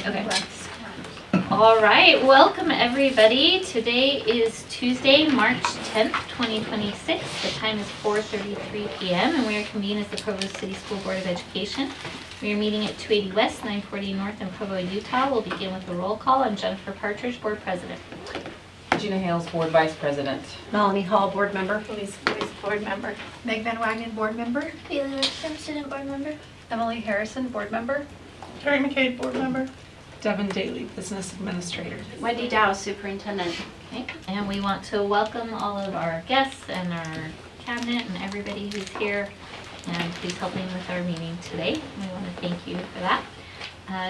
Okay. All right, welcome everybody. Today is Tuesday, March 10th, 2026. The time is 4:33 p.m. and we are convened as the Provo City School Board of Education. We are meeting at 280 West, 940 North in Provo, Utah. We'll begin with the roll call. I'm Jennifer Partridge, Board President. Gina Hales, Board Vice President. Melanie Hall, Board Member. Elise Boyce, Board Member. Meg Van Wagenen, Board Member. Bailey Wickstrom, Student Board Member. Emily Harrison, Board Member. Terry McCabe, Board Member. Devin Daly, Business Administrator. Wendy Dow, Superintendent. Okay, and we want to welcome all of our guests and our cabinet and everybody who's here and who's helping with our meeting today. We want to thank you for that.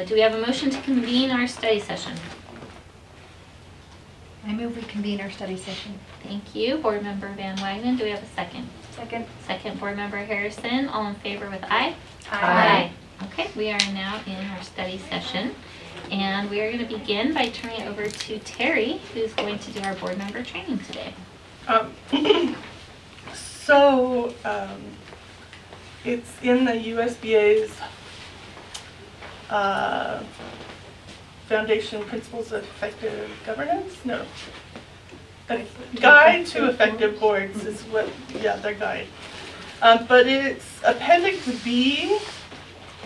Do we have a motion to convene our study session? I move we convene our study session. Thank you. Board Member Van Wagenen, do we have a second? Second. Second, Board Member Harrison. All in favor with aye? Aye. Okay, we are now in our study session. And we are going to begin by turning it over to Terry, who's going to do our board member training today. It's in the USBA's Foundation Principles of Effective Governance? No. A Guide to Effective Boards is what, their guide. But it's Appendix B,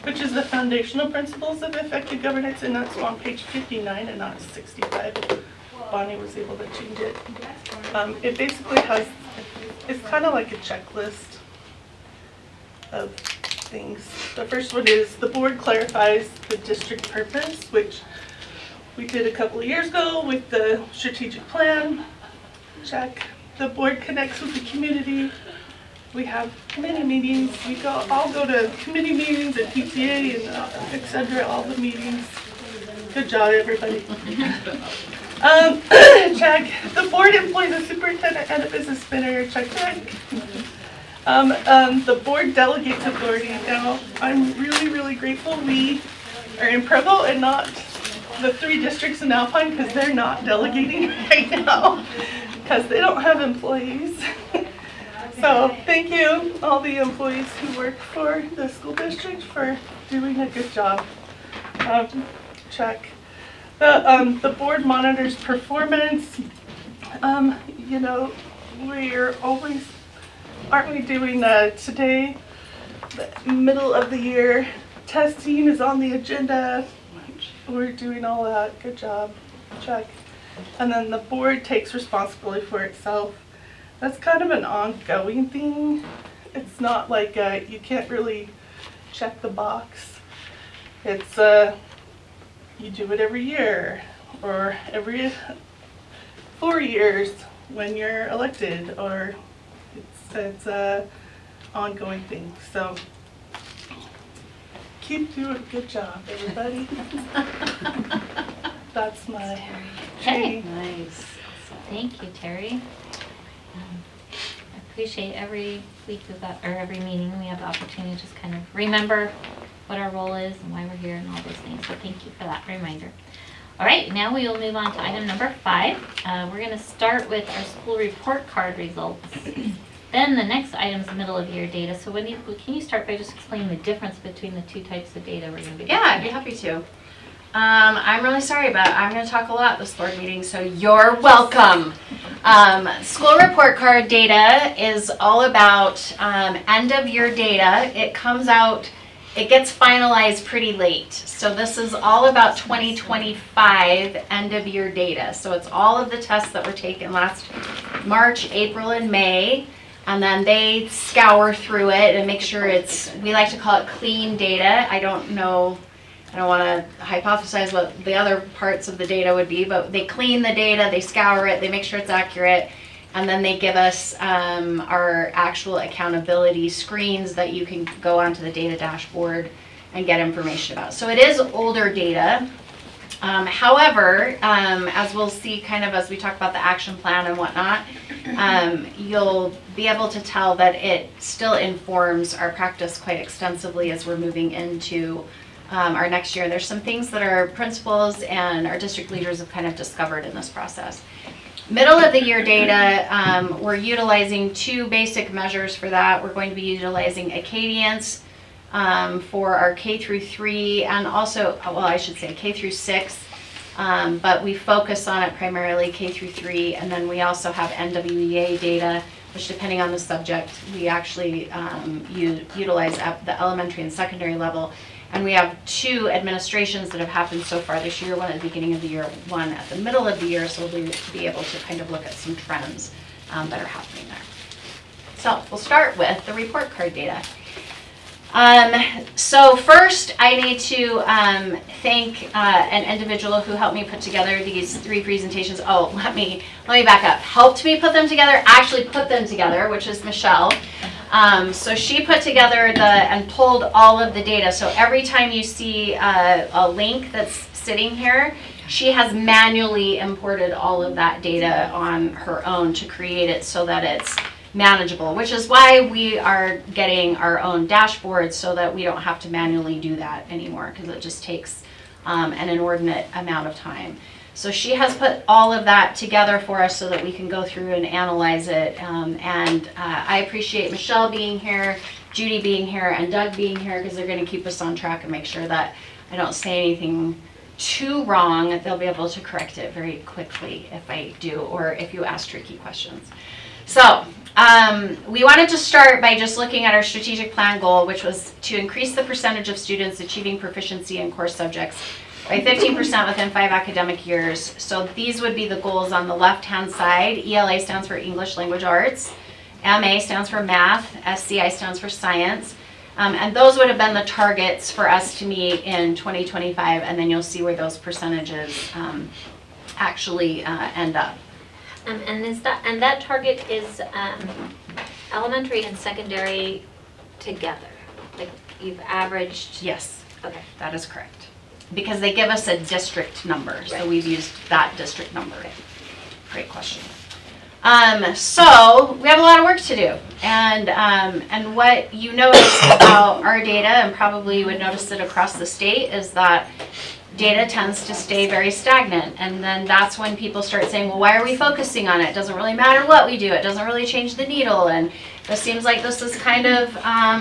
which is the foundational principles of effective governance, and that's on page 59 and not 65. Bonnie was able to change it. It basically has, it's kind of like a checklist of things. The first one is the board clarifies the district purpose, which we did a couple of years ago with the strategic plan. Check. The board connects with the community. We have many meetings. We all go to committee meetings at PTA and etc. All the meetings. Good job, everybody. Check. The board employs a superintendent and a business spinner. Check. The board delegates authority. Now, I'm really grateful we are in Provo and not the 3 districts in Alpine because they're not delegating right now because they don't have employees. So thank you, all the employees who work for the school district, for doing a good job. Check. The board monitors performance. We're always, aren't we doing today, the middle of the year testing is on the agenda. We're doing all that. Good job. Check. And then the board takes responsibility for itself. That's kind of an ongoing thing. It's not like you can't really check the box. It's you do it every year or every 4 years when you're elected, or it's a ongoing thing. So keep doing a good job, everybody. That's my Okay. Nice. Thank you, Terry. I appreciate every week or every meeting we have the opportunity to just kind of remember what our role is and why we're here and all those things. So thank you for that reminder. All right, now we will move on to item number 5. We're going to start with our school report card results. Then the next item is middle of year data. So Wendy, can you start by just explaining the difference between the 2 types of data we're going to be Yeah, I'd be happy to. I'm really sorry, but I'm going to talk a lot this board meeting, so you're welcome. School report card data is all about end of year data. It comes out, it gets finalized pretty late. So this is all about 2025 end of year data. So it's all of the tests that were taken last March, April, and May. And then they scour through it and make sure it's, we like to call it clean data. I don't want to hypothesize what the other parts of the data would be, but they clean the data, they scour it, they make sure it's accurate, and then they give us our actual accountability screens that you can go onto the data dashboard and get information about. So it is older data. However, as we'll see kind of as we talk about the action plan and whatnot, you'll be able to tell that it still informs our practice quite extensively as we're moving into our next year. There's some things that our principals and our district leaders have kind of discovered in this process. Middle of the year data, we're utilizing 2 basic measures for that. We're going to be utilizing Acadience for our K through 3 and also, well, I should say K through 6. But we focus on it primarily K through 3, and then we also have NWEA data, which depending on the subject, we actually utilize at the elementary and secondary level. And we have 2 administrations that have happened so far this year, one at the beginning of the year, one at the middle of the year, so we'll be able to kind of look at some trends that are happening there. So we'll start with the report card data. So first I need to thank an individual who helped me put together these 3 presentations. Oh, let me back up. Helped me put them together, actually put them together, which is Michelle. So she put together and pulled all of the data. So every time you see a link that's sitting here, she has manually imported all of that data on her own to create it so that it's manageable, which is why we are getting our own dashboard so that we don't have to manually do that anymore, because it just takes an inordinate amount of time. So she has put all of that together for us so that we can go through and analyze it. I appreciate Michelle being here, Judy being here, and Doug being here, because they're going to keep us on track and make sure that I don't say anything too wrong. They'll be able to correct it very quickly if I do, or if you ask tricky questions. So we wanted to start by just looking at our strategic plan goal, which was to increase the percentage of students achieving proficiency in core subjects by 15% within 5 academic years. So these would be the goals on the left-hand side. ELA stands for English Language Arts, MA stands for Math, SCI stands for Science, and those would have been the targets for us to meet in 2025, and then you'll see where those percentages actually end up. And that target is elementary and secondary together. Like you've averaged. Yes. Okay. That is correct. Because they give us a district number, Right. so we've used that district number. Great question. So we have a lot of work to do, and what you notice about our data, and probably you would notice it across the state, is that data tends to stay very stagnant, and then that's when people start saying, well, why are we focusing on it? It doesn't really matter what we do. It doesn't really change the needle, and this seems like this is kind of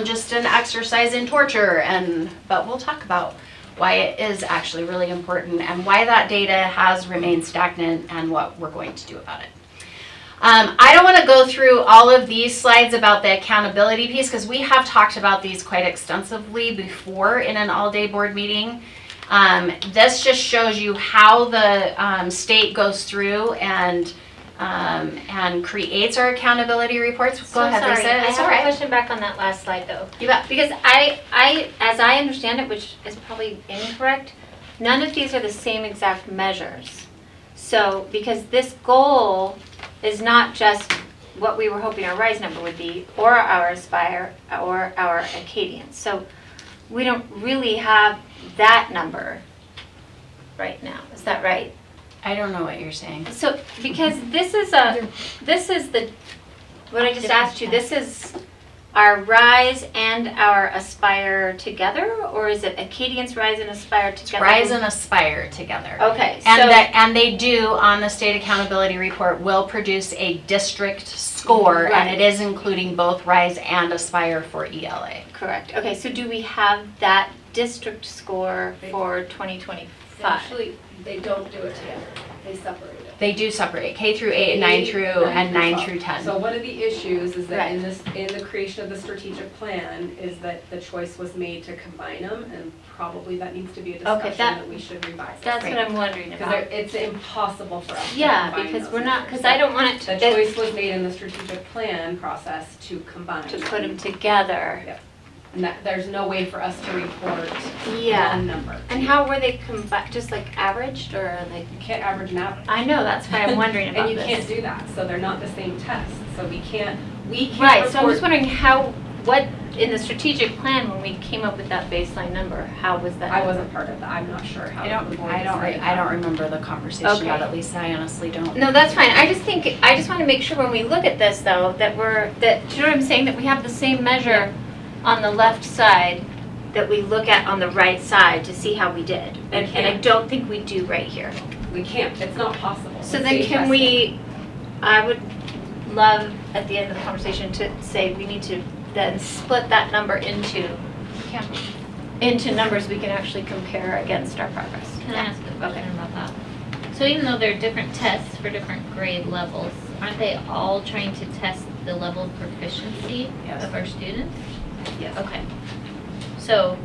just an exercise in torture, but we'll talk about why it is actually really important and why that data has remained stagnant and what we're going to do about it. I don't want to go through all of these slides about the accountability piece, because we have talked about these quite extensively before in an all-day board meeting. This just shows you how the state goes through and creates our accountability reports. Go ahead, Sorry, Lisa. I It's have all a right. question back on that last slide though. You bet. Because I, as I understand it, which is probably incorrect, none of these are the same exact measures. So, because this goal is not just what we were hoping our RISE number would be, or our Aspire, or our Acadience. So, we don't really have that number right now. Is that right? I don't know what you're saying. So, because this is what I just asked you, this is our RISE and our Aspire together, or is it Acadience, RISE, and Aspire together? Rise and Aspire together. Okay, And they do, on the state accountability report, will produce a district score, Right. and it is including both Rise and Aspire for ELA. correct. Okay, so do we have that district score for 2025? Actually, they don't do it together. They separate it. They do separate K through 8, 9 through, and 9 through 10. So one of the issues is that Right. in the creation of the strategic plan is that the choice was made to combine them, and probably that needs to be a discussion that we should revise. That's what I'm wondering Because about. it's impossible for us to Yeah, combine because those we're not, numbers. because I don't want it The to, choice was made in the strategic plan process to combine. to put them together. And that, there's no way for us to report Yeah. one number. And how were they combined, just like averaged, or like? You can't average an average. I know, that's why I'm wondering about And you this. can't do that, so they're not the same test. So we can't Right, so I'm report- just wondering what, in the strategic plan, when we came up with that baseline number, how was that? I wasn't part of that, I'm not sure how. the board decided I don't that. remember the conversation Okay. about it, Lisa. I honestly don't. No, that's fine. I just want to make sure when we look at this though, that do you know what I'm saying? That we have the same measure on the left side that we look at on the right side to see how we did. And I don't think we do right here. We can't, it's not possible. So with then state can testing. we, I would love at the end of the conversation to say we need to then split that number into Yeah. into numbers we can actually compare against our progress. Can I ask a question about that? So even though there are different tests for different grade levels, aren't they all trying to test the level of proficiency Yes. of our students? Yes. Okay. So,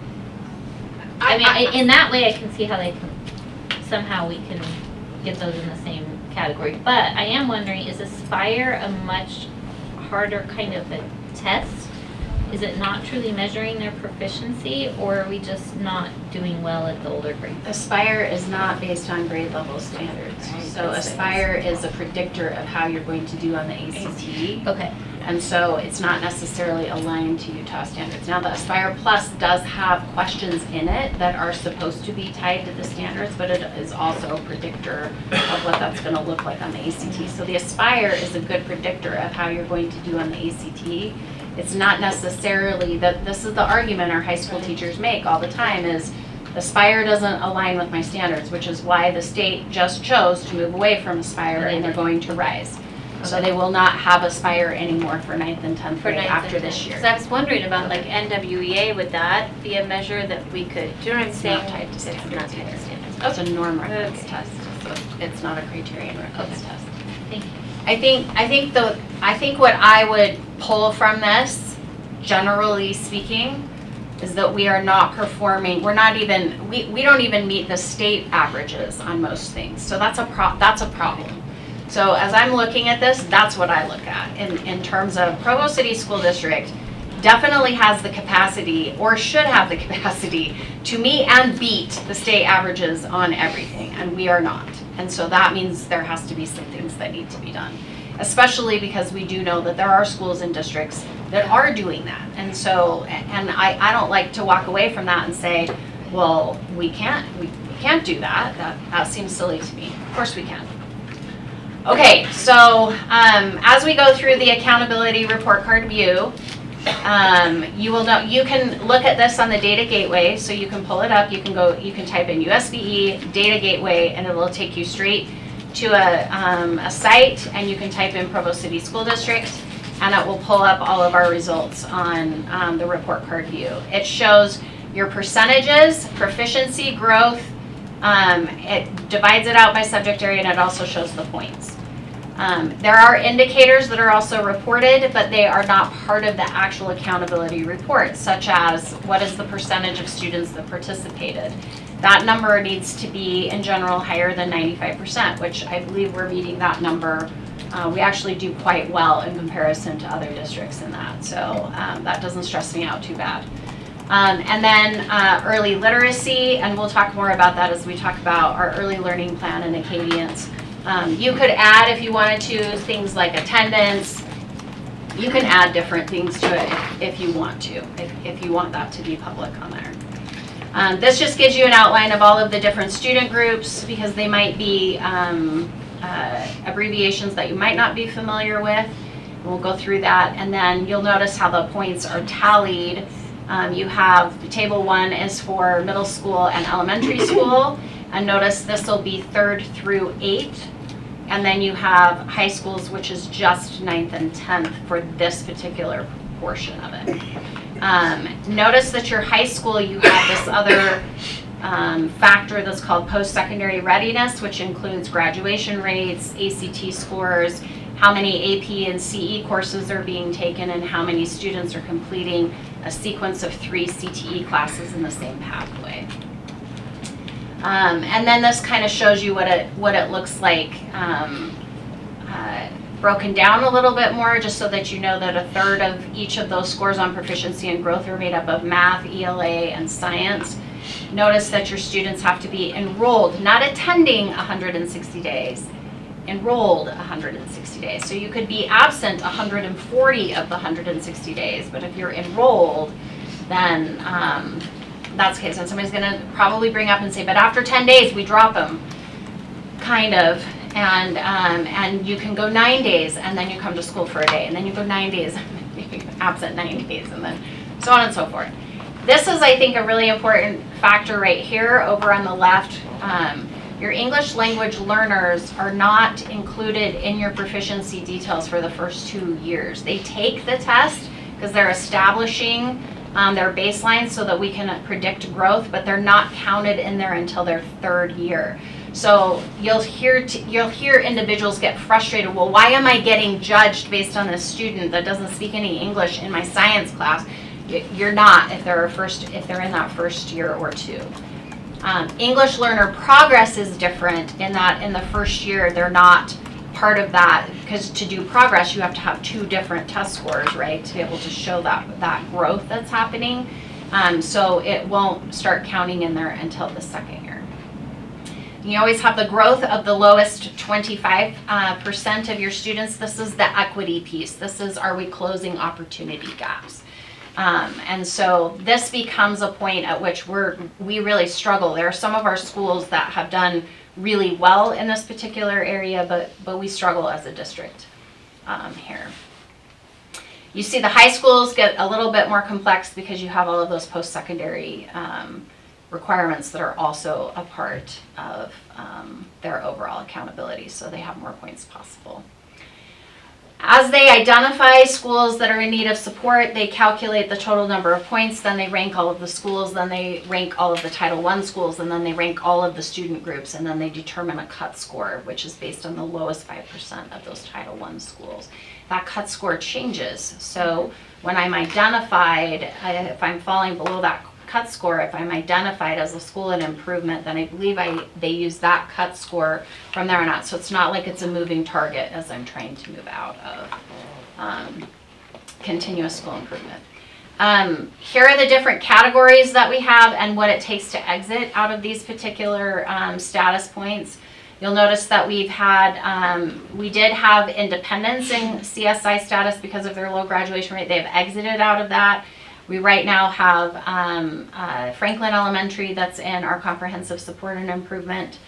I mean, in that way, I can see how they can, somehow we can get those in the same category. But I am wondering, is Aspire a much harder kind of a test? Is it not truly measuring their proficiency, or are we just not doing well at the older grades? Aspire is not based on grade level standards. So Aspire is a predictor of how you're going to do on the ACT. Okay. And so it's not necessarily aligned to Utah standards. Now the Aspire Plus does have questions in it that are supposed to be tied to the standards, but it is also a predictor of what that's going to look like on the ACT. So the Aspire is a good predictor of how you're going to do on the ACT. It's not necessarily that, this is the argument our high school teachers make all the time, is Aspire doesn't align with my standards, which is why the state just chose to move away from Aspire and they're going to RISE. So they will not have Aspire anymore for 9th and 10th grade after this year. Because I was wondering about like NWEA, would that be a measure that we could It's say? not tied to standards. It's a norm reference test, so it's not a criterion reference test. Thank you. I think what I would pull from this, generally speaking, is that we are not performing, we don't even meet the state averages on most things. So that's a problem. So as I'm looking at this, that's what I look at in terms of Provo City School District definitely has the capacity, or should have the capacity, to meet and beat the state averages on everything, and we are not. And so that means there has to be some things that need to be done, especially because we do know that there are schools and districts that are doing that. And so, and I don't like to walk away from that and say, well, we can't do that. That seems silly to me. Of course we can. Okay, so as we go through the accountability report card view, you will know, you can look at this on the data gateway, so you can pull it up, you can type in USBE data gateway, and it will take you straight to a site, and you can type in Provo City School District, and it will pull up all of our results on the report card view. It shows your percentages, proficiency, growth, it divides it out by subject area, and it also shows the points. There are indicators that are also reported, but they are not part of the actual accountability report, such as what is the percentage of students that participated. That number needs to be, in general, higher than 95%, which I believe we're meeting that number. We actually do quite well in comparison to other districts in that, so that doesn't stress me out too bad. And then early literacy, and we'll talk more about that as we talk about our early learning plan and Acadience. You could add, if you wanted to, things like attendance. You can add different things to it if you want to, if you want that to be public on there. This just gives you an outline of all of the different student groups, because they might be abbreviations that you might not be familiar with. We'll go through that, and then you'll notice how the points are tallied. You have table 1 is for middle school and elementary school, and notice this will be 3rd through 8th, and then you have high schools, which is just 9th and 10th for this particular portion of it. Notice that your high school, you have this other factor that's called post-secondary readiness, which includes graduation rates, ACT scores, how many AP and CE courses are being taken, and how many students are completing a sequence of 3 CTE classes in the same pathway. And then this kind of shows you what it looks like broken down a little bit more, just so that you know that 1/3 of each of those scores on proficiency and growth are made up of math, ELA, and science. Notice that your students have to be enrolled, not attending 160 days, enrolled 160 days. So you could be absent 140 of the 160 days, but if you're enrolled, then that's the case. And somebody's gonna probably bring up and say, but after 10 days, we drop them, kind of. And you can go 9 days, and then you come to school for a day, and then you go 9 days, and you're absent 9 days, and then so on and so forth. This is, I think, a really important factor right here over on the left. Your English language learners are not included in your proficiency details for the first 2 years. They take the test because they're establishing their baseline so that we can predict growth, but they're not counted in there until their 3rd year. So you'll hear individuals get frustrated. Well, why am I getting judged based on this student that doesn't speak any English in my science class? You're not if they're in that 1st year or 2. English learner progress is different in that in the 1st year they're not part of that, because to do progress you have to have 2 different test scores, right, to be able to show that growth that's happening. So it won't start counting in there until the 2nd year. You always have the growth of the lowest 25% of your students. This is the equity piece. This is, are we closing opportunity gaps? And so this becomes a point at which we really struggle. There are some of our schools that have done really well in this particular area, but we struggle as a district here. You see the high schools get a little bit more complex because you have all of those post-secondary requirements that are also a part of their overall accountability, so they have more points possible. As they identify schools that are in need of support, they calculate the total number of points, then they rank all of the schools, then they rank all of the Title I schools, and then they rank all of the student groups, and then they determine a cut score, which is based on the lowest 5% of those Title I schools. That cut score changes, so when I'm identified, if I'm falling below that cut score, if I'm identified as a school in improvement, then I believe they use that cut score from there on out. So it's not like it's a moving target as I'm trying to move out of continuous school improvement. Here are the different categories that we have and what it takes to exit out of these particular status points. You'll notice that we did have independents in CSI status because of their low graduation rate. They've exited out of that. We right now have Franklin Elementary that's in our comprehensive support and improvement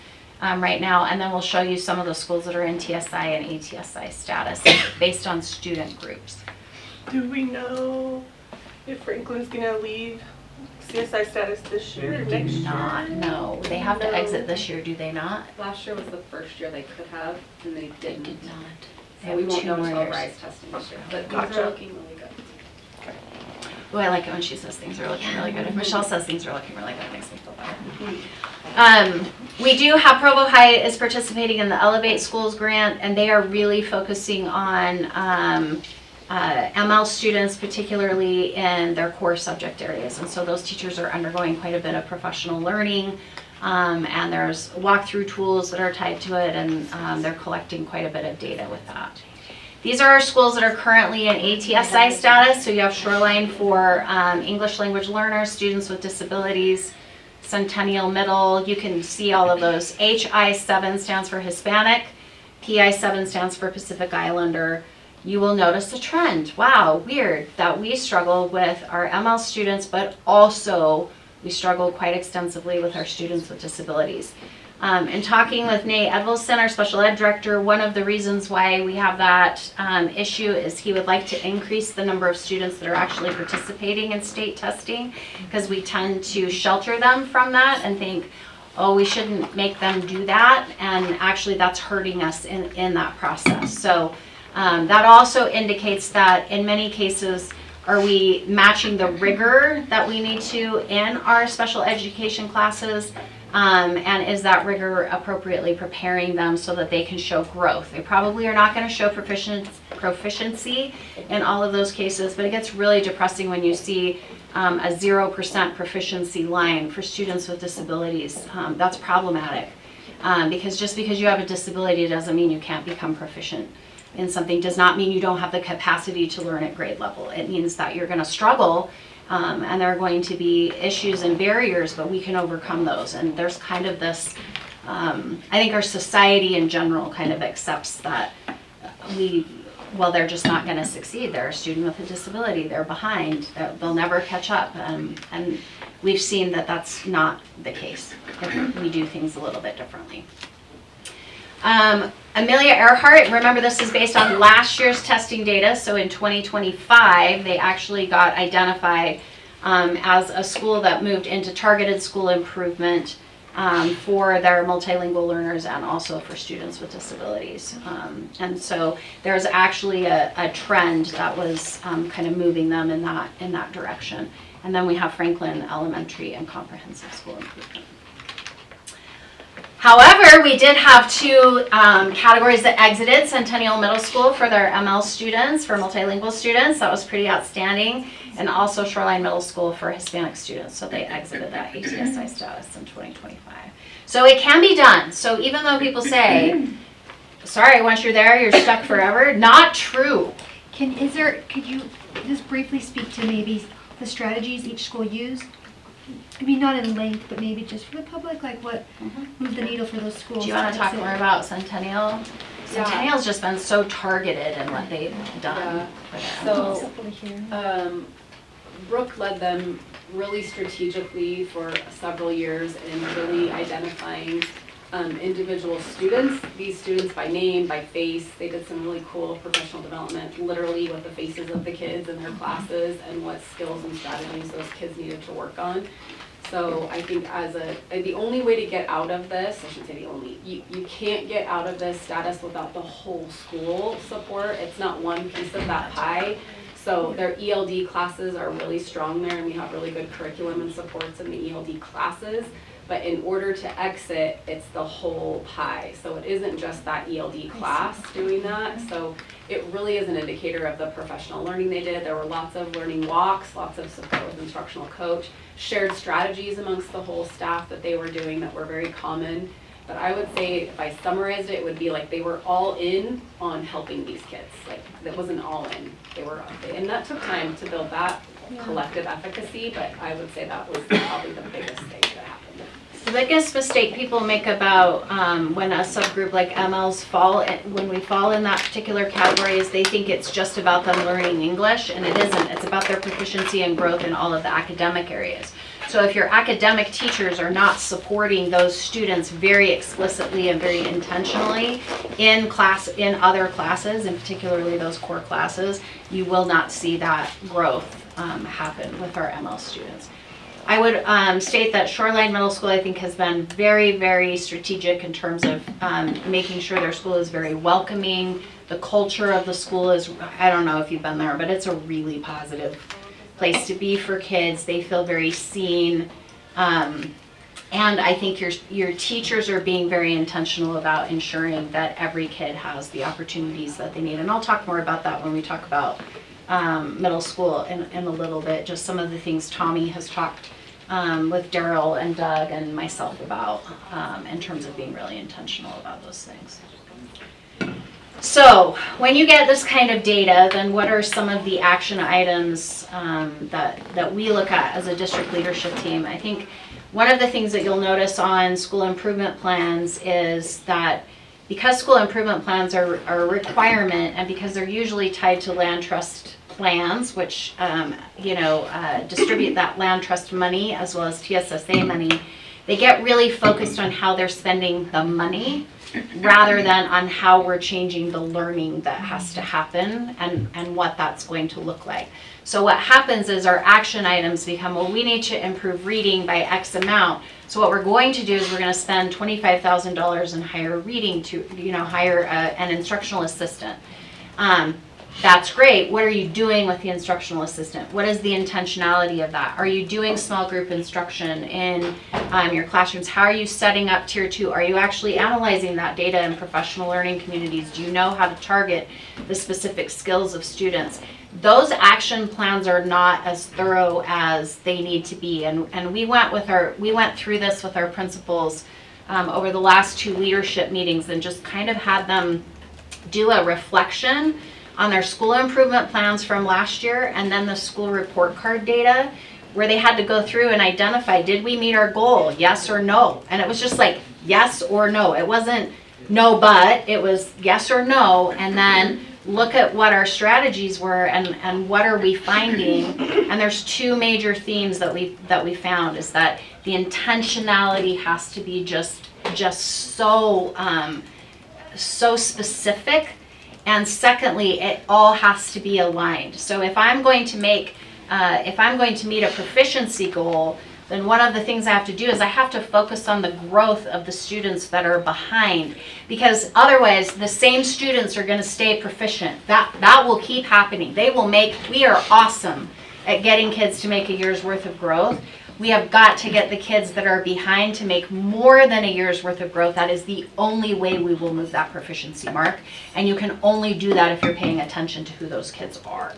right now, and then we'll show you some of the schools that are in TSI and ATSI status based on student groups. Do we know if Franklin's gonna leave CSI status this year or next year? No, they have to exit this year, do they not? Last year was the first year they could have, and they didn't. They did not. They So we have won't 2 know more until years. RISE testing this year, but these Gotcha. are looking really good. Oh, I like it when she says things are looking really good. If Michelle says things are looking really good, it makes me feel better. We do have Provo High is participating in the Elevate Schools grant, and they are really focusing on ML students, particularly in their core subject areas. And so those teachers are undergoing quite a bit of professional learning, and there's walkthrough tools that are tied to it, and they're collecting quite a bit of data with that. These are our schools that are currently in ATSI status. So you have Shoreline for English language learners, students with disabilities, Centennial Middle. You can see all of those. HI7 stands for Hispanic. PI7 stands for Pacific Islander. You will notice a trend. Wow, weird that we struggle with our ML students, but also we struggle quite extensively with our students with disabilities. In talking with Nate Edvelson, our special ed director, one of the reasons why we have that issue is he would like to increase the number of students that are actually participating in state testing, because we tend to shelter them from that and think, oh, we shouldn't make them do that, and actually that's hurting us in that process. So that also indicates that in many cases, are we matching the rigor that we need to in our special education classes? And is that rigor appropriately preparing them so that they can show growth? They probably are not going to show proficiency in all of those cases, but it gets really depressing when you see a 0% proficiency line for students with disabilities. That's problematic, because just because you have a disability doesn't mean you can't become proficient in something. Does not mean you don't have the capacity to learn at grade level. It means that you're going to struggle, and there are going to be issues and barriers, but we can overcome those. And there's kind of this, I think our society in general kind of accepts that they're just not going to succeed. They're a student with a disability. They're behind. They'll never catch up. And we've seen that that's not the case if we do things a little bit differently. Amelia Earhart, remember this is based on last year's testing data, so in 2025 they actually got identified as a school that moved into targeted school improvement for their multilingual learners and also for students with disabilities. And so there's actually a trend that was kind of moving them in that direction. And then we have Franklin Elementary and Comprehensive School Improvement. However, we did have two categories that exited: Centennial Middle School for their ML students, for multilingual students. That was pretty outstanding. And also Shoreline Middle School for Hispanic students. So they exited that ATSI status in 2025. So it can be done. So even though people say, sorry, once you're there, you're stuck forever, not true. Could you just briefly speak to maybe the strategies each school used? I mean, not in length, but maybe just for the public, like what moved the needle for those schools? Do you want to talk more about Centennial? Centennial's just been so targeted in what they've done. So, Brooke led them really strategically for several years in really identifying individual students, these students by name, by face. They did some really cool professional development, literally with the faces of the kids in their classes and what skills and strategies those kids needed to work on. So I think the only way to get out of this, I shouldn't say the only, you can't get out of this status without the whole school support. It's not one piece of that pie. So their ELD classes are really strong there, and we have really good curriculum and supports in the ELD classes. But in order to exit, it's the whole pie. So it isn't just that ELD class doing that. So it really is an indicator of the professional learning they did. There were lots of learning walks, lots of support with instructional coach, shared strategies amongst the whole staff that they were doing that were very common. But I would say, if I summarized it, it would be like they were all in on helping these kids. Like, that wasn't all in. They were, and that took time to build that collective efficacy, but I would say that was probably the biggest thing that happened. The biggest mistake people make about when a subgroup like MLs when we fall in that particular category, is they think it's just about them learning English, and it isn't. It's about their proficiency and growth in all of the academic areas. So if your academic teachers are not supporting those students very explicitly and very intentionally in other classes, and particularly those core classes, you will not see that growth happen with our ML students. I would state that Shoreline Middle School, I think, has been very, very strategic in terms of making sure their school is very welcoming. The culture of the school is, I don't know if you've been there, but it's a really positive place to be for kids. They feel very seen. And I think your teachers are being very intentional about ensuring that every kid has the opportunities that they need. And I'll talk more about that when we talk about middle school in a little bit. Just some of the things Tommy has talked with Daryl and Doug and myself about in terms of being really intentional about those things. So when you get this kind of data, then what are some of the action items that we look at as a district leadership team? I think one of the things that you'll notice on school improvement plans is that because school improvement plans are a requirement, and because they're usually tied to land trust plans, which distribute that land trust money as well as TSSA money, they get really focused on how they're spending the money rather than on how we're changing the learning that has to happen and what that's going to look like. So what happens is our action items become, well, we need to improve reading by X amount. So what we're going to do is we're going to spend $25,000 and hire reading hire an instructional assistant. That's great. What are you doing with the instructional assistant? What is the intentionality of that? Are you doing small group instruction in your classrooms? How are you setting up tier 2? Are you actually analyzing that data in professional learning communities? Do you know how to target the specific skills of students? Those action plans are not as thorough as they need to be, and we went through this with our principals over the last 2 leadership meetings and just kind of had them do a reflection on their school improvement plans from last year and then the school report card data, where they had to go through and identify, did we meet our goal, yes or no? And it was just like yes or no. It wasn't no but, it was yes or no, and then look at what our strategies were and what are we finding. And there's 2 major themes that we found, is that the intentionality has to be just so specific, and secondly, it all has to be aligned. So if I'm going to meet a proficiency goal, then one of the things I have to do is I have to focus on the growth of the students that are behind, because otherwise the same students are going to stay proficient. That will keep happening. We are awesome at getting kids to make a year's worth of growth. We have got to get the kids that are behind to make more than a year's worth of growth. That is the only way we will move that proficiency mark. And you can only do that if you're paying attention to who those kids are.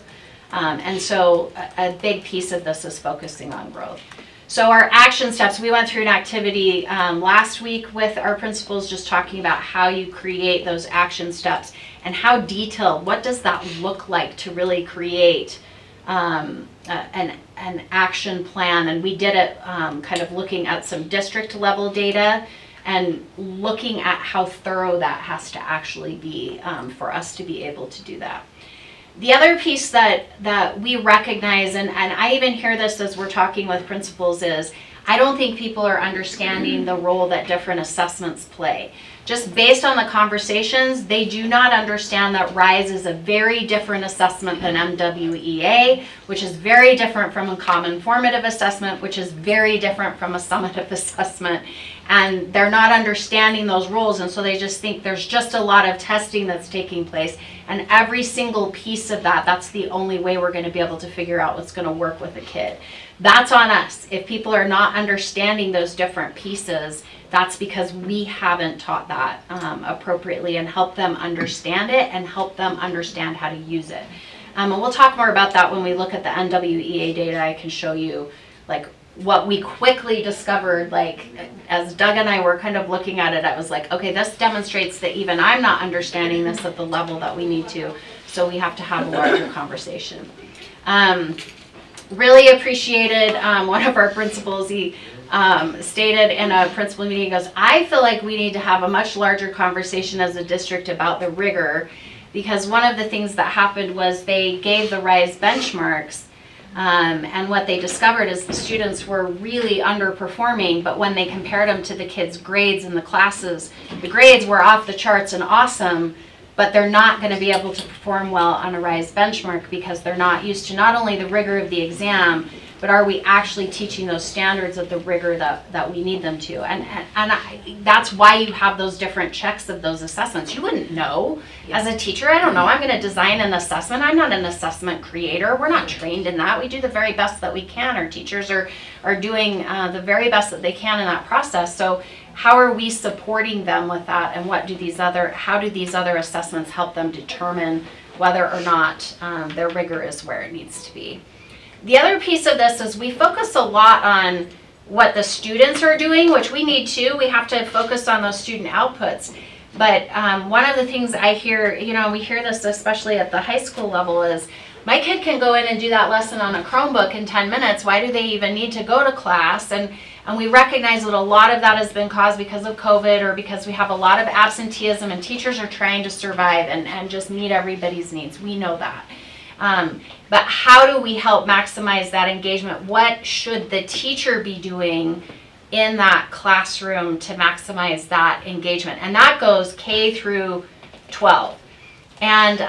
And so a big piece of this is focusing on growth. So our action steps, we went through an activity last week with our principals just talking about how you create those action steps and how detailed, what does that look like to really create an action plan. And we did it kind of looking at some district level data and looking at how thorough that has to actually be for us to be able to do that. The other piece that we recognize, and I even hear this as we're talking with principals, is I don't think people are understanding the role that different assessments play. Just based on the conversations, they do not understand that RISE is a very different assessment than NWEA, which is very different from a common formative assessment, which is very different from a summative assessment. And they're not understanding those roles, and so they just think there's just a lot of testing that's taking place. And every single piece of that's the only way we're going to be able to figure out what's going to work with a kid. That's on us. If people are not understanding those different pieces, that's because we haven't taught that appropriately and helped them understand it and help them understand how to use it. And we'll talk more about that when we look at the NWEA data. I can show you like what we quickly discovered, like as Doug and I were kind of looking at it, I was like, okay, this demonstrates that even I'm not understanding this at the level that we need to, so we have to have a larger conversation. Really appreciated one of our principals, he stated in a principal meeting, he goes, I feel like we need to have a much larger conversation as a district about the rigor, because one of the things that happened was they gave the RISE benchmarks, and what they discovered is the students were really underperforming, but when they compared them to the kids' grades in the classes, the grades were off the charts and awesome, but they're not going to be able to perform well on a RISE benchmark because they're not used to not only the rigor of the exam, but are we actually teaching those standards of the rigor that we need them to? And that's why you have those different checks of those assessments. You wouldn't know as a teacher. I don't know. I'm going to design an assessment. I'm not an assessment creator. We're not trained in that. We do the very best that we can. Our teachers are doing the very best that they can in that process. So how are we supporting them with that, and how do these other assessments help them determine whether or not their rigor is where it needs to be? The other piece of this is we focus a lot on what the students are doing, which we need to. We have to focus on those student outputs. But one of the things I hear, we hear this especially at the high school level, is my kid can go in and do that lesson on a Chromebook in 10 minutes. Why do they even need to go to class? And we recognize that a lot of that has been caused because of COVID, or because we have a lot of absenteeism and teachers are trying to survive and just meet everybody's needs. We know that. But how do we help maximize that engagement? What should the teacher be doing in that classroom to maximize that engagement? And that goes K through 12. And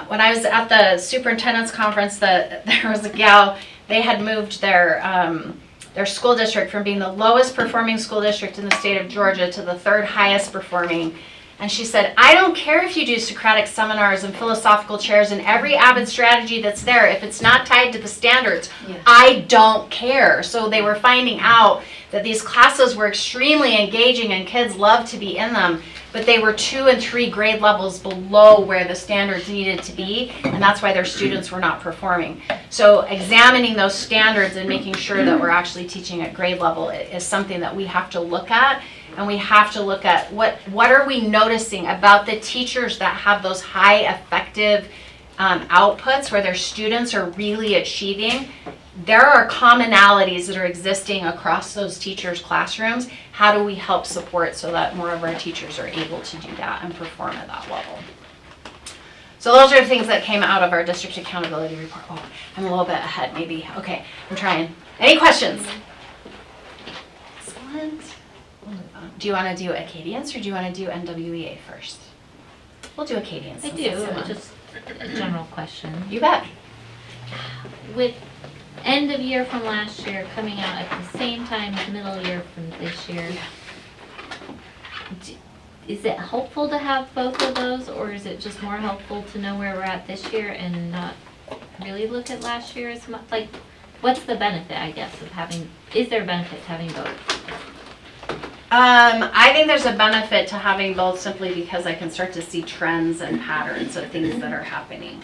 when I was at the superintendent's conference, there was a gal, they had moved their school district from being the lowest performing school district in the state of Georgia to the third highest performing. And she said, I don't care if you do Socratic seminars and philosophical chairs and every Avid strategy that's there. If it's not tied to the standards, I don't care. So they were finding out that these classes were extremely engaging and kids loved to be in them, but they were 2 and 3 grade levels below where the standards needed to be, and that's why their students were not performing. So examining those standards and making sure that we're actually teaching at grade level is something that we have to look at. And we have to look at what are we noticing about the teachers that have those high effective outputs where their students are really achieving. There are commonalities that are existing across those teachers' classrooms. How do we help support so that more of our teachers are able to do that and perform at that level? So those are the things that came out of our district accountability report. Oh, I'm a little bit ahead maybe. Okay, I'm trying. Any questions? Excellent. Do you want to do Acadience or do you want to do NWEA first? We'll do Acadience. I do, just a general question. You bet. With end of year from last year coming out at the same time as middle year from this year. Is it helpful to have both of those, or is it just more helpful to know where we're at this year and not really look at last year as much? Like, what's the benefit, I guess, of having, is there a benefit to having both? I think there's a benefit to having both simply because I can start to see trends and patterns of things that are happening.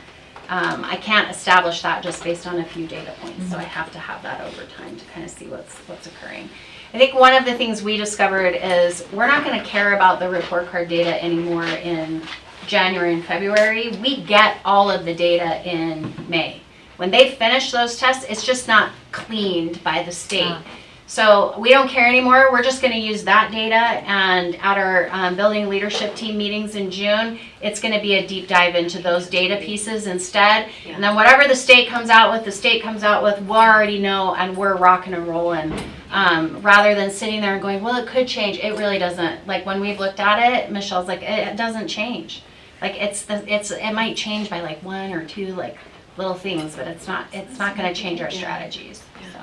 I can't establish that just based on a few data points, so I have to have that over time to kind of see what's occurring. I think one of the things we discovered is we're not going to care about the report card data anymore in January and February. We get all of the data in May. When they finish those tests, it's just not cleaned by the state. So we don't care anymore. We're just going to use that data, and at our building leadership team meetings in June, it's going to be a deep dive into those data pieces instead. And then whatever the state comes out with, we'll already know, and we're rocking and rolling. Rather than sitting there and going, well, it could change. It really doesn't. Like when we've looked at it, Michelle's like, it doesn't change. Like it might change by like one or two like little things, but it's not going to change our strategies. So.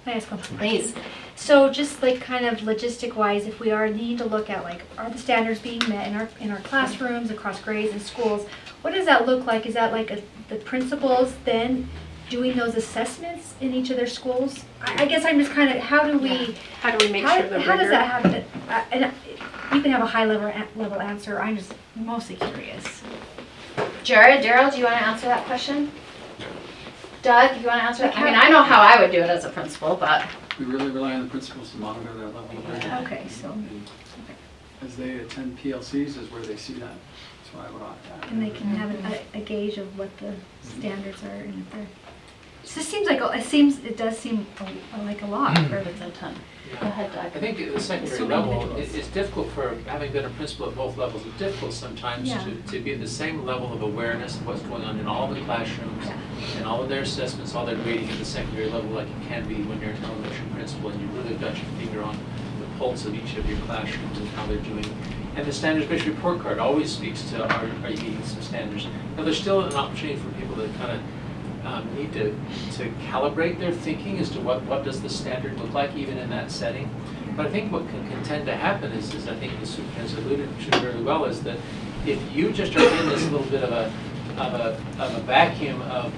Can I ask one more? Please. So just like kind of logistic wise, if we are needing to look at like, are the standards being met in our classrooms, across grades and schools, what does that look like? Is that like the principals then doing those assessments in each of their schools? I guess I'm just kind of, how do we make sure the how does that happen? And you can have a high level answer. I'm just mostly curious. Daryl, do you want to answer that question? Doug, you want to answer that? I mean, I know how I would do it as a principal, but. We really rely on the principals to monitor their level of learning. Okay, so. And as they attend PLCs is where they see that. That's why I would opt out. And they can have a gauge of what the standards are, and if they're. So this seems like it does seem like a lot. It's a ton. Go ahead, Doug. I think at the secondary level, it's difficult for, having been a principal at both levels, it's difficult sometimes to be at the same level of awareness of what's going on in all the classrooms and all of their assessments, all their grading at the secondary level like it can be when you're an elementary principal and you really got your finger on the pulse of each of your classrooms and how they're doing. And the standards-based report card always speaks to, are you meeting some standards? Now there's still an opportunity for people to kind of need to calibrate their thinking as to what does the standard look like even in that setting. But I think what can tend to happen is I think the superintendent alluded to very well, is that if you just are in this little bit of a vacuum of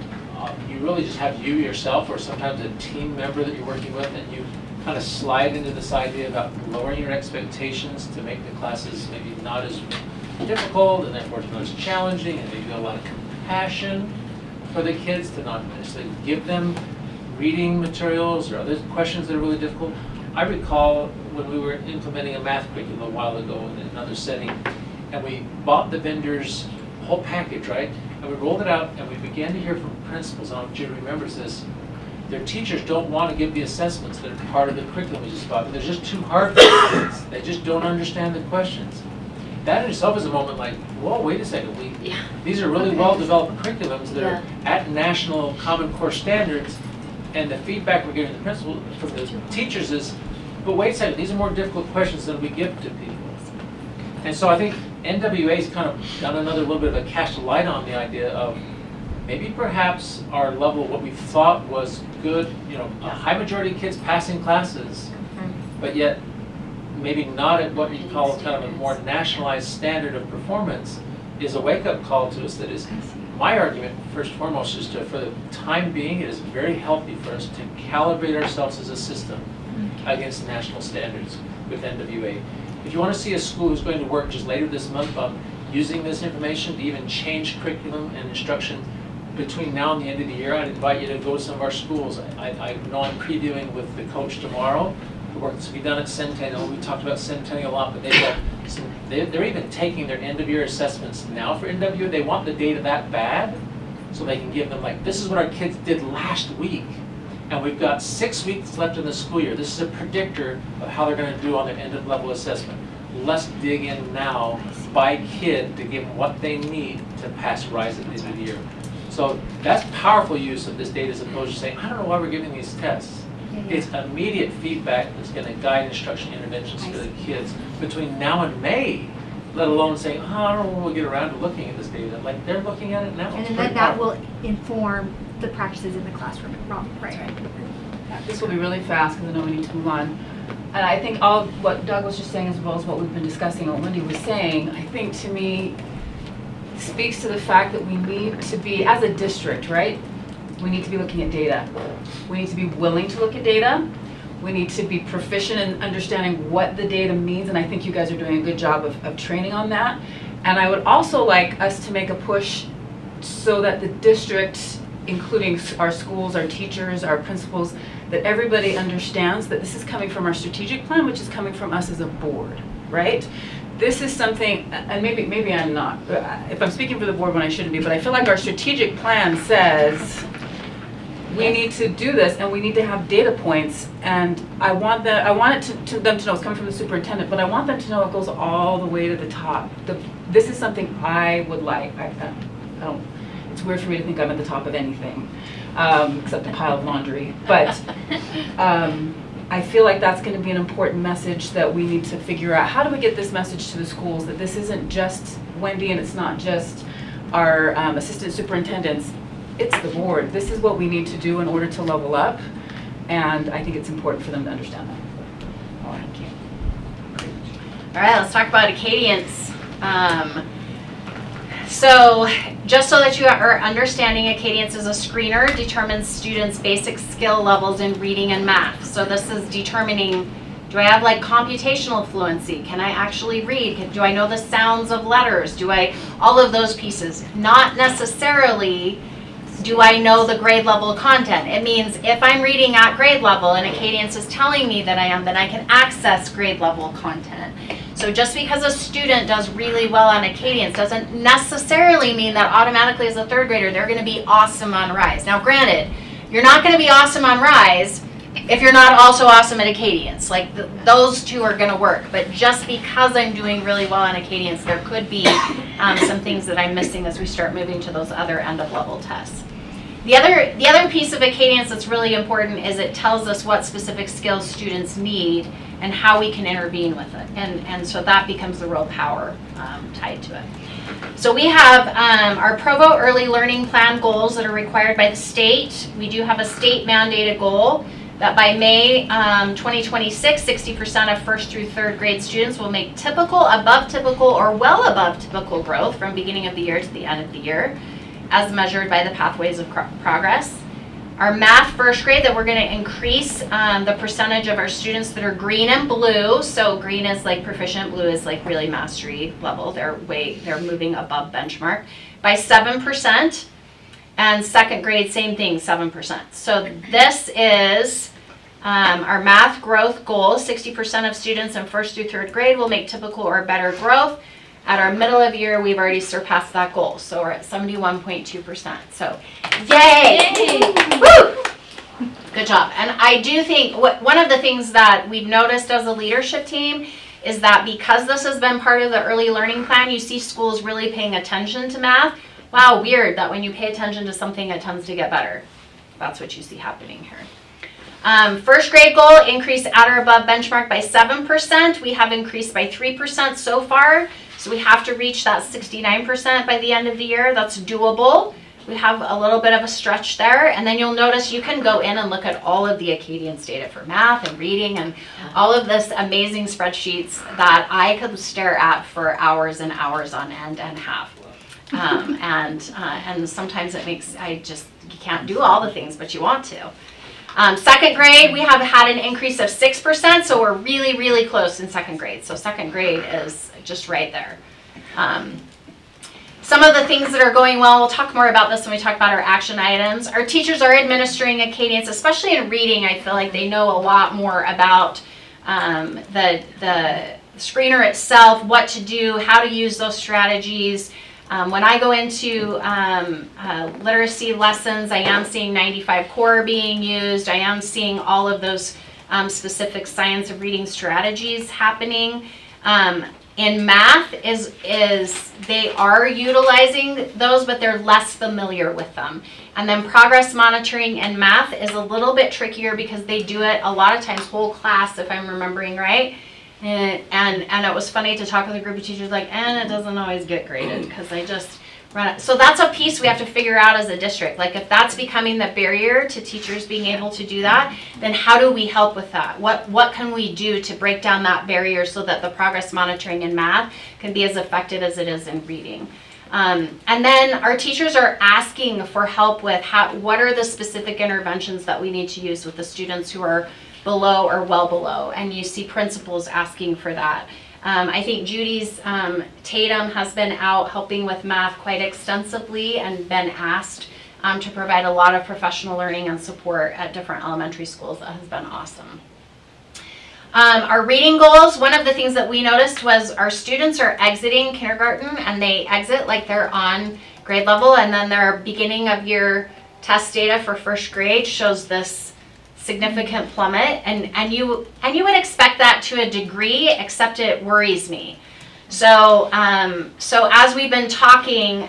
you really just have you yourself or sometimes a team member that you're working with, and you kind of slide into this idea about lowering your expectations to make the classes maybe not as difficult and therefore not as challenging, and maybe a lot of compassion for the kids to not necessarily give them reading materials or other questions that are really difficult. I recall when we were implementing a math curriculum a while ago in another setting, and we bought the vendors whole package, right? And we rolled it out, and we began to hear from principals, I don't know if Judy remembers this, their teachers don't want to give the assessments that are part of the curriculum we just bought. They're just too hard for the kids. They just don't understand the questions. That in itself is a moment like, whoa, wait a second, these are really well-developed curriculums that are at national Common Core standards, and the feedback we're getting from the teachers is, but wait a second, these are more difficult questions than we give to people. And so I think NWEA's kind of done another little bit of a cast of light on the idea of maybe perhaps our level, what we thought was good, a high majority of kids passing classes, but yet maybe not at what you call kind of a more nationalized standard of performance, is a wake-up call to us. That is, my argument, first and foremost, is for the time being, it is very healthy for us to calibrate ourselves as a system against national standards with NWEA. If you want to see a school who's going to work just later this month on using this information to even change curriculum and instruction between now and the end of the year, I'd invite you to go to some of our schools. I know I'm previewing with the coach tomorrow the work that's to be done at Centennial. We talked about Centennial a lot, but they've got they're even taking their end-of-year assessments now for NWEA. They want the data that bad so they can give them, like, this is what our kids did last week, and we've got 6 weeks left in the school year. This is a predictor of how they're going to do on their end-of-level assessment. Let's dig in now by kid to give them what they need to pass RISE at the end of the year. So that's powerful use of this data as opposed to saying, I don't know why we're giving these tests. It's immediate feedback that's going to guide instruction interventions for the kids between now and May, let alone saying, I don't know when we'll get around to looking at this data. Like, they're looking at it now. And then that will inform the practices in the classroom wrong, right? This will be really fast because I know we need to move on. And I think all what Doug was just saying, as well as what we've been discussing, what Wendy was saying, I think to me speaks to the fact that we need to be, as a district, right? We need to be looking at data. We need to be willing to look at data. We need to be proficient in understanding what the data means, and I think you guys are doing a good job of training on that. And I would also like us to make a push so that the district, including our schools, our teachers, our principals, that everybody understands that this is coming from our strategic plan, which is coming from us as a board, right? This is something, and maybe I'm not, if I'm speaking for the board when I shouldn't be, but I feel like our strategic plan says we need to do this and we need to have data points, and I want them to know it's coming from the superintendent, but I want them to know it goes all the way to the top. This is something I would like. I don't, it's weird for me to think I'm at the top of anything, except a pile of laundry, but I feel like that's going to be an important message that we need to figure out. How do we get this message to the schools that this isn't just Wendy and it's not just our assistant superintendents, it's the board. This is what we need to do in order to level up, and I think it's important for them to understand that. Oh, thank you. All right, let's talk about Acadience. So just so that you are understanding, Acadience is a screener, determines students' basic skill levels in reading and math. So this is determining, do I have like computational fluency? Can I actually read? Do I know the sounds of letters? All of those pieces. Not necessarily do I know the grade level content. It means if I'm reading at grade level and Acadience is telling me that I am, then I can access grade level content. So just because a student does really well on Acadience doesn't necessarily mean that automatically as a third grader they're going to be awesome on Rise. Now granted, you're not going to be awesome on Rise if you're not also awesome at Acadience. Like those two are going to work. But just because I'm doing really well on Acadience, there could be some things that I'm missing as we start moving to those other end of level tests. The other piece of Acadience that's really important is it tells us what specific skills students need and how we can intervene with it. And so that becomes the real power tied to it. So we have our Provo Early Learning Plan goals that are required by the state. We do have a state mandated goal that by May 2026, 60% of first through third grade students will make typical, above typical, or well above typical growth from beginning of the year to the end of the year, as measured by the pathways of progress. Our math first grade, that we're going to increase the percentage of our students that are green and blue. So green is like proficient, blue is like really mastery level. They're moving above benchmark by 7%. And second grade, same thing, 7%. So this is our math growth goal. 60% of students in first through third grade will make typical or better growth. At our middle of year, we've already surpassed that goal. So we're at 71.2%. So yay! Woo! Good job. And I do think one of the things that we've noticed as a leadership team is that because this has been part of the early learning plan, you see schools really paying attention to math. Wow, weird that when you pay attention to something, it tends to get better. That's what you see happening here. First grade goal, increase at or above benchmark by 7%. We have increased by 3% so far. So we have to reach that 69% by the end of the year. That's doable. We have a little bit of a stretch there. And then you'll notice you can go in and look at all of the Acadience data for math and reading and all of this amazing spreadsheets that I could stare at for hours and hours on end and have. And sometimes it makes, you can't do all the things, but you want to. Second grade, we have had an increase of 6%, so we're really, really close in second grade. So second grade is just right there. Some of the things that are going well, we'll talk more about this when we talk about our action items. Our teachers are administering Acadience, especially in reading. I feel like they know a lot more about the screener itself, what to do, how to use those strategies. When I go into literacy lessons, I am seeing 95 core being used. I am seeing all of those specific science of reading strategies happening. In math, they are utilizing those, but they're less familiar with them. And then progress monitoring in math is a little bit trickier because they do it a lot of times whole class, if I'm remembering right. And it was funny to talk with a group of teachers like, and it doesn't always get graded because So that's a piece we have to figure out as a district. Like if that's becoming the barrier to teachers being able to do that, then how do we help with that? What can we do to break down that barrier so that the progress monitoring in math can be as effective as it is in reading? And then our teachers are asking for help with what are the specific interventions that we need to use with the students who are below or well below, and you see principals asking for that. I think Judy's Tatum has been out helping with math quite extensively and been asked to provide a lot of professional learning and support at different elementary schools. That has been awesome. Our reading goals, one of the things that we noticed was our students are exiting kindergarten and they exit like they're on grade level, and then their beginning of year test data for first grade shows this significant plummet, and you would expect that to a degree, except it worries me. So as we've been talking,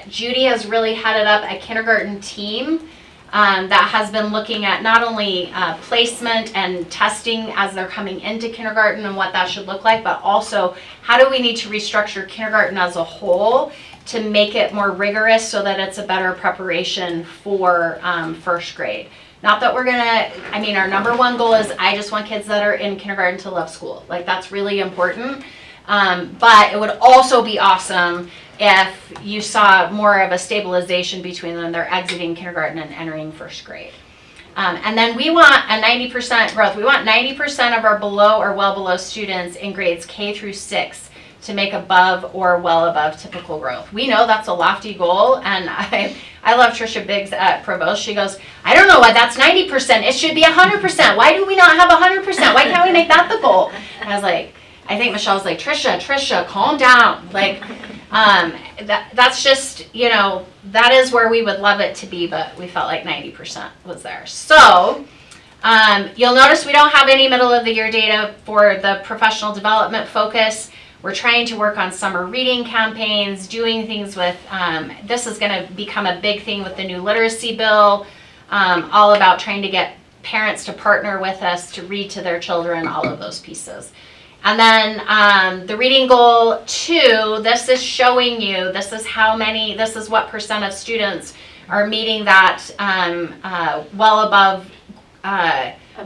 Judy has really headed up a kindergarten team that has been looking at not only placement and testing as they're coming into kindergarten and what that should look like, but also how do we need to restructure kindergarten as a whole to make it more rigorous so that it's a better preparation for first grade. Not that we're gonna, I mean, our number one goal is I just want kids that are in kindergarten to love school. Like that's really important. But it would also be awesome if you saw more of a stabilization between them. They're exiting kindergarten and entering first grade. And then we want a 90% growth. We want 90% of our below or well below students in grades K through 6 to make above or well above typical growth. We know that's a lofty goal, and I love Trisha Biggs at Provost. She goes, I don't know why that's 90%. It should be 100%. Why do we not have 100%? Why can't we make that the goal? And I was like, I think Michelle's like, Trisha, calm down. Like, that's just, you know, that is where we would love it to be, but we felt like 90% was there. So you'll notice we don't have any middle of the year data for the professional development focus. We're trying to work on summer reading campaigns, doing things with, this is going to become a big thing with the new literacy bill, all about trying to get parents to partner with us to read to their children, all of those pieces. And then the reading goal 2, this is showing you, this is what percent of students are meeting that well above,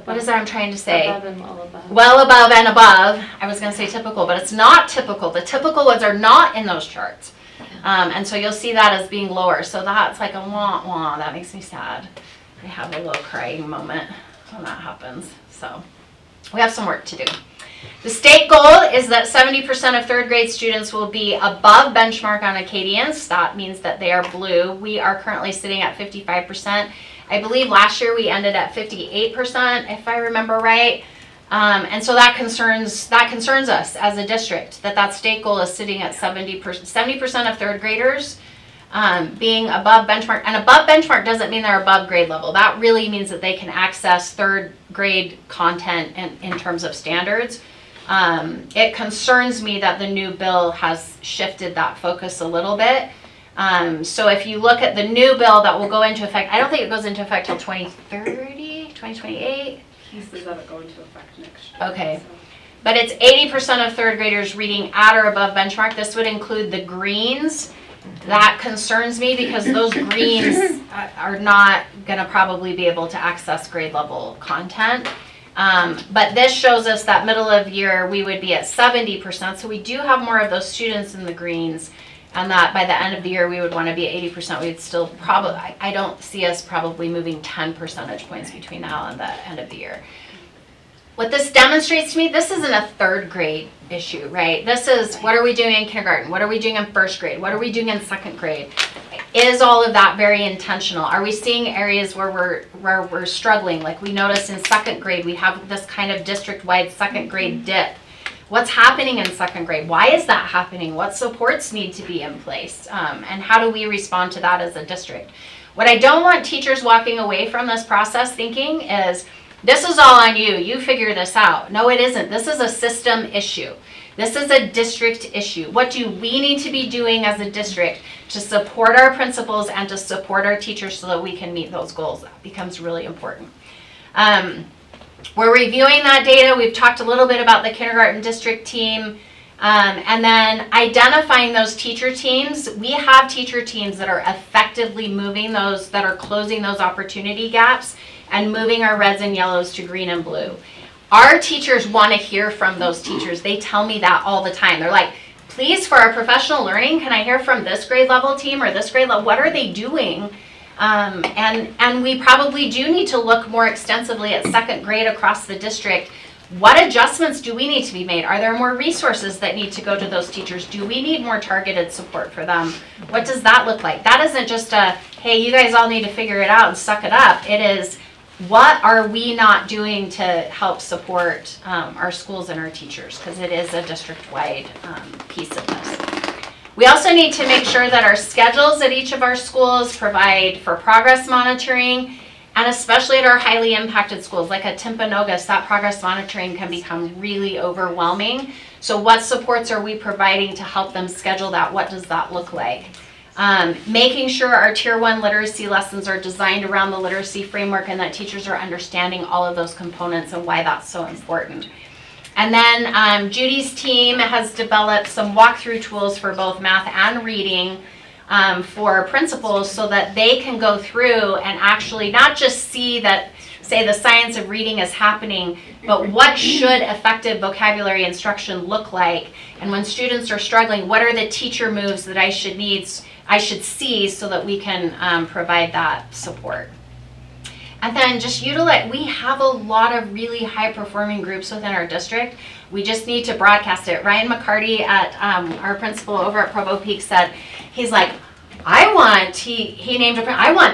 what is that I'm trying to say? Above and well above. Well above and above. I was going to say typical, but it's not typical. The typical ones are not in those charts. And so you'll see that as being lower. So that's like a wah wah. That makes me sad. I have a little crying moment when that happens. So we have some work to do. The state goal is that 70% of 3rd grade students will be above benchmark on Acadience. That means that they are blue. We are currently sitting at 55%. I believe last year we ended at 58%, if I remember right. And so that concerns us as a district, that state goal is sitting at 70% of 3rd graders being above benchmark. And above benchmark doesn't mean they're above grade level. That really means that they can access 3rd grade content in terms of standards. It concerns me that the new bill has shifted that focus a little bit. So if you look at the new bill that will go into effect, I don't think it goes into effect till 2030, 2028. He says that it go into effect next year. Okay. So. But it's 80% of 3rd graders reading at or above benchmark. This would include the greens. That concerns me because those greens are not going to probably be able to access grade level content. But this shows us that middle of year we would be at 70%. So we do have more of those students in the greens. And that by the end of the year we would want to be at 80%. We'd still probably, I don't see us probably moving 10 percentage points between now and the end of the year. What this demonstrates to me, this isn't a 3rd grade issue, right? This is what are we doing in kindergarten? What are we doing in 1st grade? What are we doing in 2nd grade? Is all of that very intentional? Are we seeing areas where we're struggling? Like we noticed in 2nd grade, we have this kind of district-wide 2nd grade dip. What's happening in 2nd grade? Why is that happening? What supports need to be in place? And how do we respond to that as a district? What I don't want teachers walking away from this process thinking is, this is all on you. You figure this out. No, it isn't. This is a system issue. This is a district issue. What do we need to be doing as a district to support our principals and to support our teachers so that we can meet those goals? That becomes really important. We're reviewing that data. We've talked a little bit about the kindergarten district team. And then identifying those teacher teams. We have teacher teams that are effectively moving those, that are closing those opportunity gaps and moving our reds and yellows to green and blue. Our teachers want to hear from those teachers. They tell me that all the time. They're like, please, for our professional learning, can I hear from this grade level team or this grade level? What are they doing? And we probably do need to look more extensively at second grade across the district. What adjustments do we need to be made? Are there more resources that need to go to those teachers? Do we need more targeted support for them? What does that look like? That isn't just a, hey, you guys all need to figure it out and suck it up. It is, what are we not doing to help support our schools and our teachers? Because it is a district-wide piece of this. We also need to make sure that our schedules at each of our schools provide for progress monitoring, and especially at our highly impacted schools, like at Timpanogos, that progress monitoring can become really overwhelming. So what supports are we providing to help them schedule that? What does that look like? Making sure our Tier 1 literacy lessons are designed around the literacy framework and that teachers are understanding all of those components and why that's so important. And then Judy's team has developed some walkthrough tools for both math and reading for principals so that they can go through and actually not just see that, say, the science of reading is happening, but what should effective vocabulary instruction look like? And when students are struggling, what are the teacher moves that I should see so that we can provide that support? And then just utilize, we have a lot of really high performing groups within our district. We just need to broadcast it. Ryan McCarty, at our principal over at Provo Peak, said, he's like, I want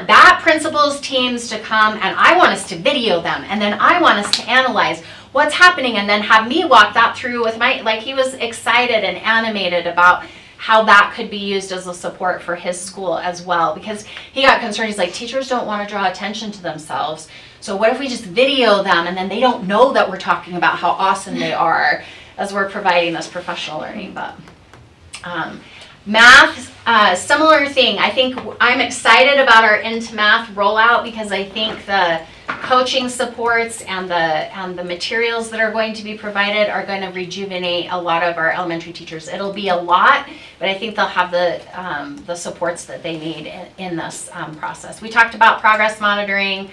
that principal's teams to come and I want us to video them and then I want us to analyze what's happening and then have me walk that through with my, like, he was excited and animated about how that could be used as a support for his school as well, because he got concerned. He's like, teachers don't want to draw attention to themselves, so what if we just video them and then they don't know that we're talking about how awesome they are as we're providing this professional learning. But math, similar thing. I think I'm excited about our Into Math rollout because I think the coaching supports and the materials that are going to be provided are going to rejuvenate a lot of our elementary teachers. It'll be a lot, but I think they'll have the supports that they need in this process. We talked about progress monitoring,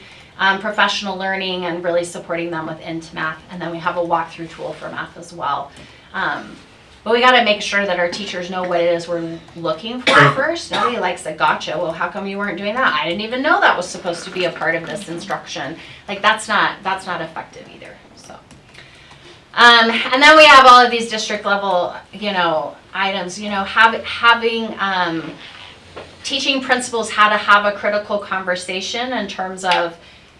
professional learning, and really supporting them with Into Math, and then we have a walkthrough tool for math as well. But we got to make sure that our teachers know what it is we're looking for first. Nobody likes a gotcha. Well, how come you weren't doing that? I didn't even know that was supposed to be a part of this instruction. Like, that's not effective either. So, and then we have all of these district level, items. Having teaching principals how to have a critical conversation in terms of,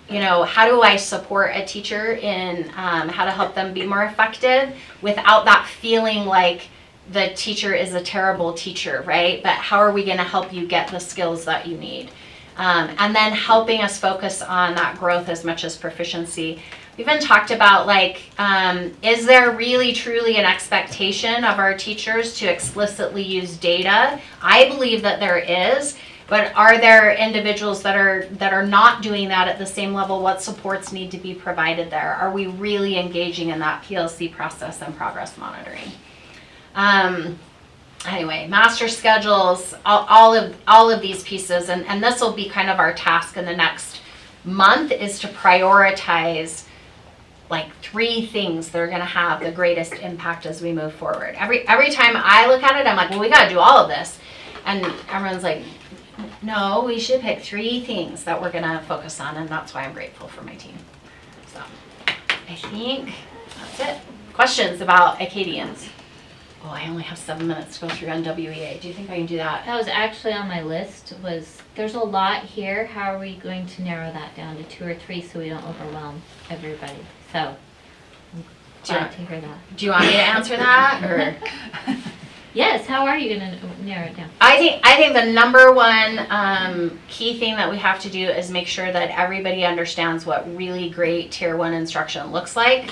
how do I support a teacher in how to help them be more effective without that feeling like the teacher is a terrible teacher, right? But how are we going to help you get the skills that you need? And then helping us focus on that growth as much as proficiency. We even talked about, is there really truly an expectation of our teachers to explicitly use data? I believe that there is. But are there individuals that are not doing that at the same level? What supports need to be provided there? Are we really engaging in that PLC process and progress monitoring? Anyway, master schedules, all of these pieces, and this will be kind of our task in the next month, is to prioritize 3 things that are going to have the greatest impact as we move forward. Every time I look at it, I'm like, well, we got to do all of this, and everyone's like, no, we should pick 3 things that we're going to focus on, and that's why I'm grateful for my team. So I think that's it. Questions about Acadience? Oh, I only have 7 minutes to go through NWEA. Do you think I can do that? That was actually on my list. There's a lot here. How are we going to narrow that down to 2 or 3 so we don't overwhelm everybody? So I'm glad to hear that. Do you want me to answer that, or? Yes, how are you going to narrow it down? I think the number one key thing that we have to do is make sure that everybody understands what really great Tier 1 instruction looks like,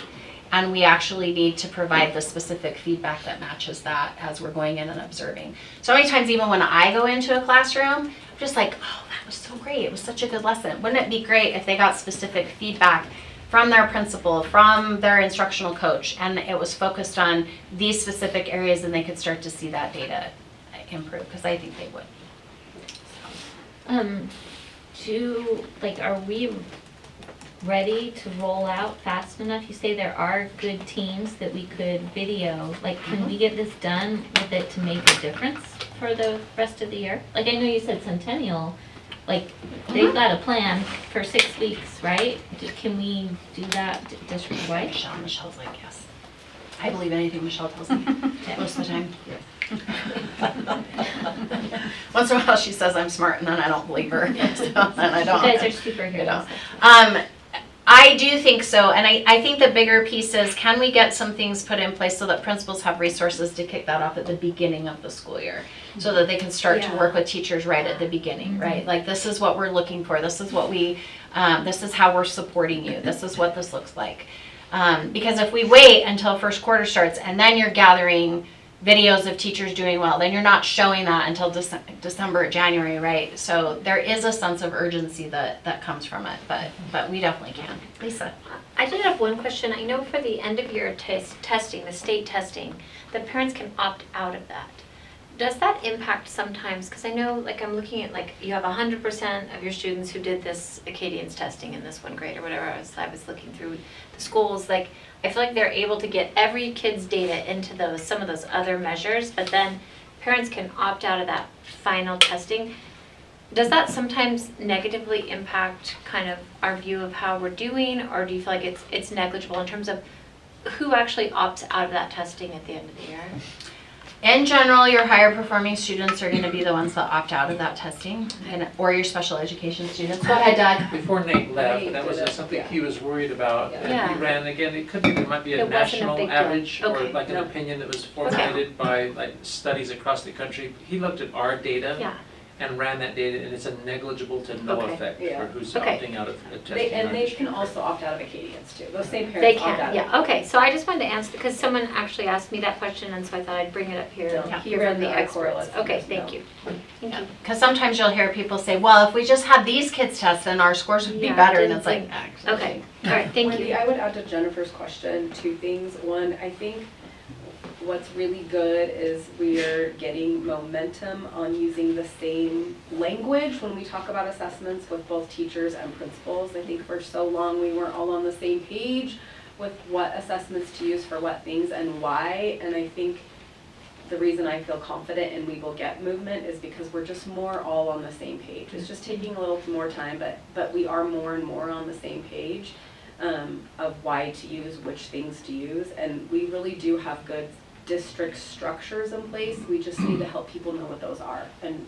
and we actually need to provide the specific feedback that matches that as we're going in and observing. So many times, even when I go into a classroom, I'm just like, oh, that was so great. It was such a good lesson. Wouldn't it be great if they got specific feedback from their principal, from their instructional coach, and it was focused on these specific areas, and they could start to see that data improve, because I think they would. Are we ready to roll out fast enough? You say there are good teams that we could video. Like, can we get this done with it to make a difference for the rest of the year? Like, I know you said Centennial, like, they've got a plan for 6 weeks, right? Can we do that district-wide? Michelle's like, yes. I believe anything Michelle tells me, most of the time. Once in a while she says I'm smart, and then I don't believe her, so then I don't. You guys are superheroes. I do think so, and I think the bigger piece is, can we get some things put in place so that principals have resources to kick that off at the beginning of the school year, so that they can start to work with teachers right at the beginning, right? Like, this is what we're looking for, this is what this is how we're supporting you, this is what this looks like. Because if we wait until first quarter starts and then you're gathering videos of teachers doing well, then you're not showing that until December, January, right? So there is a sense of urgency that comes from it, but we definitely can. Lisa? I did have one question. I know for the end of year testing, the state testing, the parents can opt out of that. Does that impact sometimes, because I know, like, I'm looking at, like, you have 100% of your students who did this Acadience testing in this one grade or whatever. I was looking through the schools, like, I feel like they're able to get every kid's data into some of those other measures, but then parents can opt out of that final testing. Does that sometimes negatively impact kind of our view of how we're doing, or do you feel like it's negligible in terms of who actually opts out of that testing at the end of the year? In general, your higher performing students are going to be the ones that opt out of that testing, or your special education students. Go ahead, Doug. Before Nate left, Nate that was did it, something yeah. he was worried about. Yeah. And he ran, again, it could be, there might be a It wasn't a national big deal. average, or Okay. like an opinion that was formulated by like studies across the country. He looked at our data Yeah. and ran that data, and it's a negligible to no Okay. effect Yeah. for who's Okay. opting out of the testing. They, in and our they district. can also opt out of Acadience too. Those same They parents opt can, out. yeah, okay, so I just wanted to answer, because someone actually asked me that question, and so I thought I'd bring it up here, Yeah. and hear from the He ran the core experts. list, Okay, yes, thank no. you. Thank you. Because sometimes you'll hear people say, well, if we just had these kids test, then our scores would be Yeah, better, and didn't it's like, think- actually. Okay, all right, thank Wendy, you. I would add to Jennifer's question 2 things. One, I think what's really good is we're getting momentum on using the same language when we talk about assessments with both teachers and principals. I think for so long we weren't all on the same page with what assessments to use for what things and why, and I think the reason I feel confident and we will get movement is because we're just more all on the same page. It's just taking a little more time, but we are more and more on the same page of why to use, which things to use, and we really do have good district structures in place. We just need to help people know what those are and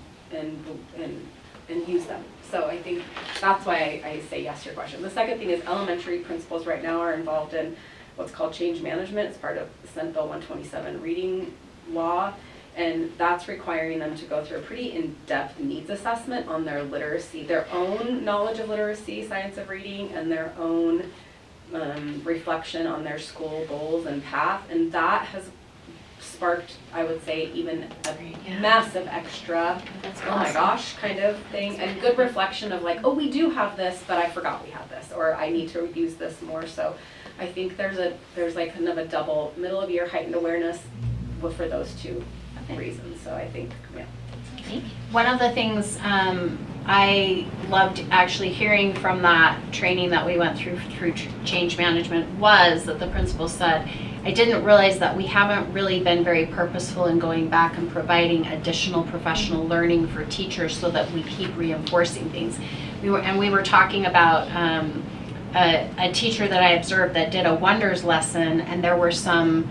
use them. So I think that's why I say yes to your question. The second thing is elementary principals right now are involved in what's called change management. It's part of Senate Bill 127 reading law, and that's requiring them to go through a pretty in-depth needs assessment on their literacy, their own knowledge of literacy, science of reading, and their own reflection on their school goals and path, and that has sparked, I would say, even a massive extra, oh my gosh, kind of thing, and good reflection of like, oh, we do have this, but I forgot we had this, or I need to use this more. So I think there's like kind of a double middle of year heightened awareness for those 2 reasons. So I think, yeah. One of the things I loved actually hearing from that training that we went through change management was that the principal said, I didn't realize that we haven't really been very purposeful in going back and providing additional professional learning for teachers so that we keep reinforcing things. We were talking about a teacher that I observed that did a wonders lesson, and there were some,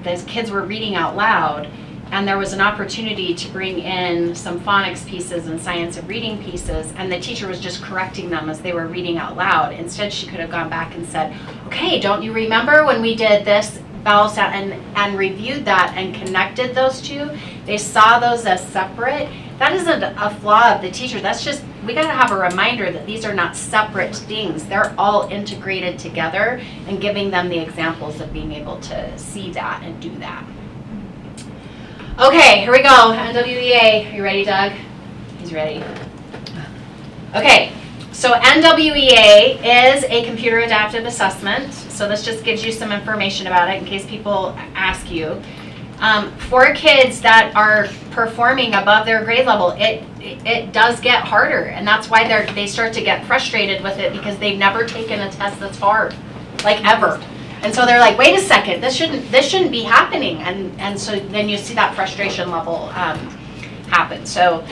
those kids were reading out loud, and there was an opportunity to bring in some phonics pieces and science of reading pieces, and the teacher was just correcting them as they were reading out loud. Instead, she could have gone back and said, okay, don't you remember when we did this vowel sound, and reviewed that and connected those 2? They saw those as separate. That isn't a flaw of the teacher. That's just, we gotta have a reminder that these are not separate things. They're all integrated together, and giving them the examples of being able to see that and do that. Okay, here we go. NWEA. Are you ready, Doug? He's ready. Okay. So NWEA is a computer adaptive assessment. So this just gives you some information about it in case people ask you. For kids that are performing above their grade level, it does get harder, and that's why they start to get frustrated with it because they've never taken a test that's hard, like ever. And so they're like, wait a second, this shouldn't be happening, and so then you see that frustration level happen. So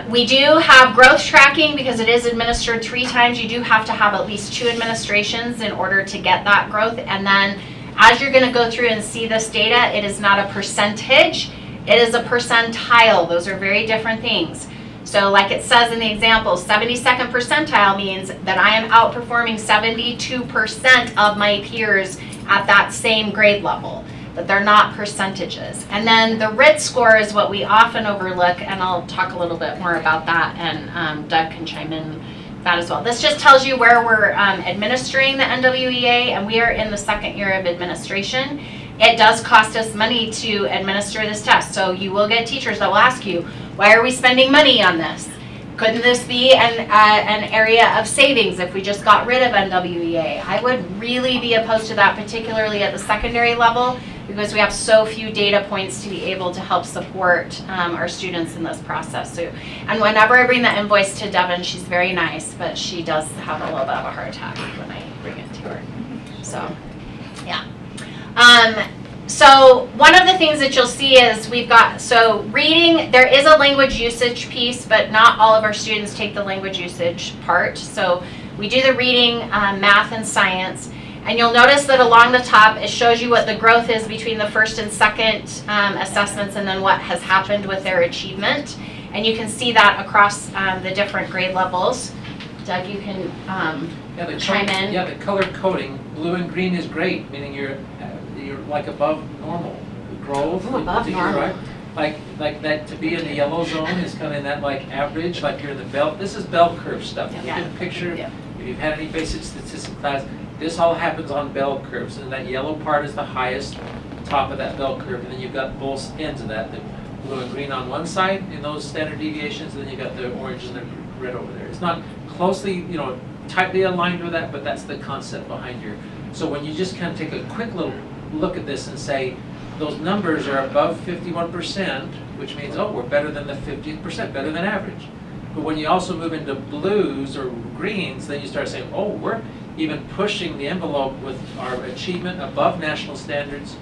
we do have growth tracking because it is administered 3 times. You do have to have at least 2 administrations in order to get that growth, and then as you're going to go through and see this data, it is not a percentage, it is a percentile. Those are very different things. So like it says in the example, 72nd percentile means that I am outperforming 72% of my peers at that same grade level, but they're not percentages. And then the RIT score is what we often overlook, and I'll talk a little bit more about that, and Doug can chime in that as well. This just tells you where we're administering the NWEA, and we are in the 2nd year of administration. It does cost us money to administer this test, so you will get teachers that will ask you, why are we spending money on this? Couldn't this be an area of savings if we just got rid of NWEA? I would really be opposed to that, particularly at the secondary level, because we have so few data points to be able to help support our students in this process. So, and whenever I bring that invoice to Devin, she's very nice, but she does have a little bit of a heart attack when I bring it to her. So, yeah. So one of the things that you'll see is we've got, so reading, there is a language usage piece, but not all of our students take the language usage part. So we do the reading, math, and science. And you'll notice that along the top, it shows you what the growth is between the 1st and 2nd assessments, and then what has happened with their achievement. And you can see that across the different grade levels. Doug, you can chime in. Yeah, the color coding, blue and green is great, meaning you're like above normal growth. Ooh, above normal. Right? Like that, to be in the yellow zone is kind of in that like average, like you're in the bell. This is bell curve stuff. You can picture, if you've had any basic statistics class, this all happens on bell curves, and that yellow part is the highest top of that bell curve, and then you've got both ends of that, the blue and green on one side in those standard deviations, and then you've got the orange and the red over there. It's not closely, tightly aligned with that, but that's the concept behind here. So when you just kind of take a quick little look at this and say, those numbers are above 51%, which means, oh, we're better than the 50%, better than average. But when you also move into blues or greens, then you start saying, oh, we're even pushing the envelope with our achievement above national standards,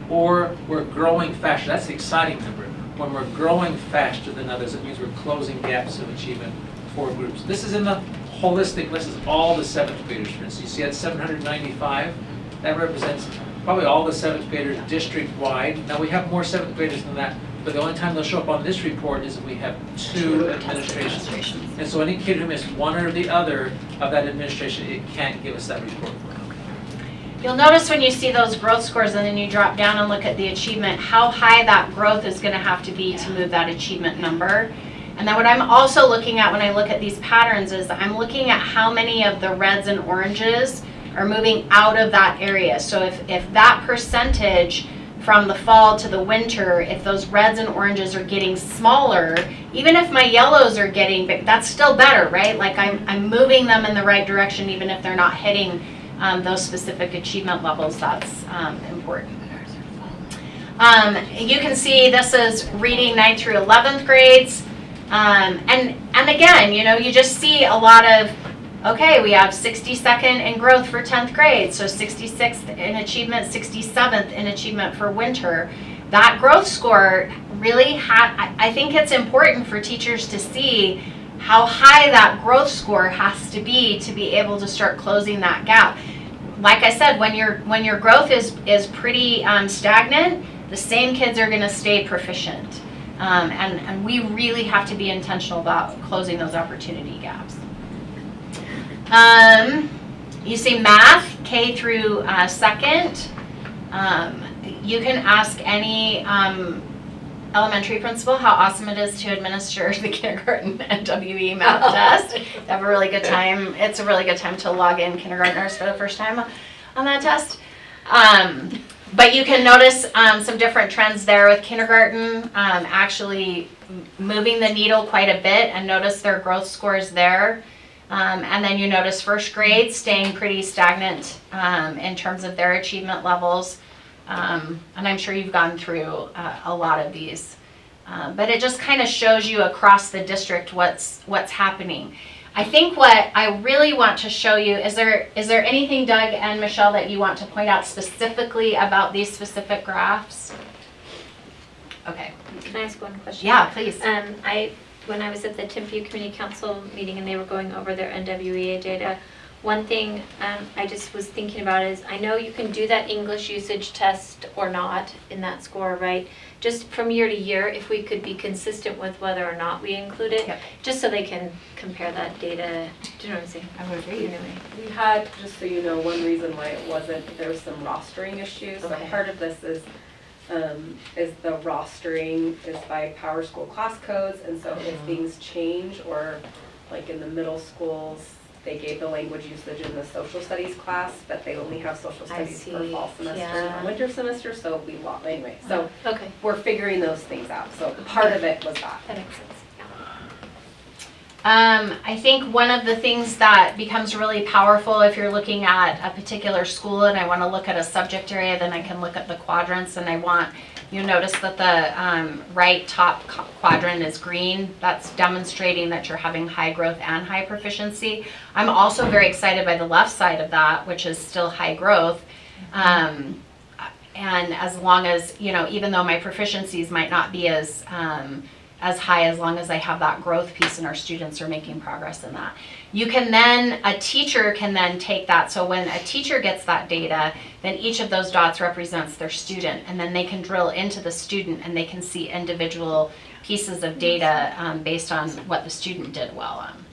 or we're growing faster. That's the exciting number. When we're growing faster than others, it means we're closing gaps of achievement for groups. This is in the holistic list of all the 7th graders, for instance. You see at 795, that represents probably all the 7th graders district-wide. Now we have more 7th graders than that, but the only time they'll show up on this report is if we have 2 administrations. And so any kid who missed one or the other of that administration, it can't give us that report. You'll notice when you see those growth scores and then you drop down and look at the achievement, how high that growth is going to have to be to move that achievement number. And then what I'm also looking at when I look at these patterns is I'm looking at how many of the reds and oranges are moving out of that area. So if that percentage from the fall to the winter, if those reds and oranges are getting smaller, even if my yellows are getting big, that's still better, right? Like I'm moving them in the right direction even if they're not hitting those specific achievement levels. That's important. You can see this is reading 9th through 11th grades. And again, you just see a lot of, okay, we have 62nd in growth for 10th grade, so 66th in achievement, 67th in achievement for winter. That growth score really I think it's important for teachers to see how high that growth score has to be able to start closing that gap. Like I said, when your growth is pretty stagnant, the same kids are going to stay proficient. And we really have to be intentional about closing those opportunity gaps. You see math, K through 2nd. You can ask any elementary principal how awesome it is to administer the kindergarten NWE math test. They have a really good time. It's a really good time to log in kindergartners for the first time on that test. But you can notice some different trends there with kindergarten actually moving the needle quite a bit, and notice their growth scores there. And then you notice first grade staying pretty stagnant in terms of their achievement levels. And I'm sure you've gone through a lot of these. But it just kind of shows you across the district what's happening. I think what I really want to show you, is there anything, Doug and Michelle, that you want to point out specifically about these specific graphs? Okay. Can I ask one question? Yeah, please. When I was at the Timpview Community Council meeting and they were going over their NWEA data, one thing I just was thinking about is, I know you can do that English usage test or not in that score, right? Just from year to year, if we could be consistent with whether or not we include it, Yep. just so they can compare that data. Do you know what I'm saying? I would agree. Anyway. We had, just so you know, one reason why it wasn't, there was some rostering issues. So Okay. part of this is the rostering is by Power School class codes, and so if things change, or like in the middle schools, they gave the language usage in the social studies class, but they only have social studies for see. fall semester Yeah. and winter semester, so we lost, anyway. So Okay, we're figuring those things out. So part of it was that. that makes sense. I think one of the things that becomes really powerful if you're looking at a particular school and I want to look at a subject area, then I can look at the quadrants, and you notice that the right top quadrant is green. That's demonstrating that you're having high growth and high proficiency. I'm also very excited by the left side of that, which is still high growth. And as long as, even though my proficiencies might not be as high, as long as I have that growth piece and our students are making progress in that. A teacher can then take that. So when a teacher gets that data, then each of those dots represents their student, and then they can drill into the student and they can see individual pieces of data based on what the student did well on.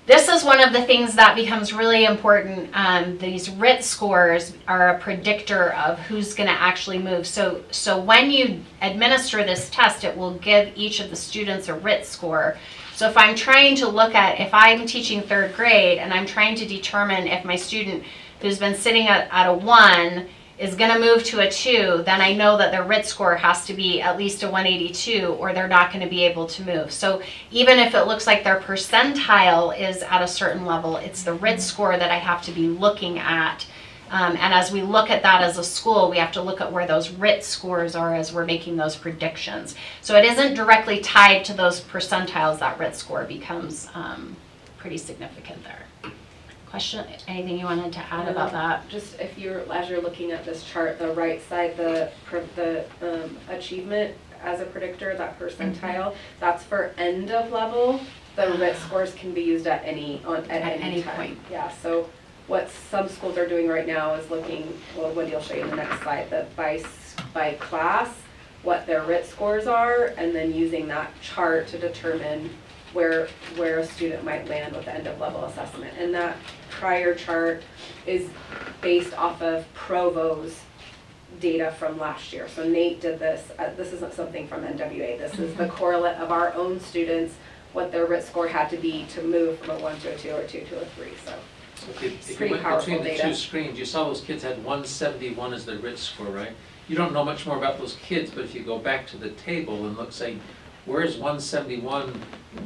This is one of the things that becomes really important. These RIT scores are a predictor of who's going to actually move. So when you administer this test, it will give each of the students a RIT score. So if I'm trying to look at, if I'm teaching third grade and I'm trying to determine if my student who's been sitting at a 1 is going to move to a 2, then I know that their RIT score has to be at least a 182 or they're not going to be able to move. So even if it looks like their percentile is at a certain level, it's the RIT score that I have to be looking at. And as we look at that as a school, we have to look at where those RIT scores are as we're making those predictions. So it isn't directly tied to those percentiles. That RIT score becomes pretty significant there. Question, anything you wanted to add about that? Just as you're looking at this chart, the right side, the achievement as a predictor, that percentile, that's for end of level. The RIT scores can be used at any time. Point. Yeah. So what some schools are doing right now is looking. Well, Wendy will show you in the next slide. That by class, what their RIT scores are, and then using that chart to determine where a student might land with the end of level assessment. And that prior chart is based off of Provo's data from last year. So Nate did this. This isn't something from NWEA. This is the correlate of our own students, what their RIT score had to be to move from a 1 to a 2 or 2 to a 3. So If you pretty went powerful between the data. two screens, you saw those kids had 171 as their RIT score, right? You don't know much more about those kids, but if you go back to the table and look, say, where's 171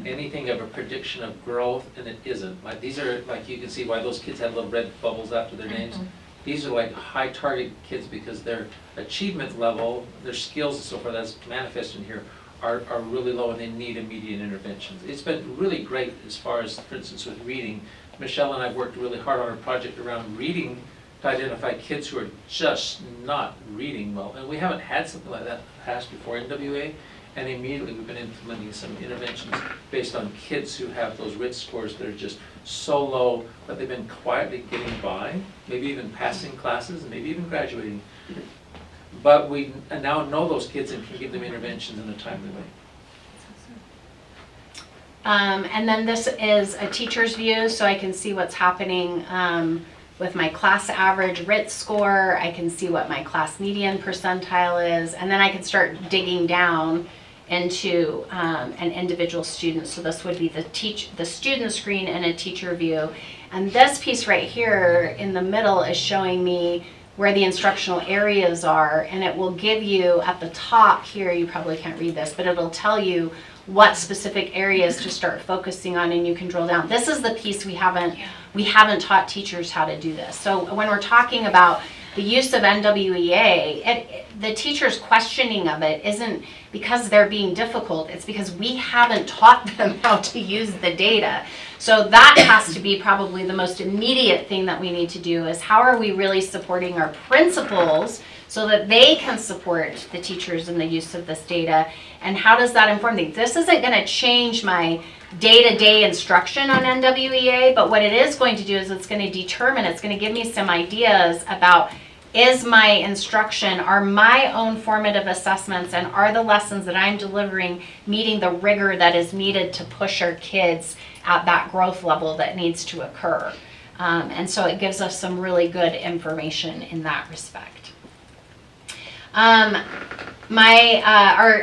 anything of a prediction of growth, and it isn't. Like these are, like you can see why those kids had little red bubbles after their names. These are like high target kids because their achievement level, their skills and so forth as manifested here are really low and they need immediate interventions. It's been really great as far as, for instance, with reading. Michelle and I worked really hard on a project around reading to identify kids who are just not reading well. And we haven't had something like that passed before in NWEA. And immediately we've been implementing some interventions based on kids who have those RIT scores that are just so low that they've been quietly getting by, maybe even passing classes, maybe even graduating. But we now know those kids and can give them interventions in a timely way. And then this is a teacher's view, so I can see what's happening with my class average RIT score. I can see what my class median percentile is, and then I can start digging down into an individual student. So this would be the student screen and a teacher view. And this piece right here in the middle is showing me where the instructional areas are, and it will give you at the top here, you probably can't read this, but it'll tell you what specific areas to start focusing on, and you can drill down. This is the piece we haven't taught teachers how to do this. So when we're talking about the use of NWEA, the teacher's questioning of it isn't because they're being difficult, it's because we haven't taught them how to use the data. So that has to be probably the most immediate thing that we need to do, is how are we really supporting our principals so that they can support the teachers in the use of this data, and how does that inform things? This isn't going to change my day-to-day instruction on NWEA, but what it is going to do is it's going to determine, it's going to give me some ideas about, is my instruction, are my own formative assessments, and are the lessons that I'm delivering meeting the rigor that is needed to push our kids at that growth level that needs to occur. And so it gives us some really good information in that respect. Our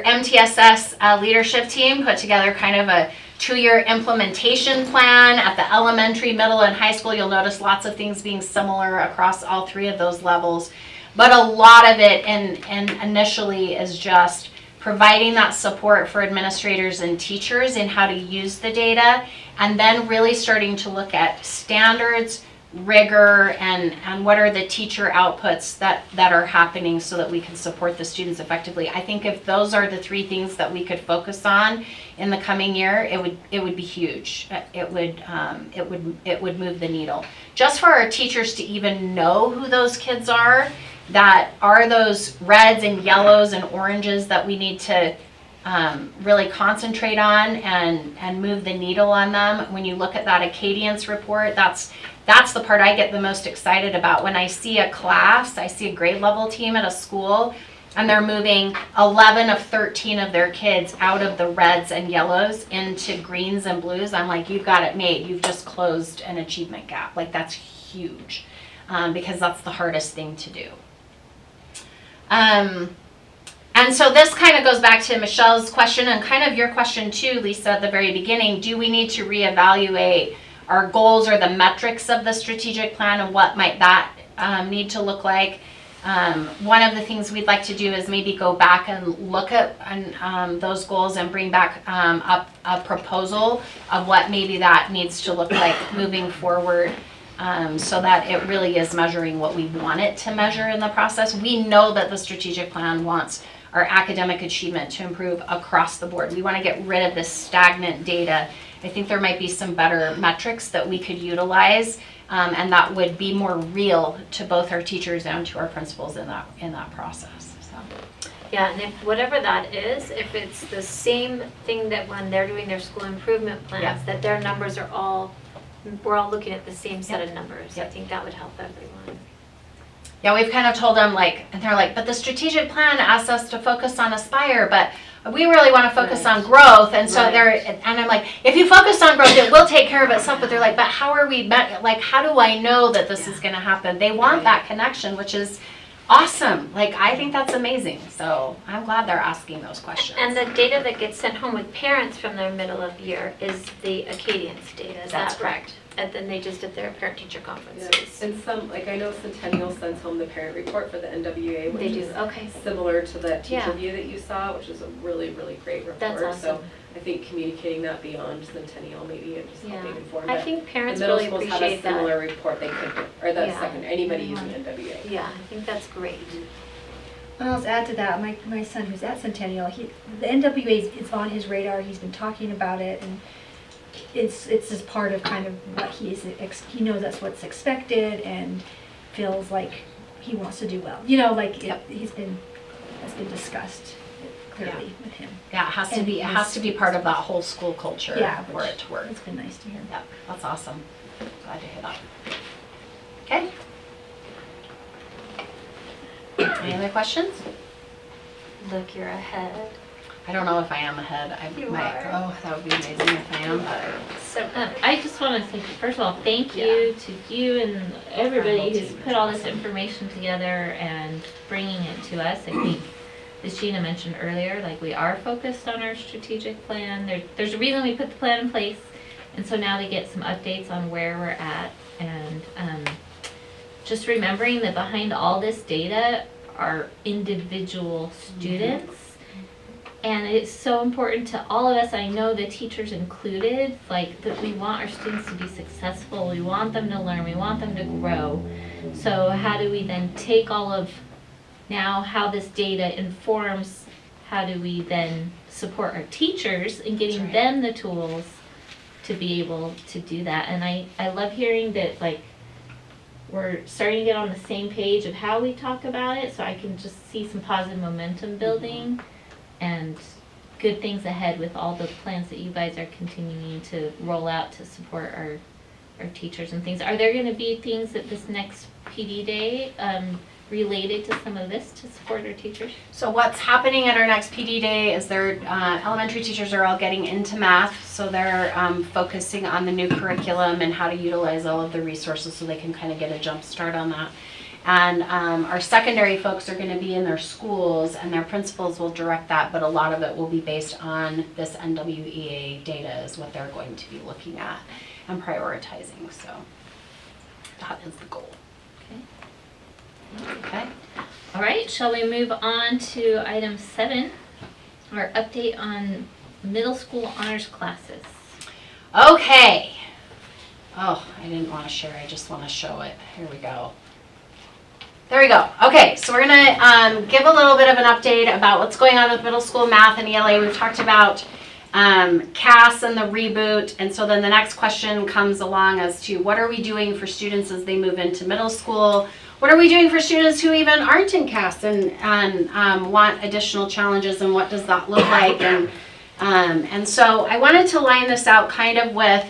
MTSS leadership team put together kind of a 2-year implementation plan at the elementary, middle, and high school. You'll notice lots of things being similar across all 3 of those levels, but a lot of it and initially is just providing that support for administrators and teachers in how to use the data, and then really starting to look at standards, rigor, and what are the teacher outputs that are happening so that we can support the students effectively. I think if those are the 3 things that we could focus on in the coming year, it would be huge. It would move the needle. Just for our teachers to even know who those kids are, that are those reds and yellows and oranges that we need to really concentrate on and move the needle on them. When you look at that Acadience report, that's the part I get the most excited about. When I see a class, I see a grade level team at a school, and they're moving 11 of 13 of their kids out of the reds and yellows into greens and blues. I'm like, you've got it made. You've just closed an achievement gap. Like, that's huge, because that's the hardest thing to do. And so this kind of goes back to Michelle's question and kind of your question too, Lisa, at the very beginning. Do we need to reevaluate our goals or the metrics of the strategic plan, and what might that need to look like? One of the things we'd like to do is maybe go back and look at those goals and bring back up a proposal of what maybe that needs to look like moving forward, so that it really is measuring what we want it to measure in the process. We know that the strategic plan wants our academic achievement to improve across the board. We want to get rid of this stagnant data. I think there might be some better metrics that we could utilize, and that would be more real to both our teachers and to our principals in that process. So. Yeah, and if whatever that is, if it's the same thing that when they're doing their school improvement plans, that their numbers are all, we're all looking at the same set of numbers. I think that would help everyone. Yeah, we've kind of told them, like, and they're like, but the strategic plan asks us to focus on Aspire, but we really want to focus on growth. And so and I'm like, if you focus on growth, it will take care of itself. But they're like, but how are we, like, how do I know that this is going to happen? They want that connection, which is awesome. Like, I think that's amazing. So I'm glad they're asking those questions. And the data that gets sent home with parents from their middle of year is the Acadience data. Is That's that correct? And then they just did their parent-teacher conferences. Yeah. And some, like I know Centennial sends home the parent report for the NWEA, which is similar to the teacher view that you saw, which is a really, really great report. That's awesome. So I think communicating that beyond Centennial maybe and just helping inform. I think parents the really middle schools appreciate have a similar that. report they could, or the second, anybody using NWEA. Yeah, I think that's great. And I'll add to that, my son who's at Centennial, the NWA is on his radar. He's been talking about it, and it's just part of kind of what he knows that's what's expected, and feels like he wants to do well. You know, like that's been discussed clearly with him. Yeah, it has to be part of that whole school culture for it to work. It's been nice to hear. Yeah, that's awesome. Glad to hear that. Okay. Any other questions? Look, you're ahead. I don't know if I am ahead. Oh, that would be amazing if I am. But. So I just want to say, first of all, thank you to you and everybody who's put all this information together and bringing it to us. I think, as Gina mentioned earlier, like, we are focused on our strategic plan. There's a reason we put the plan in place, and so now they get some updates on where we're at, and just remembering that behind all this data are individual students. And it's so important to all of us, I know the teachers included, like that we want our students to be successful, we want them to learn, we want them to grow. So how do we then take all of now how this data informs, how do we then support our teachers in getting them the tools to be able to do that? And I love hearing that, like, we're starting to get on the same page of how we talk about it, so I can just see some positive momentum building and good things ahead with all the plans that you guys are continuing to roll out to support our teachers and things. Are there going to be things at this next PD day related to some of this to support our teachers? So what's happening at our next PD day is their elementary teachers are all getting into math, so they're focusing on the new curriculum and how to utilize all of the resources so they can kind of get a jump start on that. And our secondary folks are going to be in their schools, and their principals will direct that, but a lot of it will be based on this NWEA data is what they're going to be looking at and prioritizing. So that is the goal. Okay. All right, shall we move on to item 7, our update on middle school honors classes. Okay. Oh, I didn't want to share. I just want to show it. Here we go. There we go. Okay, so we're going to give a little bit of an update about what's going on with middle school math and ELA. We've talked about CAS and the reboot, and so then the next question comes along as to what are we doing for students as they move into middle school? What are we doing for students who even aren't in CAS and want additional challenges, and what does that look like? And so I wanted to line this out kind of with,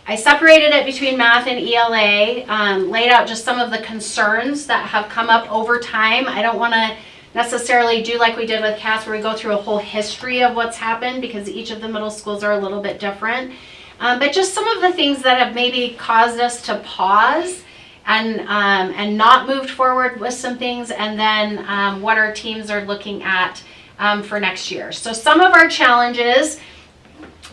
I separated it between math and ELA, laid out just some of the concerns that have come up over time. I don't want to necessarily do like we did with CAS where we go through a whole history of what's happened because each of the middle schools are a little bit different. But just some of the things that have maybe caused us to pause and not moved forward with some things, and then what our teams are looking at for next year. So some of our challenges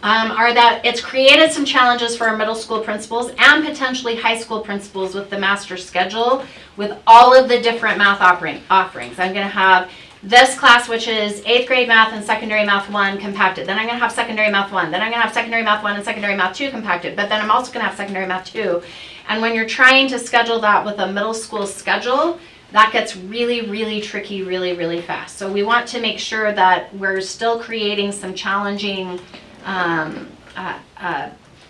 are that it's created some challenges for our middle school principals and potentially high school principals with the master schedule with all of the different math offerings. I'm going to have this class, which is 8th grade math and secondary math 1 compacted. Then I'm going to have secondary math 1. Then I'm going to have secondary math 1 and secondary math 2 compacted. But then I'm also going to have secondary math 2. And when you're trying to schedule that with a middle school schedule, that gets really, really tricky really, really fast. So we want to make sure that we're still creating some challenging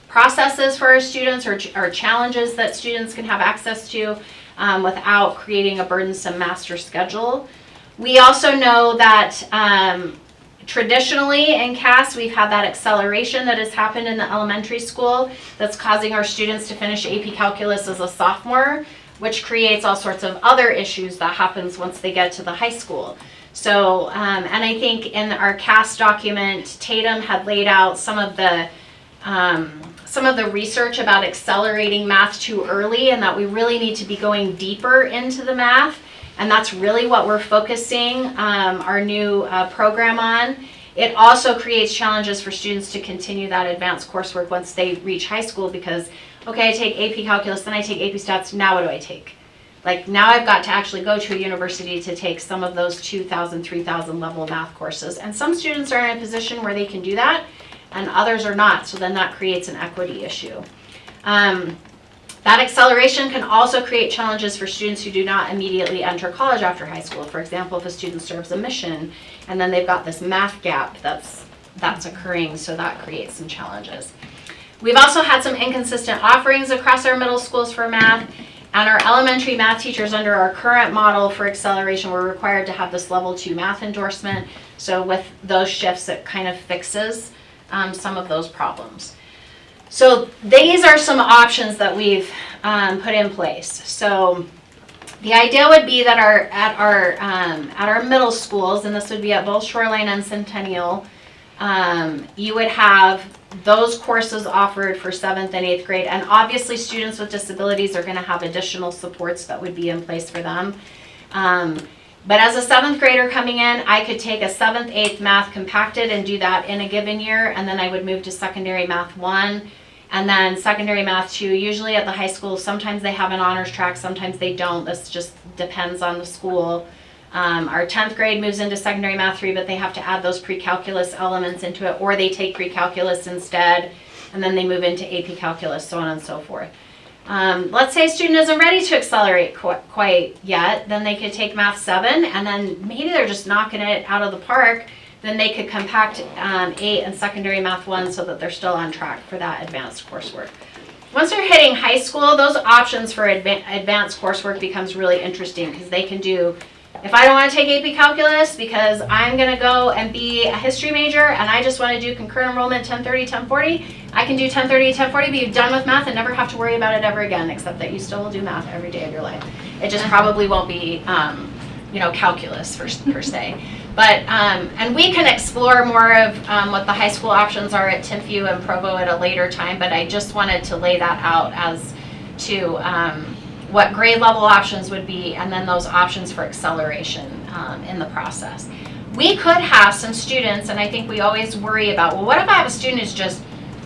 processes for our students, or challenges that students can have access to without creating a burdensome master schedule. We also know that traditionally in CAS we've had that acceleration that has happened in the elementary school that's causing our students to finish AP Calculus as a sophomore, which creates all sorts of other issues that happens once they get to the high school. So, and I think in our CAS document, Tatum had laid out some of the research about accelerating math too early, and that we really need to be going deeper into the math, and that's really what we're focusing our new program on. It also creates challenges for students to continue that advanced coursework once they reach high school, because, okay, I take AP Calculus, then I take AP Stats, now what do I take? Like, now I've got to actually go to a university to take some of those 2,000, 3,000 level math courses. And some students are in a position where they can do that, and others are not. So then that creates an equity issue. That acceleration can also create challenges for students who do not immediately enter college after high school. For example, if a student serves a mission, and then they've got this math gap that's occurring, so that creates some challenges. We've also had some inconsistent offerings across our middle schools for math. And our elementary math teachers under our current model for acceleration were required to have this level 2 math endorsement. So with those shifts, it kind of fixes some of those problems. So these are some options that we've put in place. So the idea would be that at our middle schools, and this would be at both Shoreline and Centennial, you would have those courses offered for 7th and 8th grade, and obviously students with disabilities are going to have additional supports that would be in place for them. But as a 7th grader coming in, I could take a 7th, 8th math compacted and do that in a given year, and then I would move to secondary math 1 And then secondary math 2, usually at the high school, sometimes they have an honors track, sometimes they don't. This just depends on the school. Our 10th grade moves into secondary math 3, but they have to add those pre-calculus elements into it, or they take pre-calculus instead, and then they move into AP calculus, so on and so forth. Let's say a student isn't ready to accelerate quite yet, then they could take math 7, and then maybe they're just knocking it out of the park. Then they could compact 8 and secondary math 1 so that they're still on track for that advanced coursework. Once they're hitting high school, those options for advanced coursework becomes really interesting because they can do, if I don't want to take AP Calculus because I'm going to go and be a history major and I just want to do concurrent enrollment 1030, 1040, I can do 1030, 1040, be done with math and never have to worry about it ever again, except that you still will do math every day of your life. It just probably won't be, calculus per se. But, and we can explore more of what the high school options are at Timpview and Provo at a later time, but I just wanted to lay that out as to what grade level options would be, and then those options for acceleration in the process. We could have some students, and I think we always worry about, well, what if I have a student who's just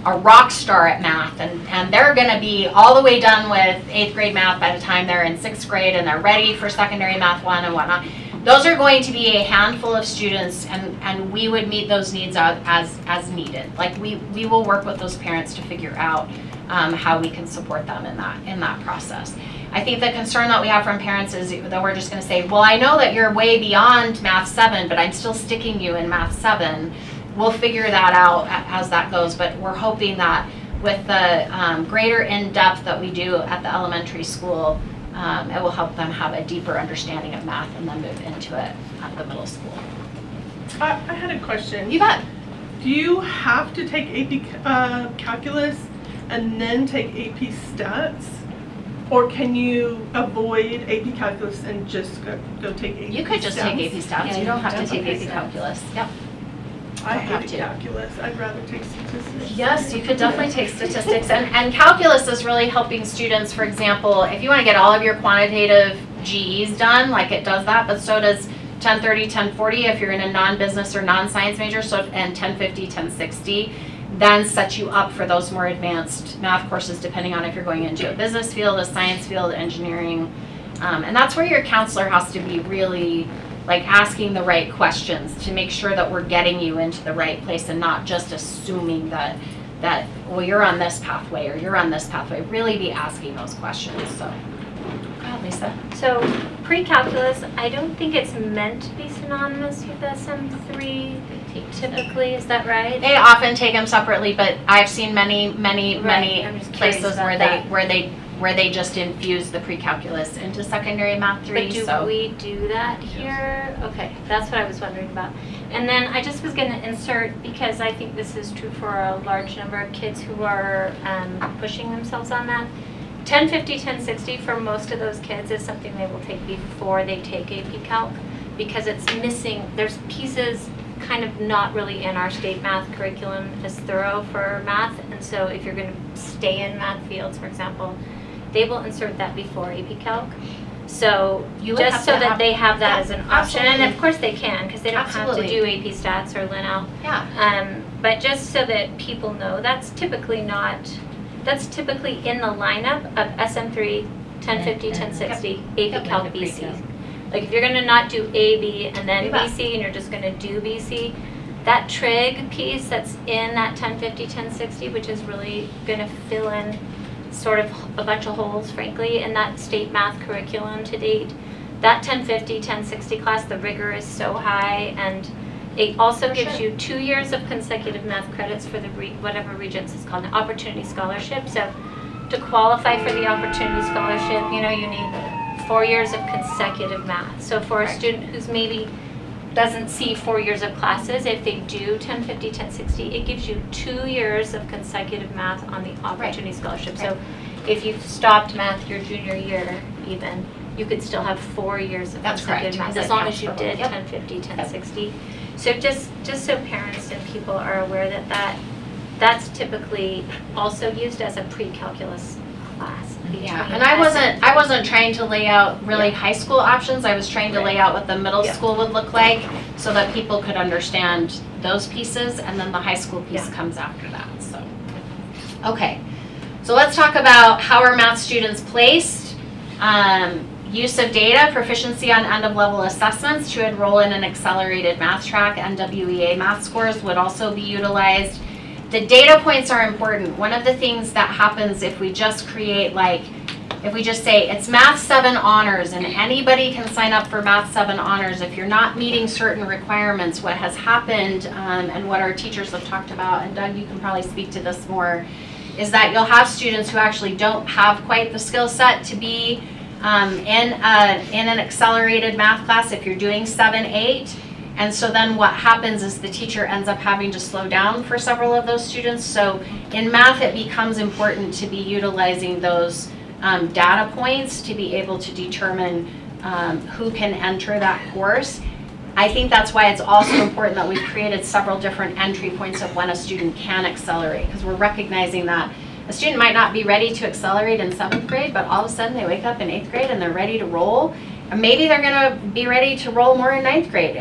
a rock star at math, and they're going to be all the way done with 8th grade math by the time they're in 6th grade, and they're ready for secondary math 1 and whatnot. Those are going to be a handful of students, and we would meet those needs as needed. Like we will work with those parents to figure out how we can support them in that process. I think the concern that we have from parents is that we're just going to say, well, I know that you're way beyond math 7, but I'm still sticking you in math 7. We'll figure that out as that goes, but we're hoping that with the greater in-depth that we do at the elementary school, it will help them have a deeper understanding of math and then move into it at the middle school. I had a question. You bet. Do you have to take AP Calculus and then take AP Stats? Or can you avoid AP Calculus and just go take AP Stats? You could just take AP Stats. Yeah, you don't have to take okay. AP Calculus. Yep. I Don't have hate to. calculus. I'd rather take statistics. Yes, you could definitely take statistics. And calculus is really helping students, for example, if you want to get all of your quantitative GEs done, like it does that, but so does 1030, 1040 if you're in a non-business or non-science major, so and 1050, 1060, then set you up for those more advanced math courses depending on if you're going into a business field, a science field, engineering. And that's where your counselor has to be really like asking the right questions to make sure that we're getting you into the right place and not just assuming that well, you're on this pathway or you're on this pathway. Really be asking those questions. So, go ahead, Lisa. So pre-calculus, I don't think it's meant to be synonymous with SM3 typically, is that right? They often take them separately, but I've seen many Right, I'm just curious places about where they just infuse the pre-calculus into secondary math 3. But do so we do that here? Okay, that's what I was wondering about. And then I just was going to insert, because I think this is true for a large number of kids who are pushing themselves on that. 1050, 1060 for most of those kids is something they will take before they take AP Calc, because it's missing, there's pieces kind of not really in our state math curriculum as thorough for math, and so if you're going to stay in math fields, for example, they will insert that before AP Calc. So You would have just so to that have- they have that yeah, as an option, and absolutely. of course they can, because they don't Absolutely. have to do AP Stats or Lin-Al. yeah. But just so that people know, that's typically in the lineup of SM3, 1050, 1060, AP Calc, Yep, BC. Like if you're gonna not do AB and then You bet. BC and you're just gonna do BC, that trig piece that's in that 1050, 1060, which is really gonna fill in sort of a bunch of holes, frankly, in that state math curriculum to date. That 1050, 1060 class, the rigor is so high, and it also gives you 2 years of consecutive math credits for the whatever Regents is called, an opportunity scholarship. So to qualify for the opportunity scholarship, you need 4 years of consecutive math. So for a student who's maybe doesn't see 4 years of classes, if they do 1050, 1060, it gives you 2 years of consecutive math on the opportunity scholarship. So if you've stopped math your junior year even, you could still have 4 years of That's consecutive correct. math, as That long counts as you for did both. Yep. 1050, 1060. So just so parents and people are aware that that's typically also used as a pre-calculus class. Yeah, between and I wasn't trying to lay out really Yeah. high school options. I was trying to lay out what the middle Yeah. school would look like so that people could understand those pieces, and then the high school piece Yeah. comes after that. So Okay, so let's talk about how are math students placed. Use of data, proficiency on end of level assessments to enroll in an accelerated math track. NWEA math scores would also be utilized. The data points are important. One of the things that happens if we just create if we just say it's Math 7 honors and anybody can sign up for Math 7 honors, if you're not meeting certain requirements, what has happened and what our teachers have talked about, and Doug, you can probably speak to this more, is that you'll have students who actually don't have quite the skill set to be in an accelerated math class if you're doing 7-8. And so then what happens is the teacher ends up having to slow down for several of those students. So in math, it becomes important to be utilizing those data points to be able to determine who can enter that course. I think that's why it's also important that we've created several different entry points of when a student can accelerate, because we're recognizing that a student might not be ready to accelerate in 7th grade, but all of a sudden they wake up in 8th grade and they're ready to roll. And maybe they're going to be ready to roll more in 9th grade.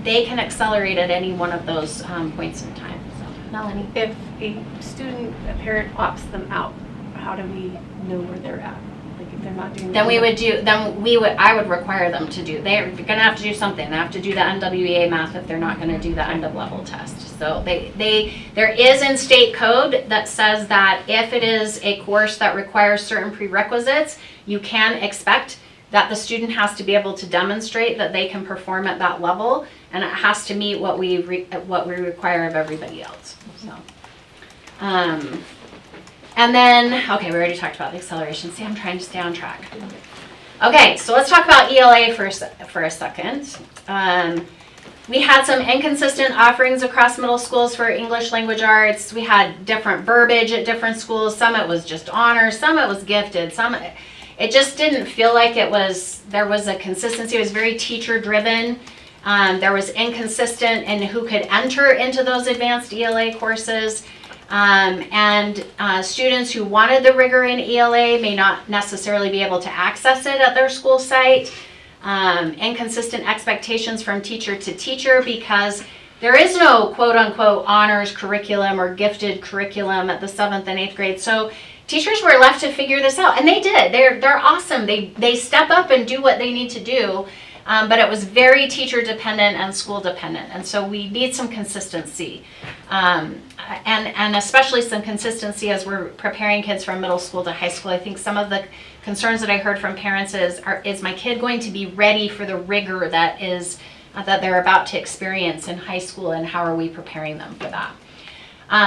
They can accelerate at any one of those points in time. So, Melanie? If a parent opts them out, how do we know where they're at? Like if they're not doing. I would require them to do. They're going to have to do something. They have to do the NWEA math if they're not going to do the end of level test. So there is in state code that says that if it is a course that requires certain prerequisites, you can expect that the student has to be able to demonstrate that they can perform at that level, and it has to meet what we require of everybody else. So, and then, okay, we already talked about the acceleration. See, I'm trying to stay on track. Okay, so let's talk about ELA for a second. We had some inconsistent offerings across middle schools for English language arts. We had different verbiage at different schools. Some it was just honors, some it was gifted, some it just didn't feel like there was a consistency. It was very teacher driven. There was inconsistent in who could enter into those advanced ELA courses. And students who wanted the rigor in ELA may not necessarily be able to access it at their school site. Inconsistent expectations from teacher to teacher because there is no quote unquote honors curriculum or gifted curriculum at the 7th and 8th grade. So teachers were left to figure this out, and they did. They're awesome. They step up and do what they need to do, but it was very teacher dependent and school dependent, and so we need some consistency, and especially some consistency as we're preparing kids from middle school to high school. I think some of the concerns that I heard from parents is my kid going to be ready for the rigor that they're about to experience in high school, and how are we preparing them for that?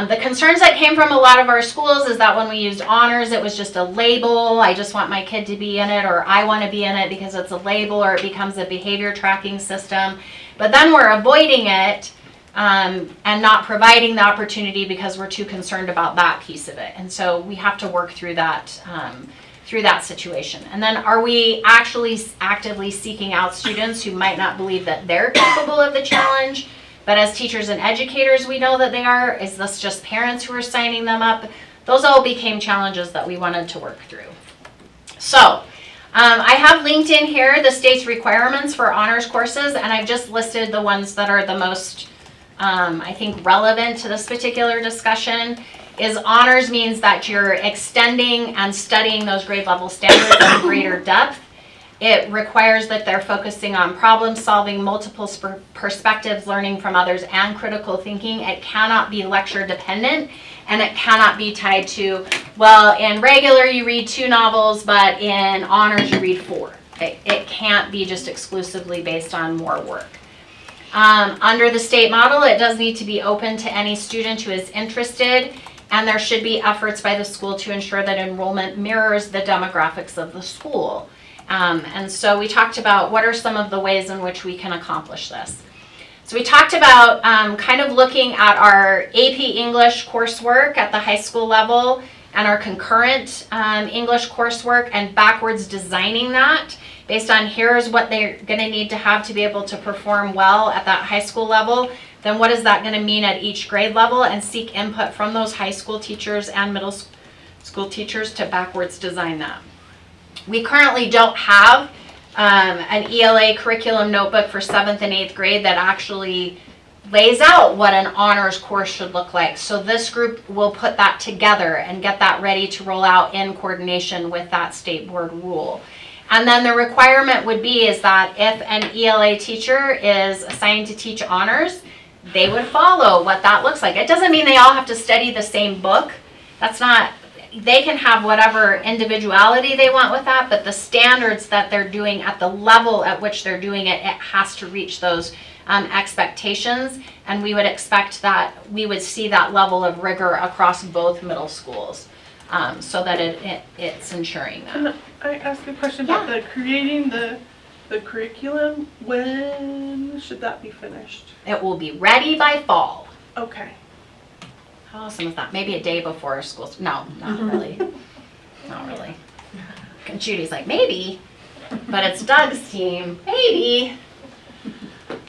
The concerns that came from a lot of our schools is that when we used honors, it was just a label. I just want my kid to be in it, or I want to be in it because it's a label, or it becomes a behavior tracking system. But then we're avoiding it and not providing the opportunity because we're too concerned about that piece of it. And so we have to work through that situation. And then are we actually actively seeking out students who might not believe that they're capable of the challenge? But as teachers and educators, we know that they are. Is this just parents who are signing them up? Those all became challenges that we wanted to work through. So I have linked in here the state's requirements for honors courses, and I've just listed the ones that are the most, I think, relevant to this particular discussion. Is honors means that you're extending and studying those grade level standards at a greater depth. It requires that they're focusing on problem solving, multiple perspectives, learning from others, and critical thinking. It cannot be lecture dependent, and it cannot be tied to, well, in regular you read 2 novels, but in honors you read 4. It can't be just exclusively based on more work. Under the state model, it does need to be open to any student who is interested, and there should be efforts by the school to ensure that enrollment mirrors the demographics of the school. And so we talked about what are some of the ways in which we can accomplish this. So we talked about kind of looking at our AP English coursework at the high school level and our concurrent English coursework, and backwards designing that based on here's what they're going to need to have to be able to perform well at that high school level. Then what is that going to mean at each grade level, and seek input from those high school teachers and middle school teachers to backwards design that. We currently don't have an ELA curriculum notebook for 7th and 8th grade that actually lays out what an honors course should look like. So this group will put that together and get that ready to roll out in coordination with that state board rule. And then the requirement would be is that if an ELA teacher is assigned to teach honors, they would follow what that looks like. It doesn't mean they all have to study the same book. That's not, they can have whatever individuality they want with that, but the standards that they're doing at the level at which they're doing it, it has to reach those expectations, and we would expect that we would see that level of rigor across both middle schools, so that it's ensuring that. Can I ask a question about the creating the curriculum? When should that be finished? It will be ready by fall. Okay. How awesome is that? Maybe a day before school. No, not really. Not really. And Judy's like, maybe, but it's Doug's team. Maybe.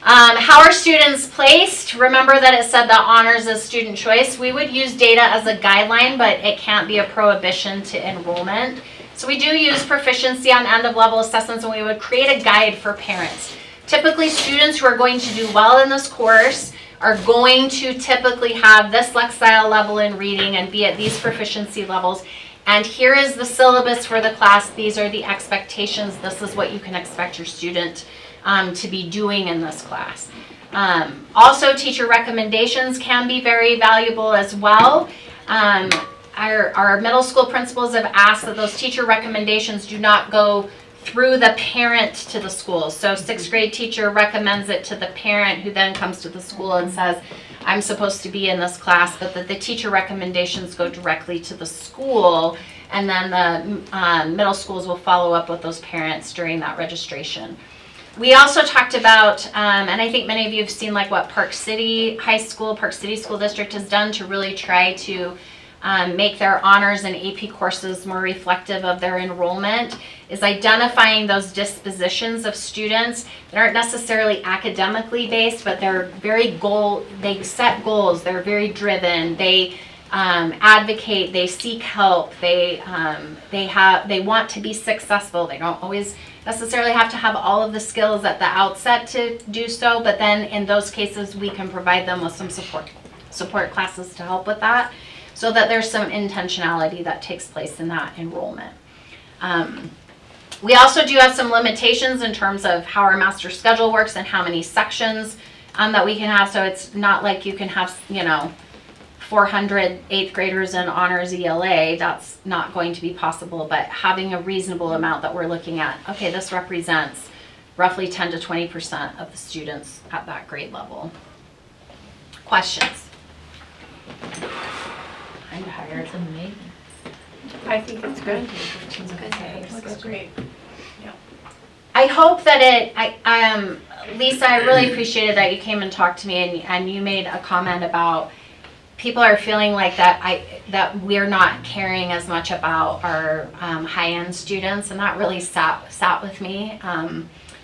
How are students placed? Remember that it said that honors is student choice. We would use data as a guideline, but it can't be a prohibition to enrollment. So we do use proficiency on end of level assessments, and we would create a guide for parents. Typically, students who are going to do well in this course are going to typically have this Lexile level in reading and be at these proficiency levels. And here is the syllabus for the class. These are the expectations. This is what you can expect your student to be doing in this class. Also, teacher recommendations can be very valuable as well. Our middle school principals have asked that those teacher recommendations do not go through the parent to the school. So 6th grade teacher recommends it to the parent, who then comes to the school and says, I'm supposed to be in this class, but that the teacher recommendations go directly to the school, and then the middle schools will follow up with those parents during that registration. We also talked about, and I think many of you have seen like what Park City School District has done to really try to make their honors and AP courses more reflective of their enrollment, is identifying those dispositions of students that aren't necessarily academically based, but they're very they set goals, they're very driven, they advocate, they seek help, they want to be successful. They don't always necessarily have to have all of the skills at the outset to do so, but then in those cases we can provide them with some support classes to help with that, so that there's some intentionality that takes place in that enrollment. We also do have some limitations in terms of how our master schedule works and how many sections that we can have. So it's not like you can have, 400 8th graders in honors ELA. That's not going to be possible, but having a reasonable amount that we're looking at. Okay, this represents roughly 10 to 20% of the students at that grade level. Questions? I'm tired. It's amazing. I think it's good. Okay. Looks great. I hope that Lisa, I really appreciated that you came and talked to me, and you made a comment about people are feeling like that we're not caring as much about our high-end students, and that really sat with me,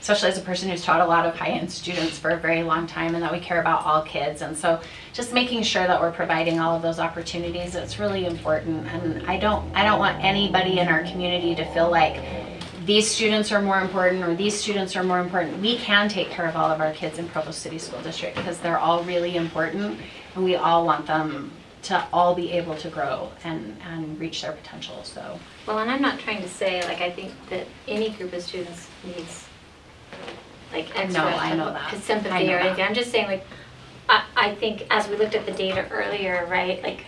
especially as a person who's taught a lot of high-end students for a very long time, and that we care about all kids. And so just making sure that we're providing all of those opportunities, it's really important. And I don't want anybody in our community to feel like these students are more important or these students are more important. We can take care of all of our kids in Provo City School District because they're all really important, and we all want them to all be able to grow and reach their potential. So, Well, and I'm not trying to say, like, I think that any group of students needs, like, extra I know that. sympathy I know or anything. that. I'm just saying, like, I think as we looked at the data earlier, right, like,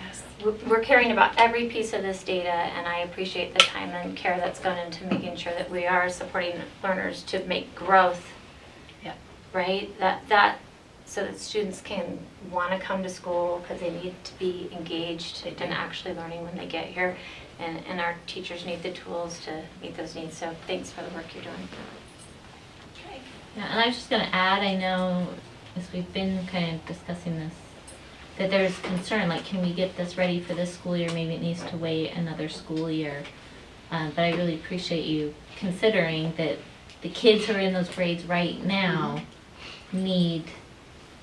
we're caring about every piece of this data, and I appreciate the time and care that's gone into making sure that we are supporting learners to make growth, right? So that students can want to come to school because they need to be engaged and actually learning when they get here, and our teachers need the tools to meet those needs. So thanks for the work you're doing. Yeah, and I was just going to add, I know as we've been kind of discussing this, that there's concern, like, can we get this ready for this school year? Maybe it needs to wait another school year. But I really appreciate you considering that the kids who are in those grades right now need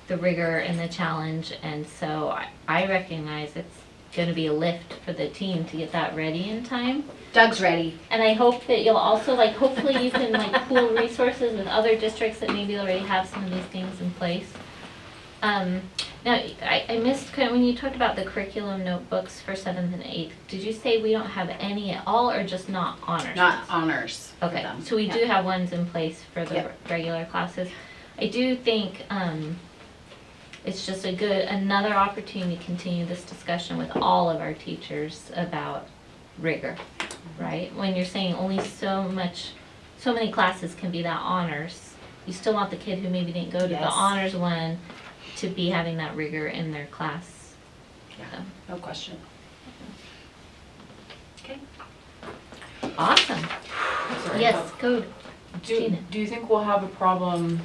the rigor and the challenge, and so I recognize it's going to be a lift for the team to get that ready in time. Doug's ready. And I hope that you'll also, like, hopefully you can, like, pool resources with other districts that maybe already have some of these things in place. Now, I missed kind of when you talked about the curriculum notebooks for 7th and 8th. Did you say we don't have any at all or just not honors? Not honors for Okay, them. so we do Yeah. have ones in place for the Yep. regular classes. I do think it's just another opportunity to continue this discussion with all of our teachers about rigor, right? When you're saying only so many classes can be that honors, you still want the kid who maybe didn't go to the Yes. honors one to be having that rigor in their class. Yeah. So, No question. awesome. Yes, go. Gina. Do you think we'll have a problem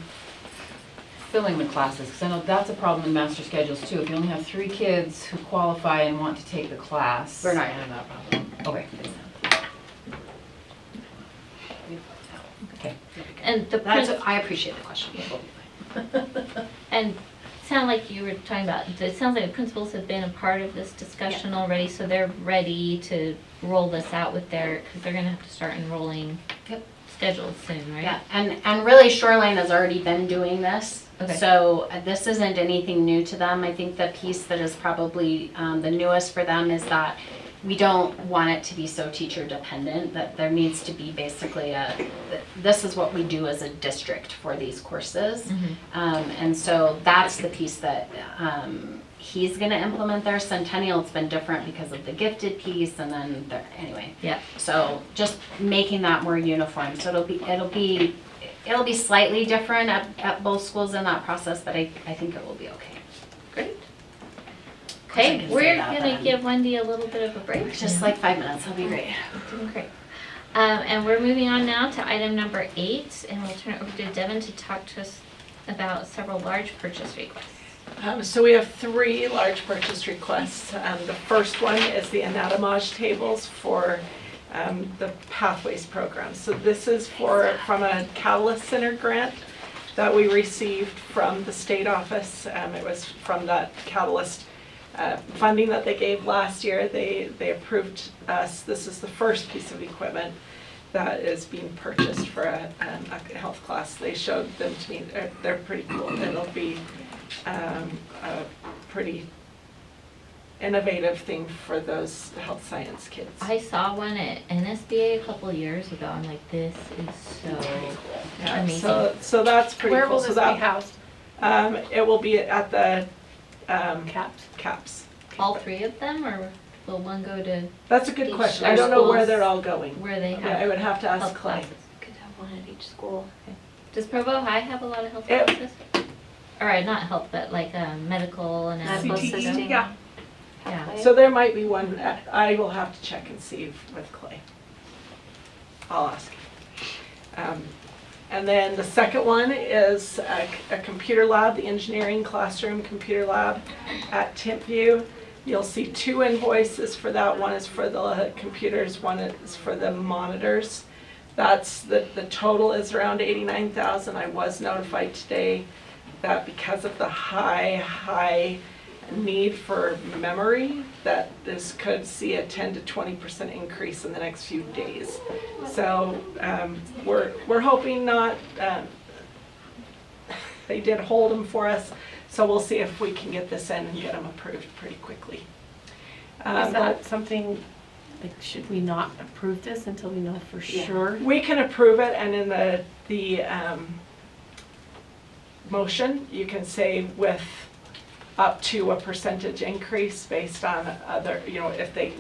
filling the classes? Because I know that's a problem in master schedules too. If you only have 3 kids who qualify and want to take the class. We're not gonna have that problem. Okay. Okay. And the That's, I appreciate the question. And sound like you were talking about, it sounds like the principals have been a part of this discussion already, so they're ready to roll this out with because they're gonna have to start enrolling Yep. schedules soon, right? Yeah, and really Shoreline has already been doing this. Okay. So this isn't anything new to them. I think the piece that is probably the newest for them is that we don't want it to be so teacher dependent, that there needs to be basically this is what we do as a district for these courses. Mm-hmm. And so that's the piece that he's gonna implement there. Centennial, it's been different because of the gifted piece and then, anyway. Yeah. So just making that more uniform. So it'll be slightly different at both schools in that process, but I think it will be okay. Great. I Okay, can we're say that, gonna but give Wendy a little bit of a break. Just like 5 minutes, it'll be great. Doing great. And we're moving on now to item number 8, and we'll turn it over to Devin to talk to us about several large purchase requests. So we have 3 large purchase requests. The first one is the anatomage tables for the Pathways program. So this is from a Catalyst Center grant that we received from the state office. It was from that Catalyst funding that they gave last year. They approved us. This is the first piece of equipment that is being purchased for a health class. They showed them to me. They're pretty cool. It'll be a pretty innovative thing for those health science kids. I saw one at NSBA a couple of years ago. I'm like, this is so Yeah, amazing. so that's pretty Where cool. will So this be that, housed? it will be at the Caps? CAPS. All 3 of them, or will one go to That's a good Each question. their I don't know where schools, they're all going. where they Yeah, I have would have to ask health Clay. classes? Could have one at each school. Does Provo High have a lot of health It- classes? Or not health, but like medical and Medical CTE, assisting. yeah. Yeah. So there might be one, I will have to check and see with Clay. I'll ask. And then the second one is a computer lab, the engineering classroom computer lab at Timpview. You'll see 2 invoices for that. One is for the computers, one is for the monitors. That's, the total is around $89,000. I was notified today that because of the high need for memory, that this could see a 10 to 20% increase in the next few days. So we're hoping not, they did hold them for us, so we'll see if we can get this in and get them approved pretty quickly. Is that something, like, should we not approve this until we know for sure? We can approve it, and in the motion, you can say with up to a percentage increase based on other,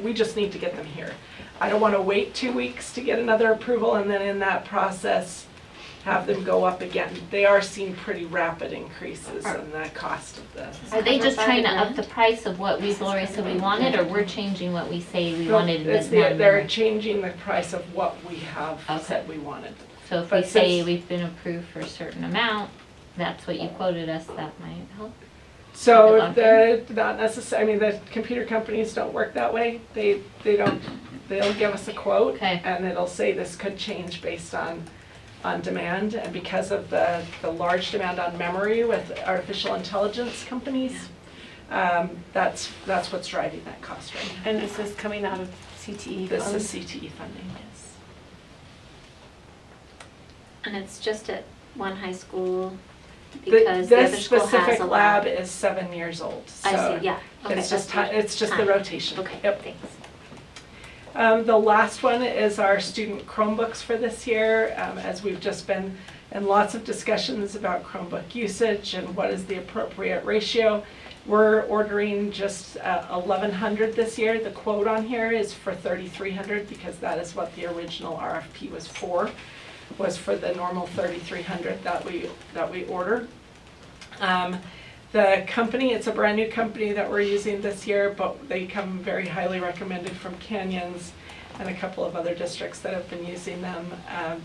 we just need to get them here. I don't want to wait 2 weeks to get another approval and then in that process have them go up again. They are seeing pretty rapid increases in the cost of the. Are they just trying to up the price of what we've already said we wanted, or we're changing what we say we wanted? They're changing the price of what we have said we wanted. So if but we say since- we've been approved for a certain amount, that's what you quoted us, that might help? So Lock in? not necessarily, the computer companies don't work that way. They'll give us a quote Okay. and it'll say this could change based on demand. And because of the large demand on memory with artificial intelligence companies, that's what's driving that cost right now. And is this coming out of CTE This funds? is CTE funding, yes. And it's just at one high school. Because the other This school has specific a lab is 7 years old, so. I see, yeah. Okay, It's just, that's it's just the time. rotation. Okay, Yep. thanks. The last one is our student Chromebooks for this year. As we've just been in lots of discussions about Chromebook usage and what is the appropriate ratio. We're ordering just 1,100 this year. The quote on here is for 3,300 because that is what the original RFP was for the normal 3,300 that we order. The company, it's a brand new company that we're using this year, but they come very highly recommended from Acadience and a couple of other districts that have been using them.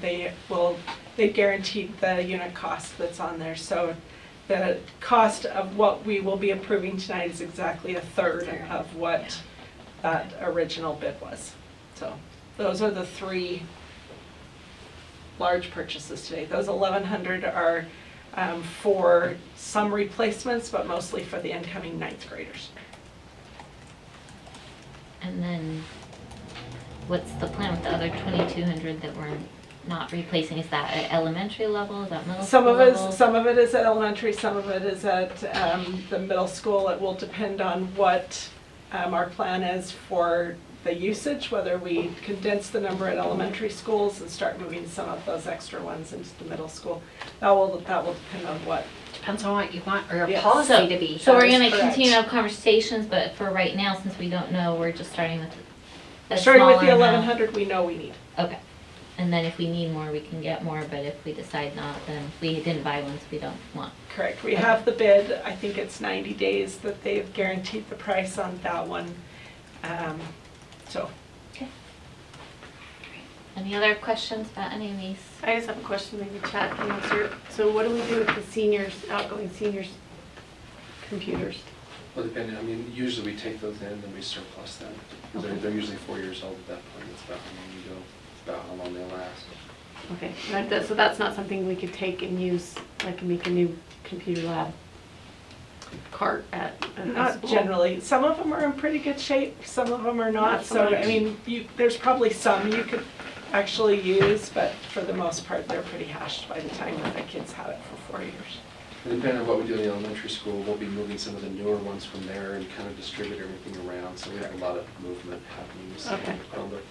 They guaranteed the unit cost that's on there. So the cost of what we will be approving tonight is exactly a third of what that original bid was. So those are the 3 large purchases today. Those 1,100 are for some replacements, but mostly for the incoming 9th graders. And then what's the plan with the other 2,200 that we're not replacing? Is that at elementary level? Is that middle school level? Some of it is at elementary, some of it is at the middle school. It will depend on what our plan is for the usage, whether we condense the number at elementary schools and start moving some of those extra ones into the middle school. That will depend on what. Depends on what you want or your Yes. policy to be. So we're That is gonna correct. continue to have conversations, but for right now, since we don't know, we're just starting with a Starting with the smaller amount. 1,100 we know we need. Okay. And then if we need more, we can get more, but if we decide not, then if we didn't buy ones we don't want. Correct. We have the bid. I think it's 90 days that they've guaranteed the price on that one. So. Any other questions about any of these? I just have a question maybe Chad can answer. So what do we do with the seniors, outgoing seniors' computers? Well, depending, I mean, usually we take those in and we surplus them. Okay. They're usually 4 years old at that point. It's about how long you go, it's about how long they'll last. Okay, so that's not something we could take and use, like make a new computer lab cart at a Not school? generally. Some of them are in pretty good shape, some of them are not. Not so So, much. I mean, there's probably some you could actually use, but for the most part, they're pretty hashed by the time that the kids have it for 4 years. And depending on what we do in the elementary school, we'll be moving some of the newer ones from there and kind of distribute everything around. So we have a lot of movement happening with some of the Chromebook.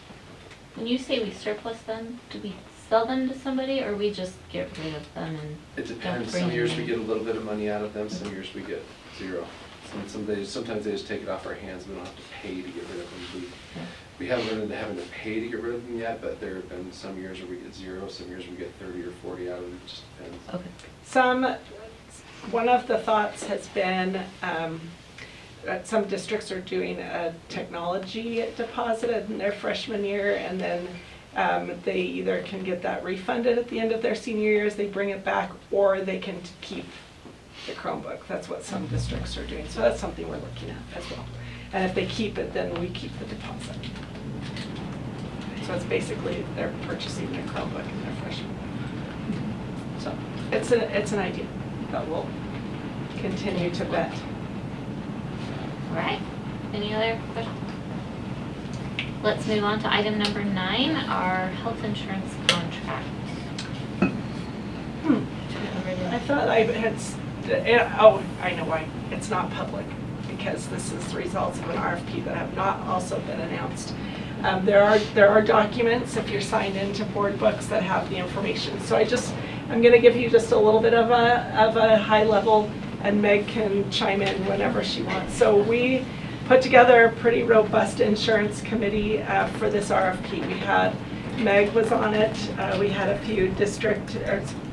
When you say we surplus them, do we sell them to somebody or we just get rid of them and It don't depends. bring Some them years in? we get a little bit of money out of them, some years we get 0. Sometimes they just take it off our hands. We don't have to pay to get rid of them. We haven't run into having to pay to get rid of them yet, but there have been some years where we get 0, some years we get 30 or 40 out of them. It just depends. Okay. One of the thoughts has been that some districts are doing a technology deposit in their freshman year, and then they either can get that refunded at the end of their senior years, they bring it back, or they can keep the Chromebook. That's what some districts are doing. So that's something we're looking at as well. And if they keep it, then we keep the deposit. So it's basically they're purchasing their Chromebook in their freshman year. So it's an idea that we'll continue to vet. All right. Any other questions? Let's move on to item number 9, our health insurance contract. I thought I had, I know why. It's not public because this is the results of an RFP that have not also been announced. There are documents if you're signed into board books that have the information. So I'm going to give you just a little bit of a high level, and Meg can chime in whenever she wants. So we put together a pretty robust insurance committee for this RFP. We had, Meg was on it, we had a few district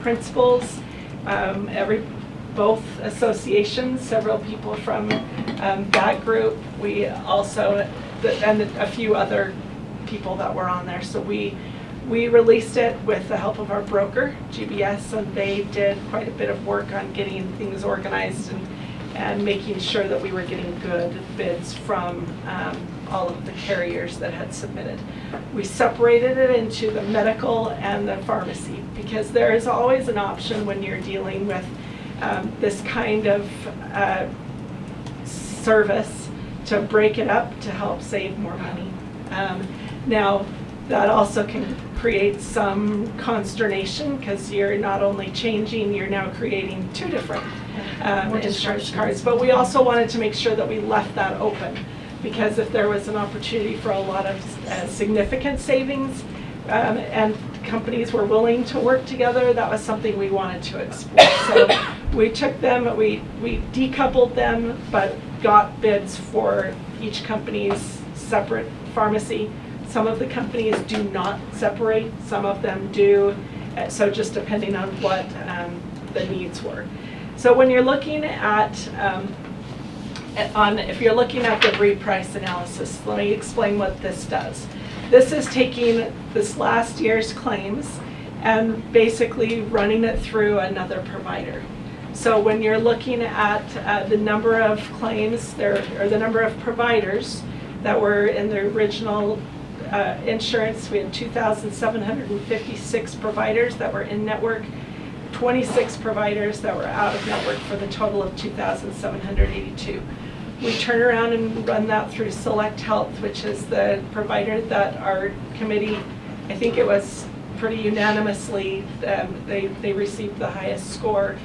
principals, both associations, several people from that group. We also, and a few other people that were on there. So we released it with the help of our broker, GBS, and they did quite a bit of work on getting things organized and making sure that we were getting good bids from all of the carriers that had submitted. We separated it into the medical and the pharmacy because there is always an option when you're dealing with this kind of service to break it up to help save more money. Now, that also can create some consternation because you're not only changing, you're now creating two different insurance cards. But we also wanted to make sure that we left that open, because if there was an opportunity for a lot of significant savings and companies were willing to work together, that was something we wanted to explore. So we took them, we decoupled them, but got bids for each company's separate pharmacy. Some of the companies do not separate, some of them do, so just depending on what the needs were. So when you're looking at, if you're looking at the reprice analysis, let me explain what this does. This is taking this last year's claims and basically running it through another provider. So when you're looking at the number of claims there, or the number of providers that were in the original insurance, we had 2,756 providers that were in network, 26 providers that were out of network for the total of 2,782. We turn around and run that through Select Health, which is the provider that our committee, I think it was pretty unanimously, they received the highest score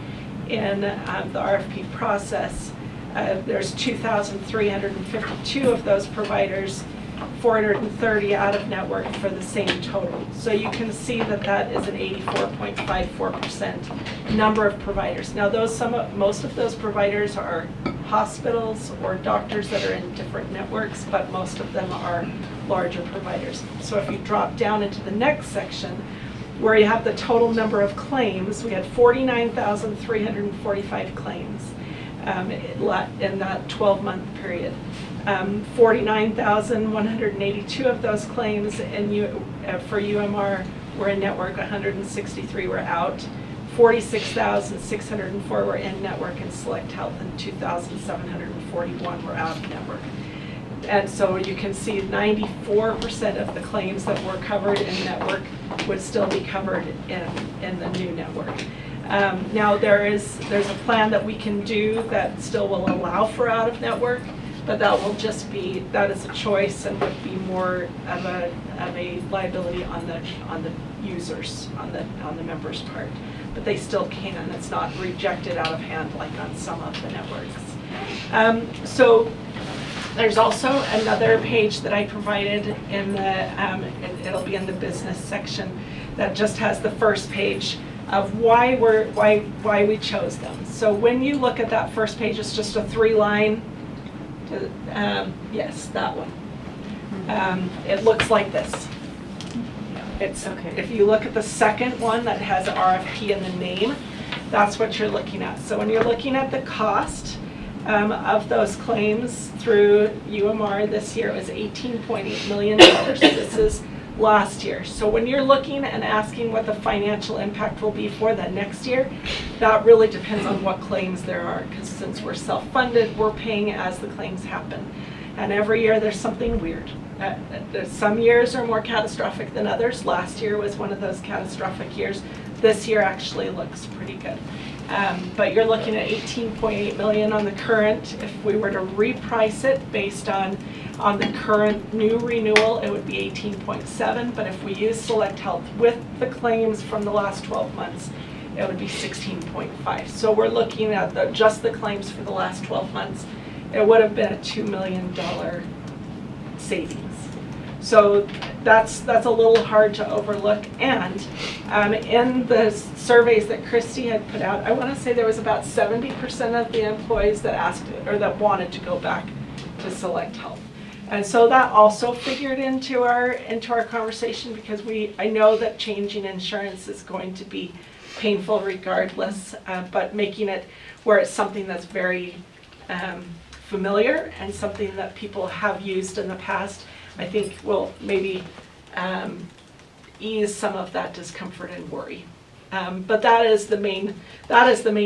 in the RFP process. There's 2,352 of those providers, 430 out of network for the same total. So you can see that that is an 84.54% number of providers. Now most of those providers are hospitals or doctors that are in different networks, but most of them are larger providers. So if you drop down into the next section, where you have the total number of claims, we had 49,345 claims in that 12-month period. 49,182 of those claims for UMR were in network, 163 were out. 46,604 were in network in Select Health, and 2,741 were out of network. And so you can see 94% of the claims that were covered in network would still be covered in the new network. Now there's a plan that we can do that still will allow for out of network, but that is a choice and would be more of a liability on the users, on the members' part. But they still can. It's not rejected out of hand like on some of the networks. So there's also another page that I provided in the, it'll be in the business section, that just has the first page of why we chose them. So when you look at that first page, it's just a 3-line. Yes, that one. It looks like this. It's okay. If you look at the second one that has RFP in the name, that's what you're looking at. So when you're looking at the cost of those claims through UMR this year, it was $18.8 million. This is last year. So when you're looking and asking what the financial impact will be for the next year, that really depends on what claims there are, because since we're self-funded, we're paying as the claims happen. And every year there's something weird. Some years are more catastrophic than others. Last year was one of those catastrophic years. This year actually looks pretty good. But you're looking at $18.8 million on the current. If we were to reprice it based on the current new renewal, it would be 18.7. But if we use Select Health with the claims from the last 12 months, it would be 16.5. So we're looking at just the claims for the last 12 months. It would have been a $2 million savings. So that's a little hard to overlook. And in the surveys that Christy had put out, I want to say there was about 70% of the employees that asked or that wanted to go back to Select Health. And so that also figured into our conversation, because I know that changing insurance is going to be painful regardless, but making it where it's something that's very familiar and something that people have used in the past, I think will maybe ease some of that discomfort and worry. But that is the main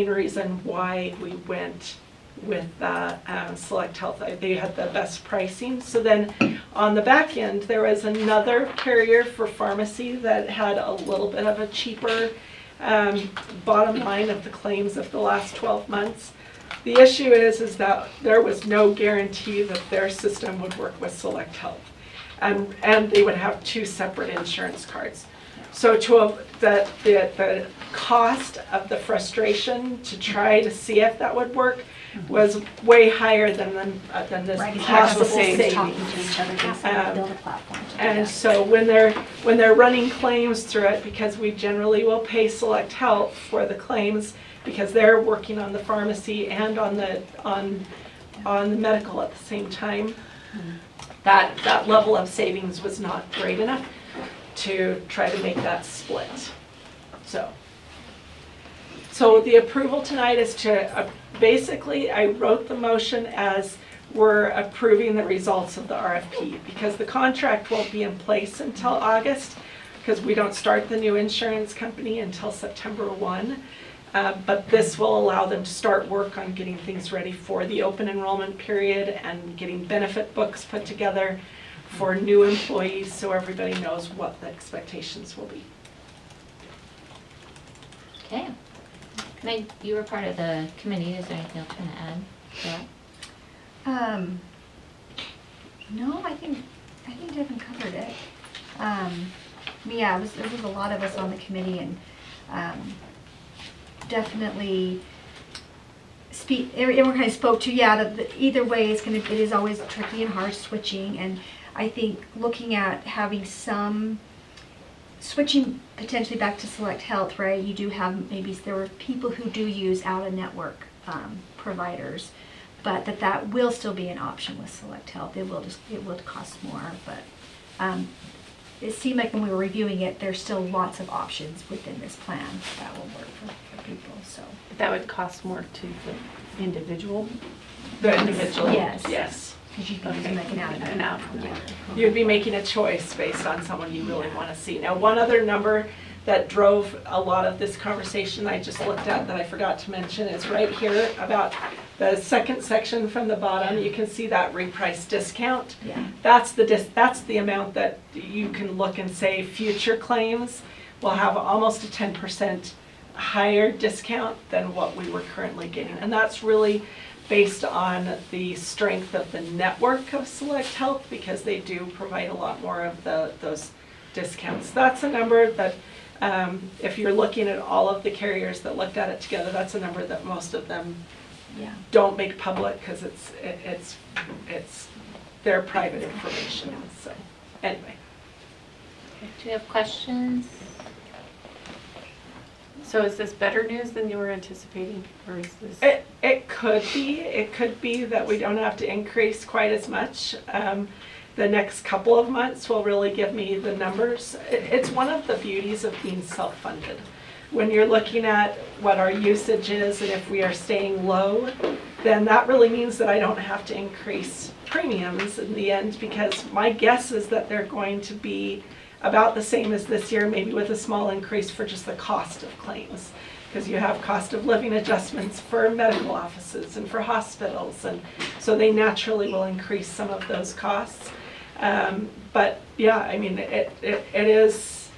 reason why we went with Select Health. They had the best pricing. So then on the back end, there was another carrier for pharmacy that had a little bit of a cheaper bottom line of the claims of the last 12 months. The issue is that there was no guarantee that their system would work with Select Health. And they would have 2 separate insurance cards. So the cost of the frustration to try to see if that would work was way higher than this Right, 'cause possible talking savings. to each other, basically build a platform to do And that. so when they're running claims through it, because we generally will pay Select Health for the claims, because they're working on the pharmacy and on the medical at the same time, that level of savings was not great enough to try to make that split. So the approval tonight is to, basically, I wrote the motion as we're approving the results of the RFP, because the contract won't be in place until August, because we don't start the new insurance company until September 1. But this will allow them to start work on getting things ready for the open enrollment period and getting benefit books put together for new employees, so everybody knows what the expectations will be. Okay. Meg, you were part of the committee. Is there anything else you want to add to that? No, I think Devin covered it. Yeah, there was a lot of us on the committee, and definitely everyone kind of spoke to, either way it is always tricky and hard switching, and I think looking at having some switching potentially back to Select Health, right? You do have, maybe there were people who do use out-of-network providers, but that will still be an option with Select Health. It will cost more, but it seemed like when we were reviewing it, there's still lots of options within this plan that will work for people, so. That would cost more to the individual? The individual, Yes. yes. Because you'd be using like an out. You'd be making a choice based on someone you really want to see. Now, one other number that drove a lot of this conversation I just looked at that I forgot to mention is right here about the second section from the bottom. You can see that reprice discount. Yeah. That's the amount that you can look and say future claims will have almost a 10% higher discount than what we were currently getting. And that's really based on the strength of the network of Select Health, because they do provide a lot more of those discounts. That's a number that, if you're looking at all of the carriers that looked at it together, that's a number that most of them don't make public, because it's their private information. So anyway. Do you have questions? So is this better news than you were anticipating, or is this? It could be. It could be that we don't have to increase quite as much. The next couple of months will really give me the numbers. It's one of the beauties of being self-funded. When you're looking at what our usage is and if we are staying low, then that really means that I don't have to increase premiums in the end, because my guess is that they're going to be about the same as this year, maybe with a small increase for just the cost of claims, because you have cost of living adjustments for medical offices and for hospitals, and so they naturally will increase some of those costs. But yeah, I mean, it is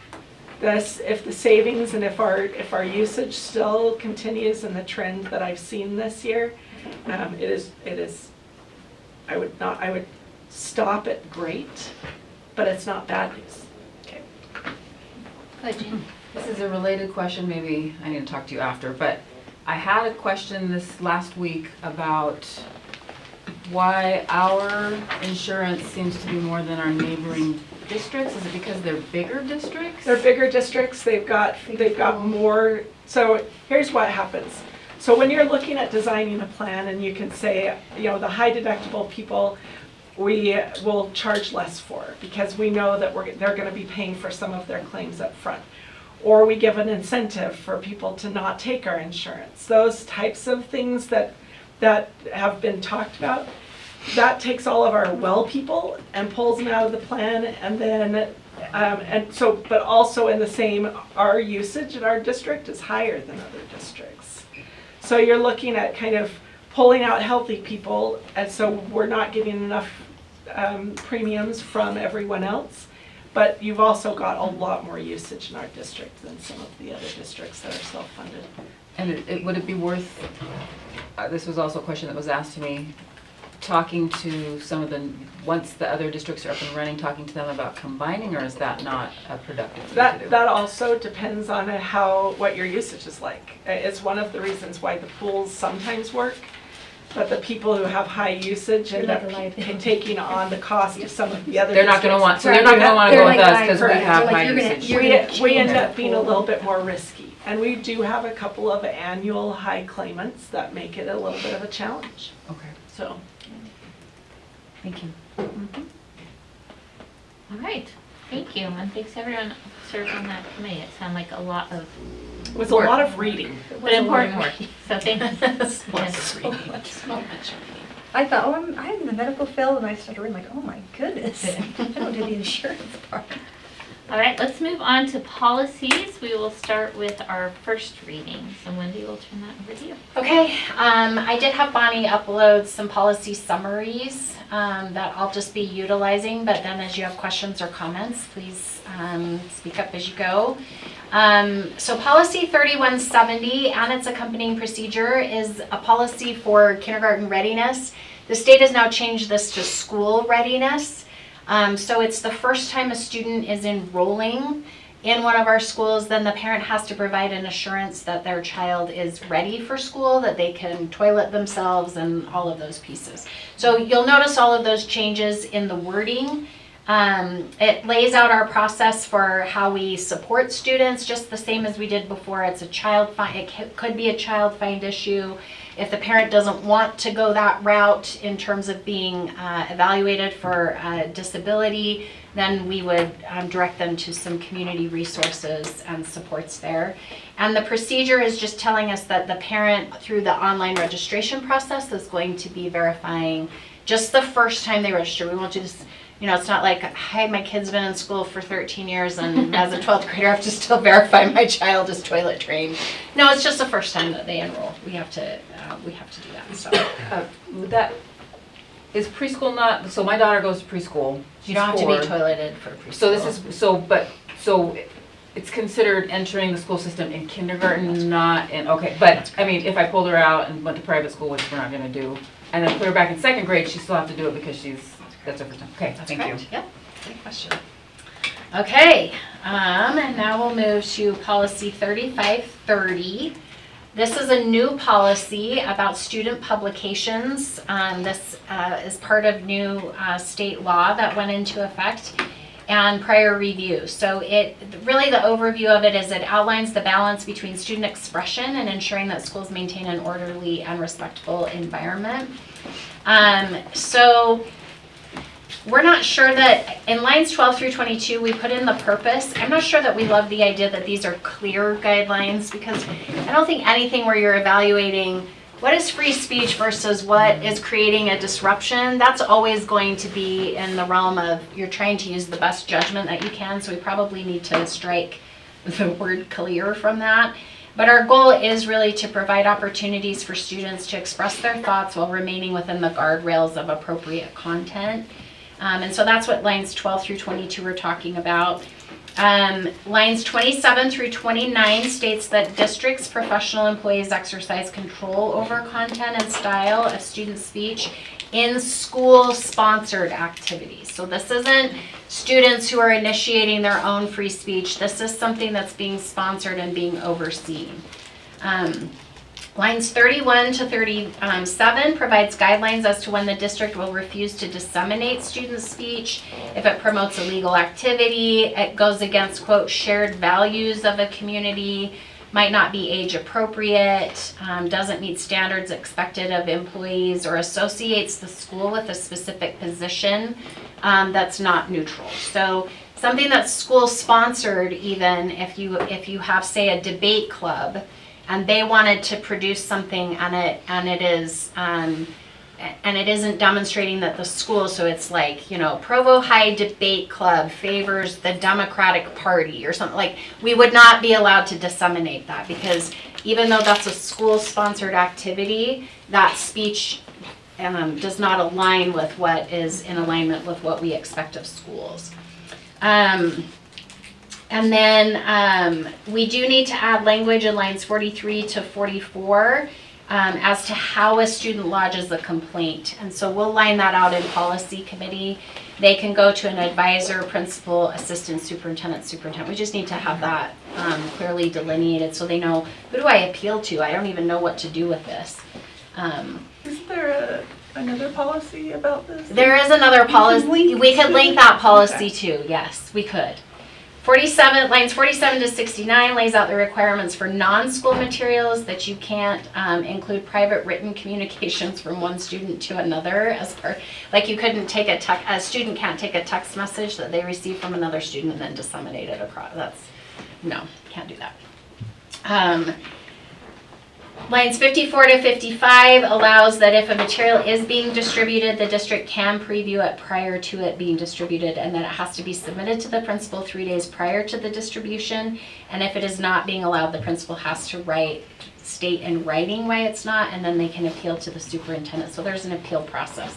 this, if the savings and if our usage still continues in the trend that I've seen this year, it is I would stop at great, but it's not bad news. Go ahead, Jean. This is a related question, maybe I need to talk to you after, but I had a question this last week about why our insurance seems to be more than our neighboring districts. Is it because they're bigger districts? They're bigger districts, they've got more. So here's what happens. So when you're looking at designing a plan, and you can say, the high deductible people, we will charge less for, because we know that they're going to be paying for some of their claims up front. Or we give an incentive for people to not take our insurance. Those types of things that have been talked about, that takes all of our well people and pulls them out of the plan, and then but also in the same, our usage in our district is higher than other districts. So you're looking at kind of pulling out healthy people, and so we're not getting enough premiums from everyone else. But you've also got a lot more usage in our district than some of the other districts that are self-funded. And would it be worth, this was also a question that was asked to me, talking to some of the, once the other districts are up and running, talking to them about combining, or is that not a productive thing to do? That also depends on what your usage is like. It's one of the reasons why the pools sometimes work, but the people who have high usage end up taking on the cost of some of the other They're not gonna districts. want, so they're not gonna wanna go with us because we Correct. have They're like, high you're gonna- usage. you're We end change up that being a pool. little bit more risky. And we do have a couple of annual high claimants that make it a little bit of a challenge, Okay, so. thank you. All right, thank you, and thanks everyone who served on that committee. It sounded like a lot of, It was a lot of reading. but important work, so thanks. I thought, I'm in the medical field, and I started reading like, oh my goodness, I don't do the insurance part. All right, let's move on to policies. We will start with our first reading. So Wendy will turn that over to you. Okay, I did have Bonnie upload some policy summaries that I'll just be utilizing, but then as you have questions or comments, please speak up as you go. So policy 3170 and its accompanying procedure is a policy for kindergarten readiness. The state has now changed this to school readiness. So it's the first time a student is enrolling in one of our schools, then the parent has to provide an assurance that their child is ready for school, that they can toilet themselves and all of those pieces. So you'll notice all of those changes in the wording. It lays out our process for how we support students, just the same as we did before. It's a it could be a child find issue. If the parent doesn't want to go that route in terms of being evaluated for disability, then we would direct them to some community resources and supports there. And the procedure is just telling us that the parent, through the online registration process, is going to be verifying just the first time they register. We won't do this. You know, it's not like, hi, my kid's been in school for 13 years and as a 12th grader, I have to still verify my child is toilet trained. No, it's just the first time that they enroll. We have to do that, so. That, is preschool not, so my daughter goes to preschool. You don't have to be toileted for preschool. So this is, so it's considered entering the school system in kindergarten, not in, okay, but, I mean, if I pulled her out and went to private school, which we're not gonna do, and then put her back in second grade, she still have to do it because that's her first time. Okay, That's thank correct. you. Yep, good question. Okay, and now we'll move to policy 3530. This is a new policy about student publications. This is part of new state law that went into effect and prior review. So really the overview of it is it outlines the balance between student expression and ensuring that schools maintain an orderly and respectful environment. So we're not sure that, in lines 12 through 22, we put in the purpose. I'm not sure that we love the idea that these are clear guidelines because I don't think anything where you're evaluating what is free speech versus what is creating a disruption, that's always going to be in the realm of you're trying to use the best judgment that you can, so we probably need to strike the word clear from that. But our goal is really to provide opportunities for students to express their thoughts while remaining within the guardrails of appropriate content. And so that's what lines 12 through 22 are talking about. Lines 27 through 29 states that districts' professional employees exercise control over content and style of student speech in school-sponsored activities. So this isn't students who are initiating their own free speech. This is something that's being sponsored and being overseen. Lines 31 to 37 provides guidelines as to when the district will refuse to disseminate student speech. If it promotes illegal activity, it goes against, quote, shared values of a community, might not be age appropriate, doesn't meet standards expected of employees, or associates the school with a specific position that's not neutral. So something that's school sponsored, even if you have, say, a debate club, and they wanted to produce something and it isn't demonstrating that the school, so it's like, you know, Provo High Debate Club favors the Democratic Party or something, like, we would not be allowed to disseminate that because even though that's a school-sponsored activity, that speech does not align with what is in alignment with what we expect of schools. And then we do need to add language in lines 43 to 44 as to how a student lodges a complaint. And so we'll line that out in policy committee. They can go to an advisor, principal, assistant superintendent, superintendent. We just need to have that clearly delineated so they know, who do I appeal to? I don't even know what to do with this. Isn't there another policy about this? There is another policy. We could link that policy Okay. too. Yes, we could. 47, lines 47 to 69 lays out the requirements for non-school materials that you can't include private written communications from one student to another as part, like you couldn't take a student can't take a text message that they receive from another student and then disseminate it across. No, can't do that. Lines 54 to 55 allows that if a material is being distributed, the district can preview it prior to it being distributed, and then it has to be submitted to the principal 3 days prior to the distribution. And if it is not being allowed, the principal has to state in writing why it's not, and then they can appeal to the superintendent. So there's an appeal process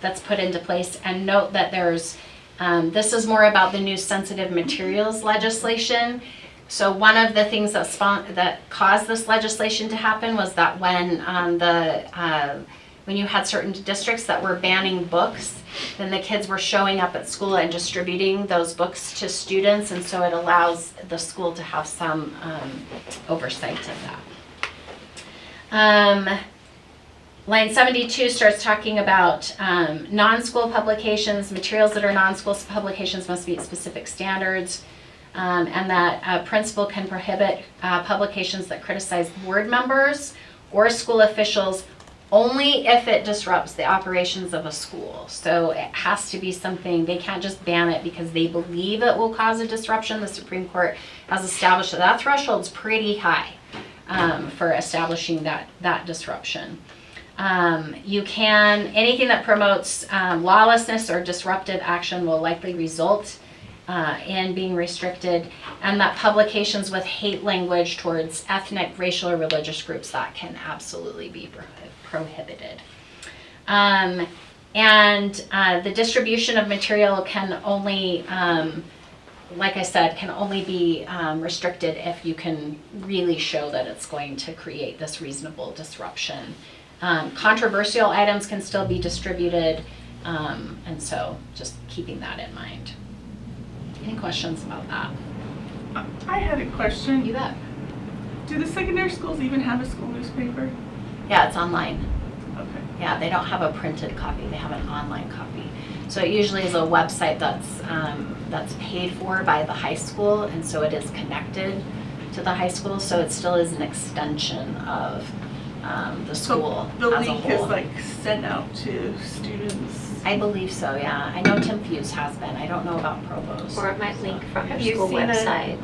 that's put into place. And note that there's, this is more about the new sensitive materials legislation. So one of the things that caused this legislation to happen was that when when you had certain districts that were banning books, then the kids were showing up at school and distributing those books to students, and so it allows the school to have some oversight of that. Line 72 starts talking about non-school publications. Materials that are non-school publications must meet specific standards. And that a principal can prohibit publications that criticize board members or school officials only if it disrupts the operations of a school. So it has to be something, they can't just ban it because they believe it will cause a disruption. The Supreme Court has established that threshold's pretty high for establishing that disruption. Anything that promotes lawlessness or disruptive action will likely result and being restricted, and that publications with hate language towards ethnic, racial, or religious groups, that can absolutely be prohibited. The distribution of material can only, like I said, can only be restricted if you can really show that it's going to create this reasonable disruption. Controversial items can still be distributed, and so just keeping that in mind. Any questions about that? I had a question. You bet. Do the secondary schools even have a school newspaper? Yeah, it's online. Okay. Yeah, they don't have a printed copy. They have an online copy. So it usually is a website that's paid for by the high school, and so it is connected to the high school. So it still is an extension of the school So the as a link whole. is like sent out to students. I believe so. Yeah, I know Tim Fuse has been. I don't know about Provost. Or it might link from Have your you school seen a- website,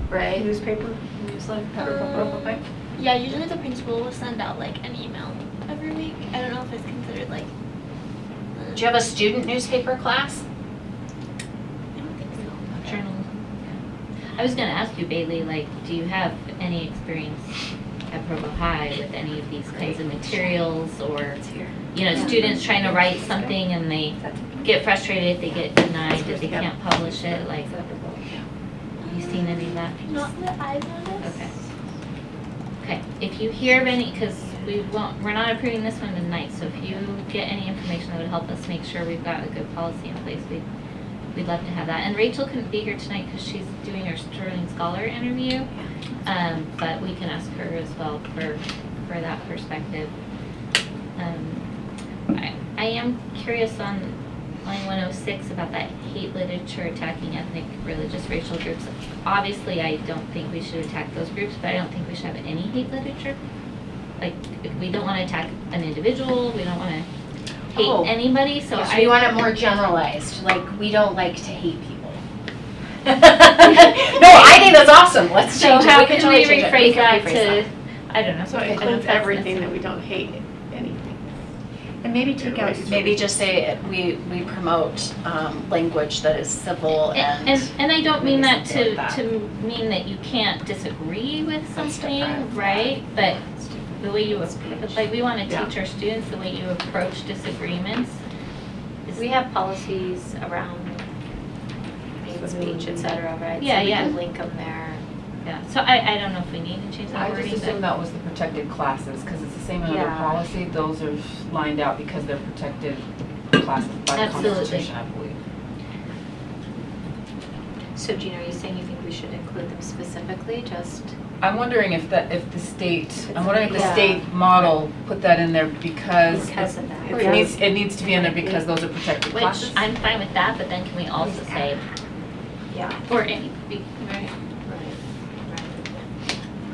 right? Newspaper, newsletter. Yeah, usually the principal will send out like an email every week. I don't know if it's considered like. Do you have a student newspaper class? I don't think so. Journalism. I was gonna ask you, Bailey, like, do you have any experience at Provo High with any of these kinds of materials, or, you know, students trying to write something and they get frustrated, they get denied, that they can't publish it, like, have you seen any of that? Not that I've noticed. Okay. Okay, if you hear of any, because we're not approving this one tonight, so if you get any information that would help us make sure we've got a good policy in place, we'd love to have that. And Rachel couldn't be here tonight because she's doing her Sterling Scholar interview, but we can ask her as well for that perspective. I am curious on line 106 about that hate literature attacking ethnic, religious, racial groups. Obviously, I don't think we should attack those groups, but I don't think we should have any hate literature. Like, we don't want to attack an individual, we don't want to hate anybody, so I want it more generalized, like we don't like to hate people. No, I think that's awesome. Let's So change it. how We can can we totally change it. rephrase We can that rephrase to, I don't know. So it I don't know includes if that's everything that necessary. we don't hate anything. And maybe take out. Maybe just say we promote language that is civil and. And I don't mean maybe that something to, like that. to mean that you can't disagree with That's something, different. right? But the way you, like, we want to Yeah. teach our students the way you approach disagreements. We have policies around hate speech, et cetera, right? Yeah, So we yeah. can link them there. Yeah, so I don't know if we need to change that I wording, just assumed but that was the protected classes, because it's the same in other Yeah. policy, those are lined out because they're protected classes by the Absolutely. Constitution, I believe. So Gina, are you saying you think we should include them specifically, just? I'm wondering if the state, I'm wondering if the Yeah. state model put that in there because Because of that. it needs to be in there because those are protected which classes. I'm fine with that, but then can we also say, Yeah. or any, right?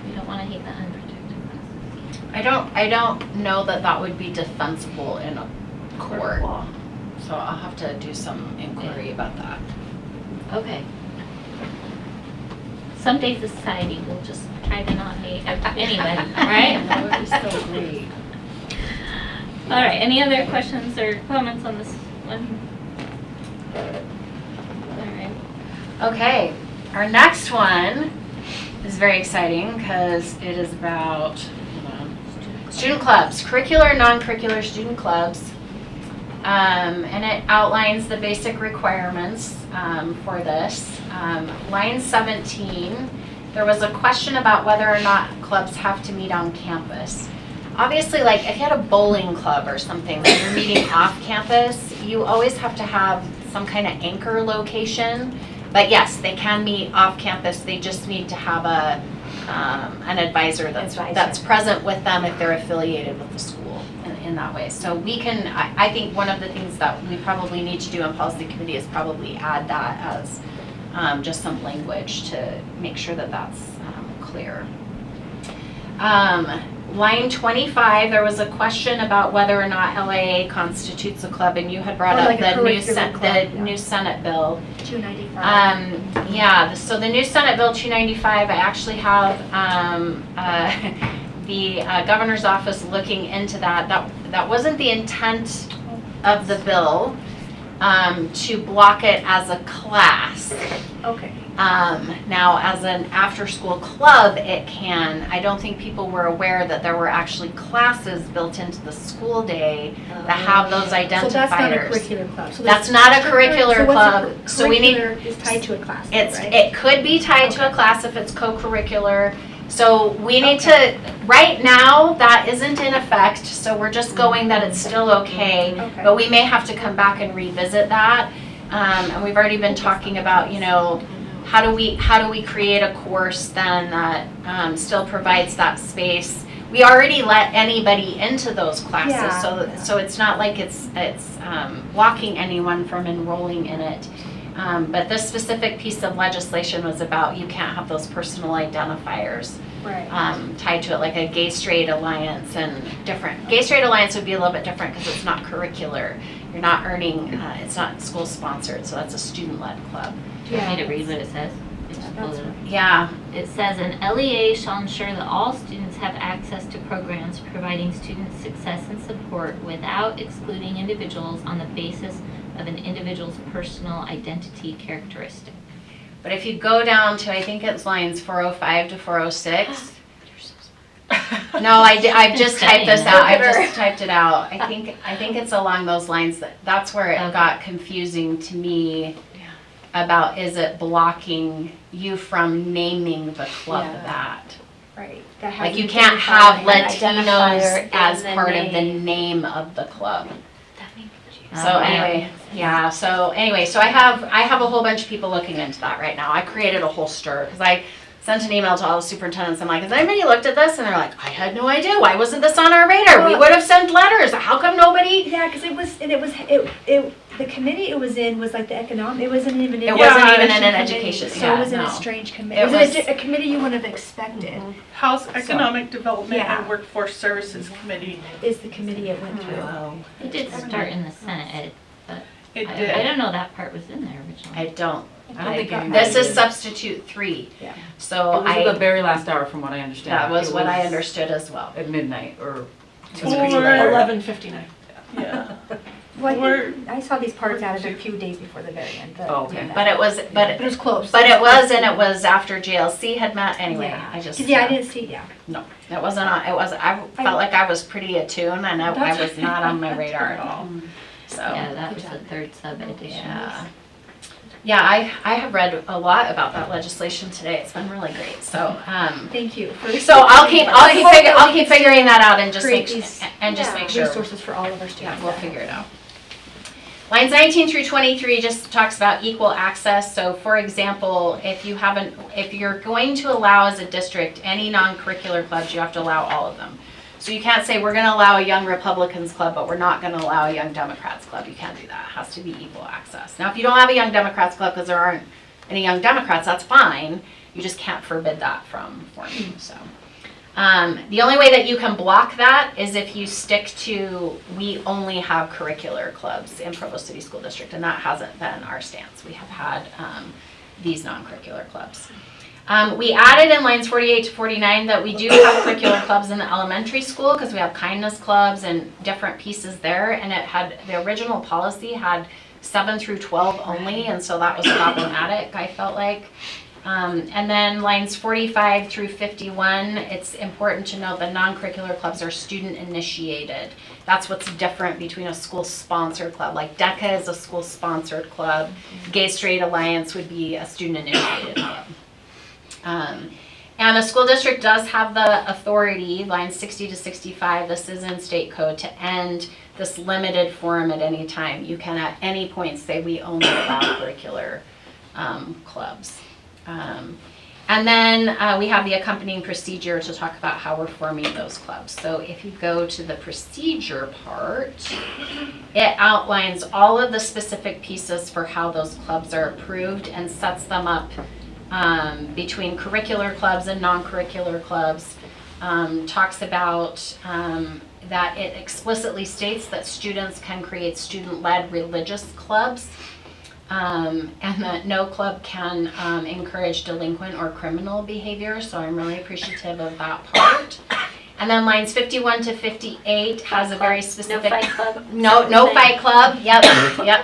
We don't want to hate the unprotected classes. I don't know that that would be defensible in a court. So I'll have to do some inquiry about that. Okay. Someday society will just try to not hate anybody, right? That would be so great. All right, any other questions or comments on this one? All right. Okay, our next one is very exciting because it is about student clubs, curricular and non-curricular student clubs. And it outlines the basic requirements for this. Line 17, there was a question about whether or not clubs have to meet on campus. Obviously, like if you had a bowling club or something that you're meeting off campus, you always have to have some kind of anchor location. But yes, they can meet off campus. They just need to have an advisor that's present with them if they're affiliated with the school in that way. So we can, I think one of the things that we probably need to do in policy committee is probably add that as just some language to make sure that that's clear. Line 25, there was a question about whether or not LAA constitutes a club, and you had brought up the new Senate bill. 295. Yeah, so the new Senate bill 295, I actually have the governor's office looking into that. That wasn't the intent of the bill, to block it as a class. Okay. Now, as an after-school club, it can. I don't think people were aware that there were actually classes built into the school day that have those identifiers. So that's not a curricular club. So That's not a curricular club. So we need. Is tied to a class. Right? It could be tied to a class if it's co-curricular. So we need to, right now, that isn't in effect, so we're just going that it's still okay. But we may have to come back and revisit that. And we've already been talking about, how do we create a course then that still provides that space? We already let anybody into those classes, so it's not like it's blocking anyone from enrolling in it. But this specific piece of legislation was about you can't have those personal identifiers tied to it, like a gay-straight alliance and different. Gay-straight alliance would be a little bit different because it's not curricular. You're not earning, it's not school-sponsored, so that's a student-led club. Do you want me to read what it says? Yeah. It says, an LEA shall ensure that all students have access to programs providing student success and support without excluding individuals on the basis of an individual's personal identity characteristic. But if you go down to, I think it's lines 405 to 406. No, I just typed this out. I just typed it out. I think it's along those lines. That's where it got confusing to me about is it blocking you from naming the club that. Right. Like you can't have Latinos as part of the name of the club. So anyway, so I have a whole bunch of people looking into that right now. I created a whole stir because I sent an email to all the superintendents. I'm like, has anybody looked at this? And they're like, I had no idea. Why wasn't this on our radar? We would have sent letters. How come nobody? Yeah, because the committee it was in was like the economic. It wasn't even in. It wasn't even in an education. So it was in a strange committee. It was a committee you wouldn't have expected. House Economic Development and Workforce Services Committee is the committee it went through. It did start in the Senate, but it did. I don't know that part was in there originally. I don't. This is substitute 3. Yeah. So it was at the very last hour, from what I understand. That was what I understood as well. At midnight or 11:59. Yeah. Well, I saw these parts out of a few days before the very end. But it was close. But it was after JLC had met anyway. Yeah. I just I didn't see. Yeah. No, it wasn't on. It was. I felt like I was pretty attuned, and I was not on my radar at all. So yeah, that was the third sub edition. Yeah. Yeah, I have read a lot about that legislation today. It's been really great. So, Thank you. so I'll keep figuring that out and just Create make these make sure resources for all of our yeah, students. we'll figure it out. Lines 19 through 23 just talks about equal access. So for example, if you're going to allow as a district any non-curricular clubs, you have to allow all of them. So you can't say we're going to allow a Young Republicans club, but we're not going to allow a Young Democrats club. You can't do that. It has to be equal access. Now, if you don't have a Young Democrats club because there aren't any Young Democrats, that's fine. You just can't forbid that from forming. So the only way that you can block that is if you stick to we only have curricular clubs in Provo City School District, and that hasn't been our stance. We have had these non-curricular clubs. We added in lines 48 to 49 that we do have curricular clubs in the elementary school because we have kindness clubs and different pieces there, and it had the original policy had 7 through 12 only, and so that was problematic, I felt like. And then lines 45 through 51, it's important to note that non-curricular clubs are student initiated. That's what's different between a school sponsored club. Like DECA is a school sponsored club. Gay Straight Alliance would be a student initiated club. And a school district does have the authority, lines 60 to 65, this is in state code, to end this limited forum at any time. You can at any point say we only allow curricular clubs. And then we have the accompanying procedure to talk about how we're forming those clubs. So if you go to the procedure part, it outlines all of the specific pieces for how those clubs are approved and sets them up between curricular clubs and non-curricular clubs. Talks about that it explicitly states that students can create student-led religious clubs. And that no club can encourage delinquent or criminal behavior, so I'm really appreciative of that part. And then lines 51 to 58 has a very specific... No fight club? No fight club, yep,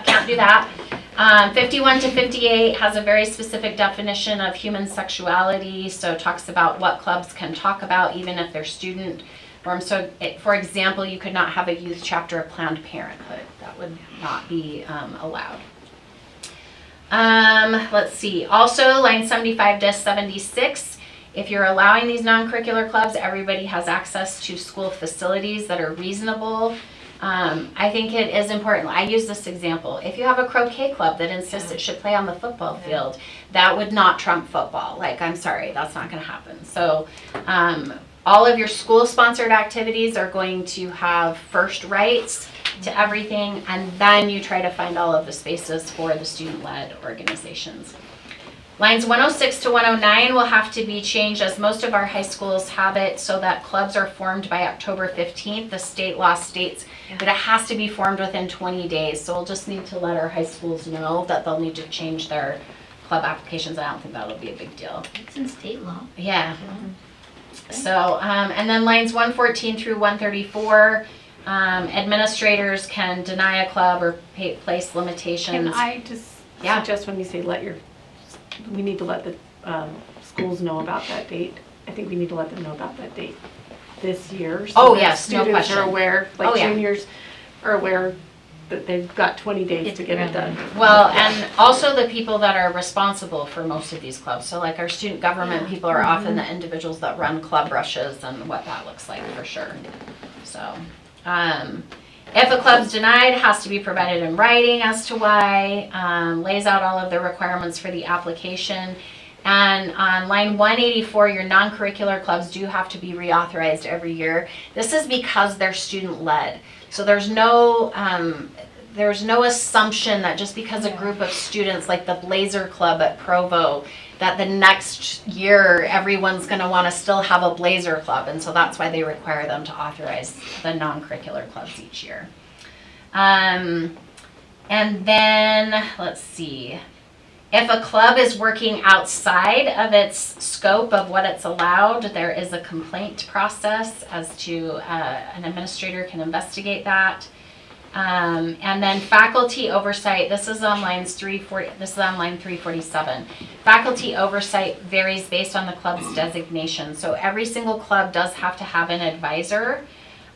can't do that. 51 to 58 has a very specific definition of human sexuality, so talks about what clubs can talk about even if they're student formed. So, for example, you could not have a youth chapter of Planned Parenthood. That would not be allowed. Let's see. Also, line 75 to 76, if you're allowing these non-curricular clubs, everybody has access to school facilities that are reasonable. I think it is important. I use this example. If you have a croquet club that insists it should play on the football field, that would not trump football. Like, I'm sorry, that's not going to happen. So, all of your school-sponsored activities are going to have first rights to everything, and then you try to find all of the spaces for the student-led organizations. Lines 106 to 109 will have to be changed, as most of our high schools have it, so that clubs are formed by October 15th. The state law states that it has to be formed within 20 days, so we'll just need to let our high schools know that they'll need to change their club applications. I don't think that'll be a big deal. It's in state law. Yeah. So, and then lines 114 through 134, administrators can deny a club or place limitations. Can I just suggest when you say we need to let the schools know about that date. I think we need to let them know about that date this year. So that yes, no students question. are aware, like yeah. juniors are aware that they've got 20 days to get it done. Well, and also the people that are responsible for most of these clubs. So like our student government people are often the individuals that run club rushes and what that looks like for sure. So, if a club's denied, it has to be provided in writing as to why, lays out all of the requirements for the application. And on line 184, your non-curricular clubs do have to be reauthorized every year. This is because they're student-led. So there's no assumption that just because a group of students, like the Blazer Club at Provo, that the next year everyone's going to want to still have a Blazer Club, and so that's why they require them to authorize the non-curricular clubs each year. And then, let's see, if a club is working outside of its scope of what it's allowed, there is a complaint process as to an administrator can investigate that. And then faculty oversight, this is on line 347. Faculty oversight varies based on the club's designation. So every single club does have to have an advisor.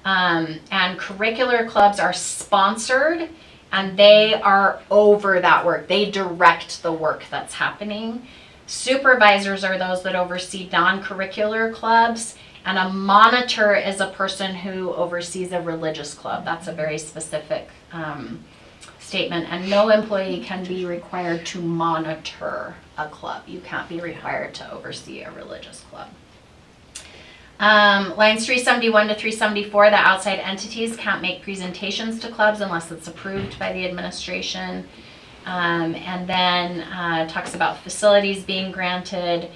And curricular clubs are sponsored and they are over that work. They direct the work that's happening. Supervisors are those that oversee non-curricular clubs, and a monitor is a person who oversees a religious club. That's a very specific statement, and no employee can be required to monitor a club. You can't be required to oversee a religious club. Lines 371 to 374, the outside entities can't make presentations to clubs unless it's approved by the administration. And then talks about facilities being granted.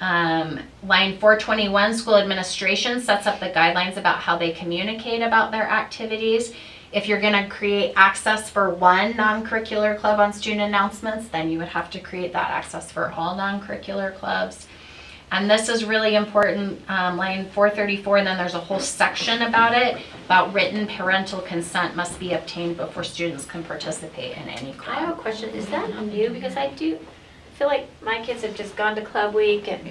Line 421, school administration sets up the guidelines about how they communicate about their activities. If you're going to create access for one non-curricular club on student announcements, then you would have to create that access for all non-curricular clubs. And this is really important, line 434, and then there's a whole section about it, about written parental consent must be obtained before students can participate in any I have a club. question. Is that new? Because I do feel like my kids have just gone to club week and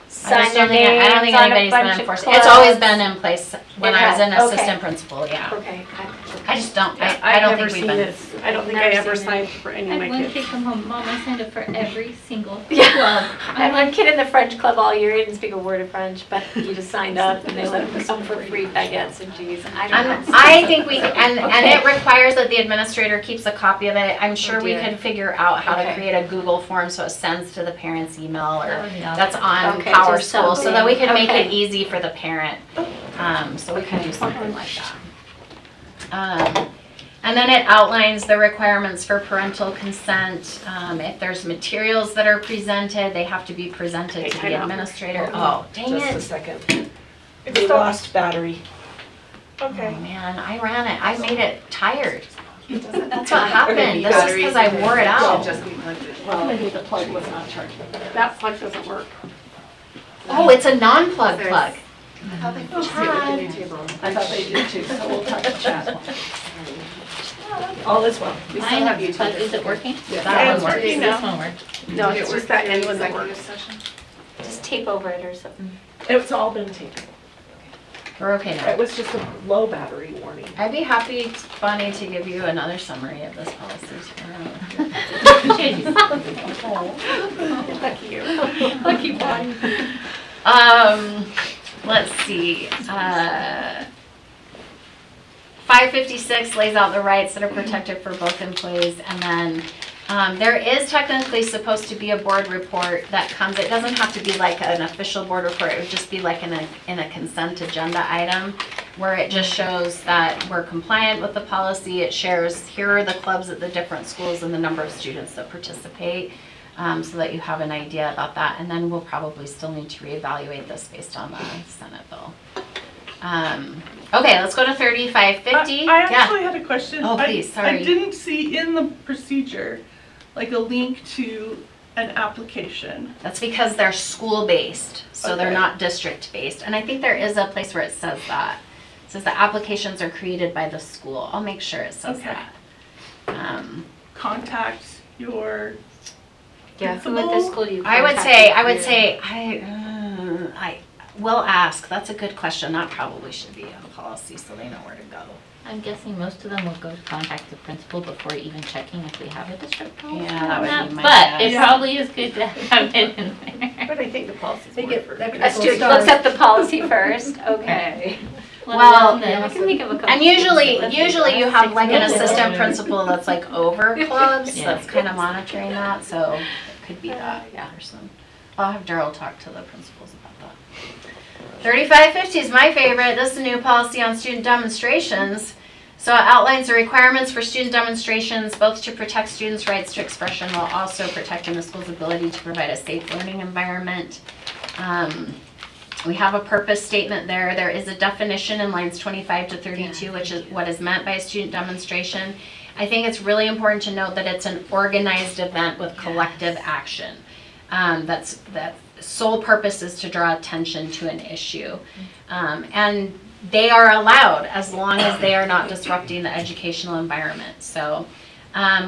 signed their names I don't think on a anybody's been bunch of enforcing. It's always been in place when It I was has, an okay. assistant principal, yeah. Okay. I just don't, Yeah, I don't I've never think we've seen been. this. I don't think I Never ever seen it. signed for any I of had my one kids. kid come home, Mom, I signed up for every single Yeah. club. I had one kid in the French club all year. He didn't speak a word of French, but he just signed up and they let him come for free baguettes and cheese. I don't know. I think we, and it requires that the administrator keeps a copy of it. I'm sure we dear. could figure out how to Okay. create a Google form so it sends to the parent's email That or would be awesome. that's on Okay, Power just School so that we can make something. it easy for the parent. So we can do something like that. And then it outlines the requirements for parental consent. If there's materials that are presented, they have to be presented to Okay, the time out. administrator. Oh, dang Just a it. second. We lost battery. Oh Okay. man, I ran it. I made it tired. That's what Okay, happened. you This is batteries because I wore it out. should just be plugged in. Maybe the plug was not charged. That plug doesn't work. Oh, it's a non-plug There's- plug. I thought they fixed it with the new table. I thought they did too, so we'll talk to chat. All is well. We still Mine have have, YouTube. but is it working? That it's one works. working This now. one worked. No, it's just that end one that works. Just tape over it or something. It's all been taken. We're okay now. It was just a low battery warning. I'd be happy, Bonnie, to give you another summary of this policy. Lucky you. Lucky boy. Let's see. 556 lays out the rights that are protected for both employees, and then there is technically supposed to be a board report that comes. It doesn't have to be like an official board report. It would just be like in a consent agenda item where it just shows that we're compliant with the policy. It shares here are the clubs at the different schools and the number of students that participate, so that you have an idea about that. And then we'll probably still need to reevaluate this based on the Senate bill. Okay, let's go to 3550. I actually had a question. Oh, please, sorry. I didn't see in the procedure like a link to an application. That's because they're school-based, so they're Okay. not district-based. And I think there is a place where it says that. It says the applications are created by the school. I'll make sure it says Okay. that. Contact your Yeah, who principal. at the school do you I would contact? say, I will ask. That's a good question. That probably should be in the policy so they know where to go. I'm guessing most of them will go to contact the principal before even checking if we have a district policy. Yeah, that would on be my But it guess. probably is good to have it in there. But I think the policy's They more get- for. that A student looks at the policy first. Okay. Well, then I can think of a couple And things usually that let's you do have like an that. assistant principal that's like over clubs, Yeah. that's kind of monitoring that, so it could be that person. I'll have Daryl talk to the principals about that. 3550 is my favorite. This is a new policy on student demonstrations. So it outlines the requirements for student demonstrations, both to protect students' rights to expression while also protecting the school's ability to provide a safe learning environment. We have a purpose statement there. There is a definition in lines 25 to 32, which is what is meant by a student demonstration. I think it's really important to note that it's an organized event with collective action. That sole purpose is to draw attention to an issue. And they are allowed as long as they are not disrupting the educational environment. So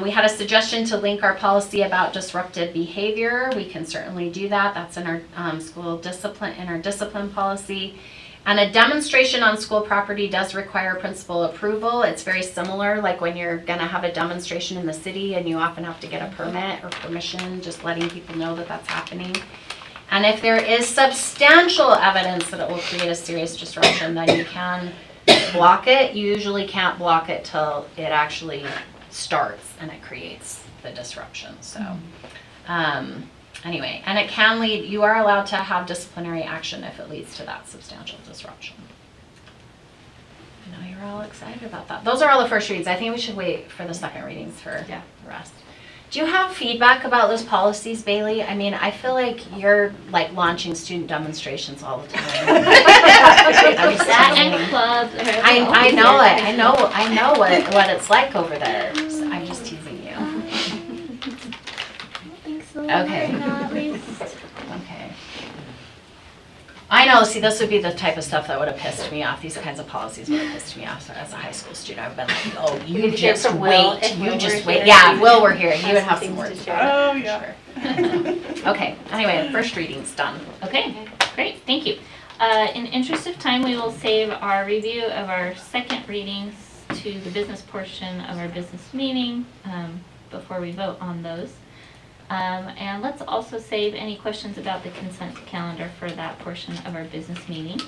we had a suggestion to link our policy about disruptive behavior. We can certainly do that. That's in our school discipline, in our discipline policy. And a demonstration on school property does require principal approval. It's very similar, like when you're gonna have a demonstration in the city and you often have to get a permit or permission, just letting people know that that's happening. And if there is substantial evidence that it will create a serious disruption, then you can block it. You usually can't block it till it actually starts and it creates the disruption. So, anyway, and it can lead, you are allowed to have disciplinary action if it leads to that substantial disruption. I know you're all excited about that. Those are all the first reads. I think we should wait for the second readings for the rest. Do you have feedback about those policies, Bailey? I mean, I feel like you're like launching student demonstrations all the time. That and clubs. I know it. I know what it's like over there. So I'm just teasing you. Okay. Okay. I know, see, this would be the type of stuff that would have pissed me off. These kinds of policies would have pissed me off. So as a high school student, I would have been like, oh, you just wait. You just wait. Yeah, if Will were here, he would have some words for it. Oh, yeah. Okay, anyway, first reading's done. Okay, great, thank you. In interest of time, we will save our review of our second readings to the business portion of our business meeting before we vote on those. And let's also save any questions about the consent calendar for that portion of our business meeting.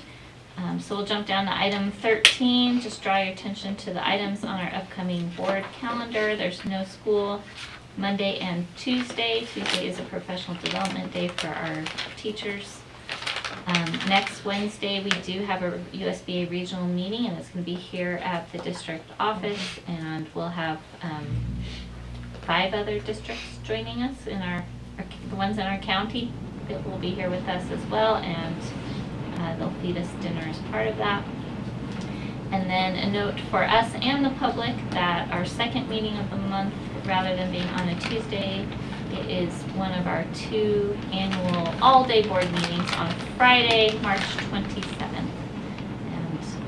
So we'll jump down to item 13. Just draw your attention to the items on our upcoming board calendar. There's no school Monday and Tuesday. Tuesday is a professional development day for our teachers. Next Wednesday, we do have a USBA regional meeting, and it's going to be here at the district office, and we'll have 5 other districts joining us in the ones in our county that will be here with us as well, and they'll feed us dinner as part of that. And then a note for us and the public that our second meeting of the month, rather than being on a Tuesday, it is one of our 2 annual all-day board meetings on Friday, March 27th.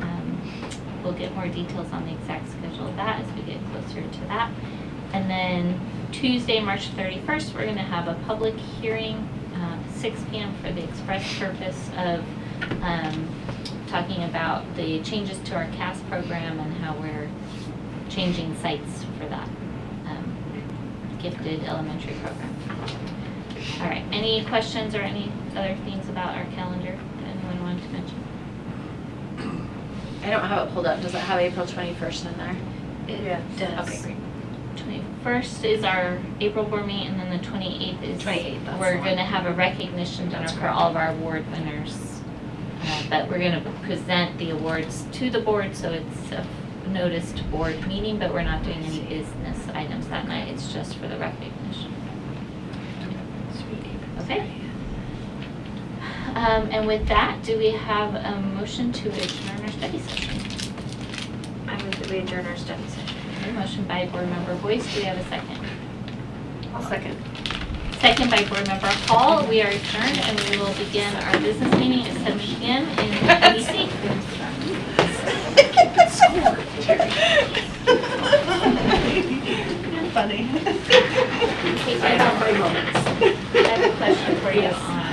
And we'll get more details on the exact schedule of that as we get closer to that. And then Tuesday, March 31st, we're going to have a public hearing, 6 p.m. for the express purpose of talking about the changes to our CAS program and how we're changing sites for that gifted elementary program. All right, any questions or any other things about our calendar that anyone wanted to mention? I don't have it pulled up. Does it have April 21st in there? It does. Okay, great. 21st is our April board meeting, and then the 28th is 28th, we're going to have a recognition dinner for all of our award winners. But we're going to present the awards to the board, so it's a noticed board meeting, but we're not doing any business items that night. It's just for the recognition. Okay. And with that, do we have a motion to adjourn our study session? I move that we adjourn our study session. Okay, motion by board member Boyce. Do we have a second? I'll second. Second by board member Hall. We are adjourned, and we will begin our business meeting at 7 p.m. in ABC. Funny. I have a question for you on